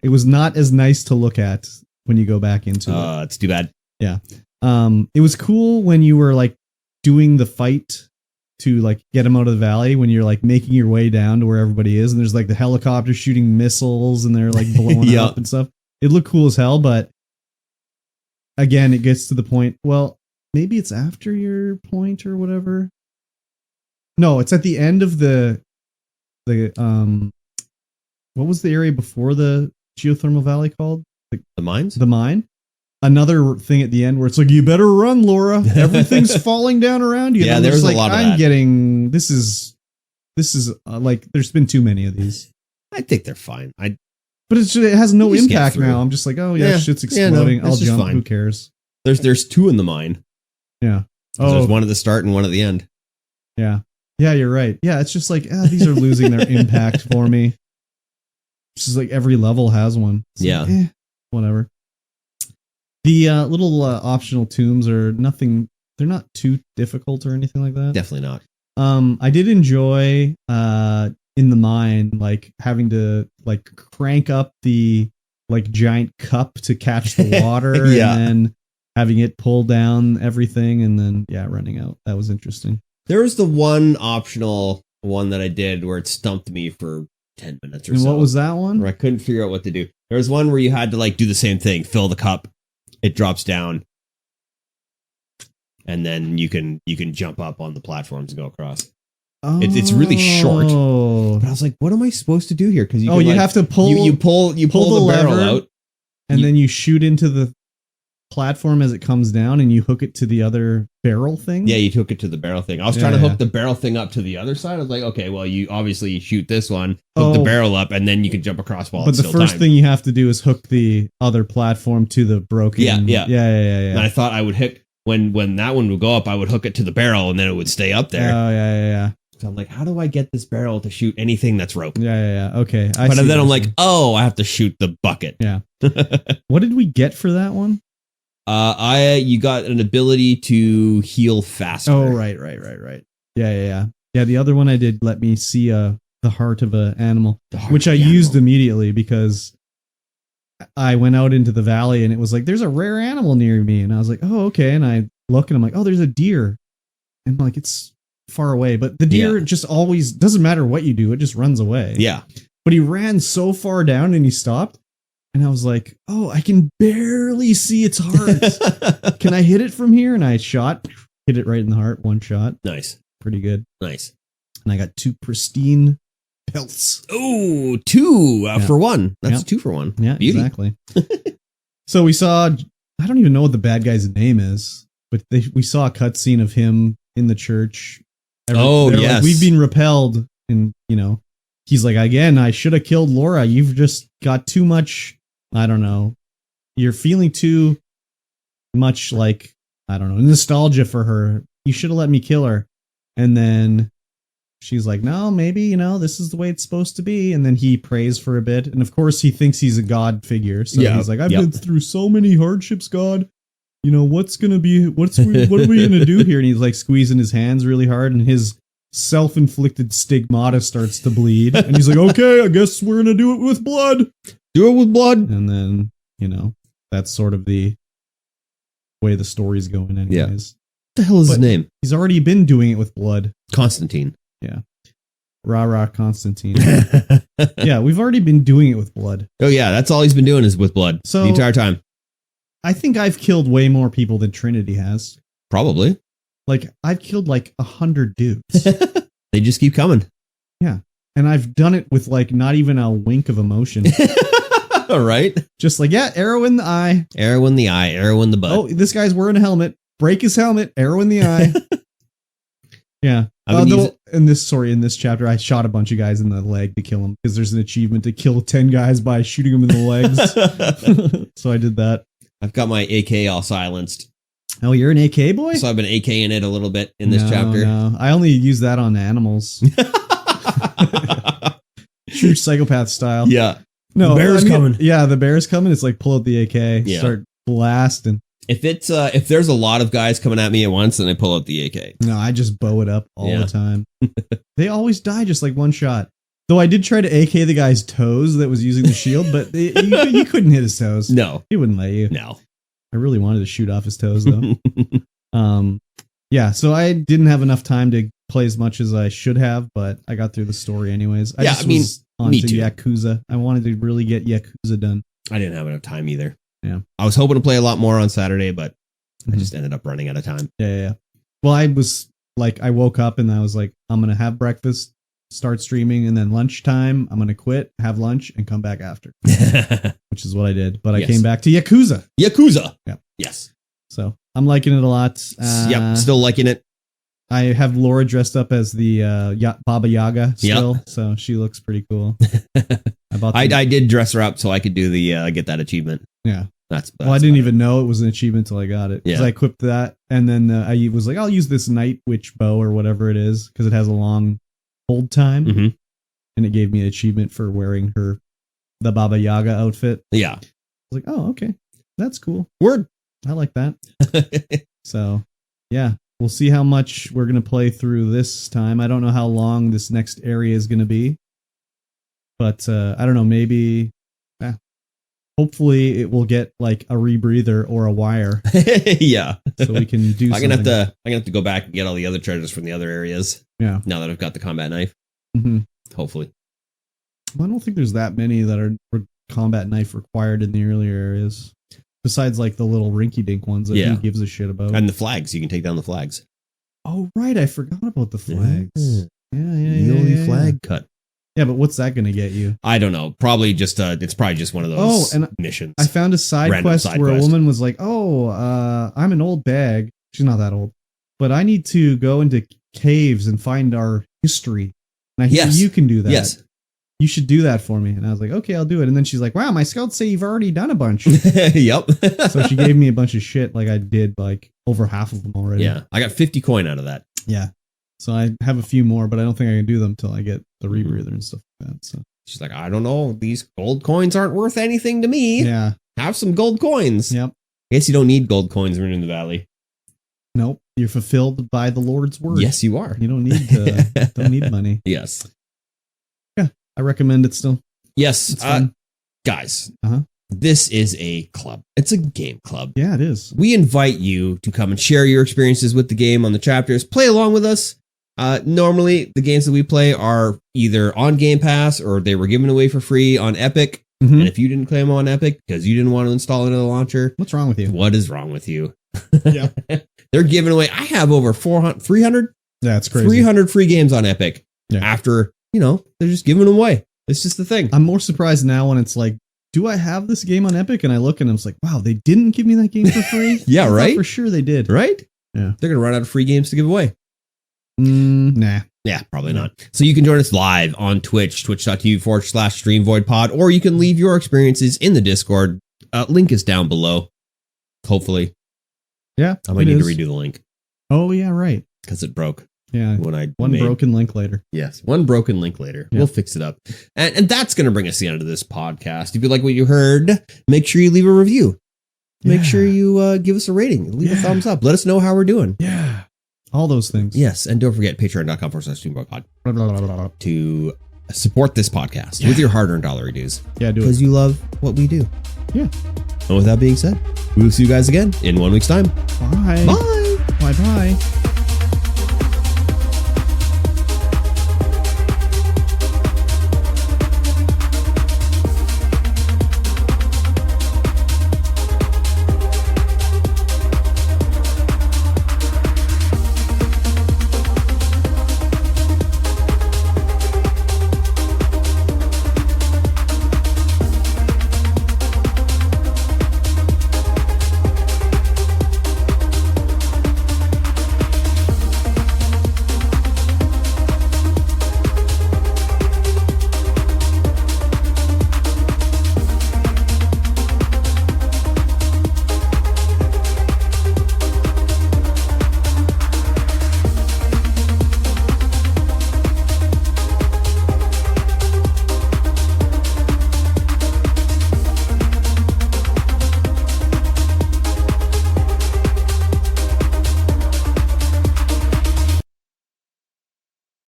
It was not as nice to look at when you go back into it. It's too bad. Yeah. It was cool when you were like doing the fight to like get him out of the valley, when you're like making your way down to where everybody is, and there's like the helicopter shooting missiles and they're like blowing up and stuff. It looked cool as hell, but again, it gets to the point. Well, maybe it's after your point or whatever. No, it's at the end of the what was the area before the geothermal valley called? The mines? The mine. Another thing at the end where it's like, you better run, Laura. Everything's falling down around you. Yeah, there's like, a lot of that. This is like, there's been too many of these. I think they're fine. But it has no impact now. I'm just like, oh yeah, shit's exploding. I'll jump. Fine. Who cares? There's 2 in the mine. Yeah. There's one at the start and one at the end. Yeah. Yeah, you're right. Yeah, it's just like, these are losing their impact for me. It's just like every level has one. It's like, whatever. The little optional tombs are nothing. They're not too difficult or anything like that. Definitely not. I did enjoy in the mine, like having to like crank up the like giant cup to catch the water and then having it pull down everything and then running out. That was interesting. There was the one optional one that I did where it stumped me for 10 minutes or And so. what was that one? Where I couldn't figure out what to do. There was one where you had to like do the same thing, fill the cup, it drops down, and then you can jump up on the platforms and go across. It's really short. But I was like, what am I supposed to do here? Because you have to pull you pull the barrel lever, out, and then you shoot into the platform as it comes down, and you hook it to the other barrel thing. Yeah, you hook it to the barrel thing. I was trying to hook the barrel thing up to the other side. I was like, okay, well, you obviously shoot this one, hook the barrel up, and then you can jump across while it's still But the first thing you have to do is hook the other platform to the broken. Yeah. And I thought I would hit when that one would go up, I would hook it to the barrel, and then it would stay up there. Oh yeah. So I'm like, how do I get this barrel to shoot anything that's rope? Yeah. Okay. But then I'm like, oh, I have to shoot the bucket. Yeah. What did we get for that one? You got an ability to heal faster. Oh, right. Yeah. The other one I did let me see the heart of an animal, which I used immediately because I went out into the valley and it was like, there's a rare animal near me. And I was like, oh, okay. And I look and I'm like, oh, there's a deer. And I'm like, it's far away. But the deer just always, doesn't matter what you do, it just runs away. Yeah. But he ran so far down and he stopped. And I was like, oh, I can barely see its heart. Can I hit it from here? And I hit it right in the heart. One shot. Nice. Pretty good. Nice. And I got 2 pristine pelts. Oh, 2 for 1. That's 2 for 1. Yeah, Beauty. Exactly. So we saw, I don't even know what the bad guy's name is, but we saw a cutscene of him in the church. Yes. Like, we've been repelled. And, he's like, again, I should have killed Laura. You've just got too much. I don't know. You're feeling too much like, I don't know, nostalgia for her. You should have let me kill her. And then she's like, no, maybe, this is the way it's supposed to be. And then he prays for a bit. And of course he thinks he's a God figure. So he's like, I've been through so many hardships, God. What are we going to do here? And he's like squeezing his hands really hard and his self-inflicted stigmata starts to bleed. And he's like, okay, I guess we're going to do it with blood. Do it with blood. And then, that's sort of the way the story's going anyways. Yeah. What the hell is his name? He's already been doing it with blood. Constantine. Yeah. Rah, Constantine. Yeah, we've already been doing it with blood. Oh, yeah. That's all he's been doing is with blood. So the entire time. I think I've killed way more people than Trinity has. Probably. Like, I've killed 100 dudes. They just keep coming. Yeah. And I've done it with not even a wink of emotion. All right. Just arrow in the eye. Arrow in the eye. Arrow in the butt. Oh, this guy's wearing a helmet. Break his helmet. Arrow in the eye. Yeah. In this chapter, I shot a bunch of guys in the leg to kill them because there's an achievement to kill 10 guys by shooting them in the legs. So I did that. I've got my AK all silenced. Oh, you're an AK boy? So I've been AKing it a little bit in this chapter. No, I only use that on animals. True psychopath style. Yeah. No, the bear's coming. Yeah, the bear's coming. It's like pull out the AK, start blasting. If there's a lot of guys coming at me at once, then I pull out the AK. No, I just bow it up all the time. They always die just one shot. Though I did try to AK the guy's toes that was using the shield, but you couldn't hit his toes. No. He wouldn't let you. No. I really wanted to shoot off his toes though. Yeah, so I didn't have enough time to play as much as I should have, but I got through the story anyways. I was on to Yakuza. I wanted to really get Yakuza done. I didn't have enough time either. Yeah. I was hoping to play a lot more on Saturday, but I just ended up running out of time. Yeah. Well, I was I woke up and I was like, I'm going to have breakfast, start streaming, and then lunchtime, I'm going to quit, have lunch, and come back after. Which is what I did. But I came back to Yakuza. Yakuza. Yeah. Yes. So I'm liking it a lot. Yep. Still liking it. I have Laura dressed up as the Baba Yaga still, so she looks pretty cool. I did dress her up so I could do the get that achievement. Yeah. That's I didn't even know it was an achievement until I got it. Yeah. I equipped that, and then I was like, I'll use this Night Witch bow or whatever it is, because it has a long hold time. Mm-hmm. And it gave me an achievement for wearing the Baba Yaga outfit. Yeah. I was like, oh, okay. That's cool. Word. I like that. So, yeah. We'll see how much we're going to play through this time. I don't know how long this next area is going to be. But I don't know, maybe... hopefully it will get a rebreather or a wire. Yeah. So we can do I'm going to have to go back and get all the other treasures from the other areas. Yeah. Now that I've got the combat knife. Mm-hmm. Hopefully. I don't think there's that many that are combat knife required in the earlier areas. Besides like the little rinky-dink ones that Yeah. who gives a shit about. And the flags. You can take down the flags. Oh, right. I forgot about the flags. Yeah. Yeah. The only flag cut. Yeah, but what's that going to get you? I don't know. Probably just it's probably just one of those and missions. I found a side Random quest side where quest. a woman was like, I'm an old bag. She's not that old. But I need to go into caves and find our history. And I hear you can do that. Yes. You should do that for me. And I was like, okay, I'll do it. And then she's like, wow, my scouts say you've already done a bunch. Yep. So she gave me a bunch of shit. Like I did like over half of them already. Yeah. I got 50 coin out of that. Yeah. So I have a few more, but I don't think I can do them until I get the rebreather and stuff like that. So She's like, I don't know. These gold coins aren't worth anything to me. yeah. Have some gold coins. Yep. I guess you don't need gold coins when you're in the valley. Nope. You're fulfilled by the Lord's word. Yes, you are. You don't need money. Yes. Yeah. I recommend it still. Yes. It's fun. Guys, Uh-huh. this is a club. It's a game club. Yeah, it is. We invite you to come and share your experiences with the game on the chapters. Play along with us. Normally, the games that we play are either on Game Pass or they were given away for free on Epic. Mhm. And if you didn't claim them on Epic because you didn't want to install another launcher, What's wrong with you? what is wrong with you? Yeah. They're giving away. I have over 300 That's crazy. 300 free games on Epic. Yeah. After, they're just giving them away. It's just the thing. I'm more surprised now when it's like, do I have this game on Epic? And I look and I'm like, wow, they didn't give me that game for free? Yeah, I thought right? for sure they did. Right? Yeah. They're going to run out of free games to give away. Nah. Yeah, probably not. So you can join us live on Twitch, twitch.tv/StreamVoidPod, or you can leave your experiences in the Discord. Link is down below. Hopefully. Yeah. I might need to redo the link Oh, yeah, right. because it broke Yeah. when I One made. broken link later. Yes, one broken link later. Yeah. We'll fix it up. And that's going to bring us to the end of this podcast. If you like what you heard, make sure you leave a review. Make sure you give us a rating. Leave a thumbs up. Let us know how we're doing. Yeah. All those things. Yes, and don't forget patreon.com/StreamVoidPod to support this podcast with your hard-earned dollar dues. Yeah, do it. Because you love what we do. Yeah. And with that being said, we will see you guys again in 1 week's time. Bye. Bye. Bye-bye.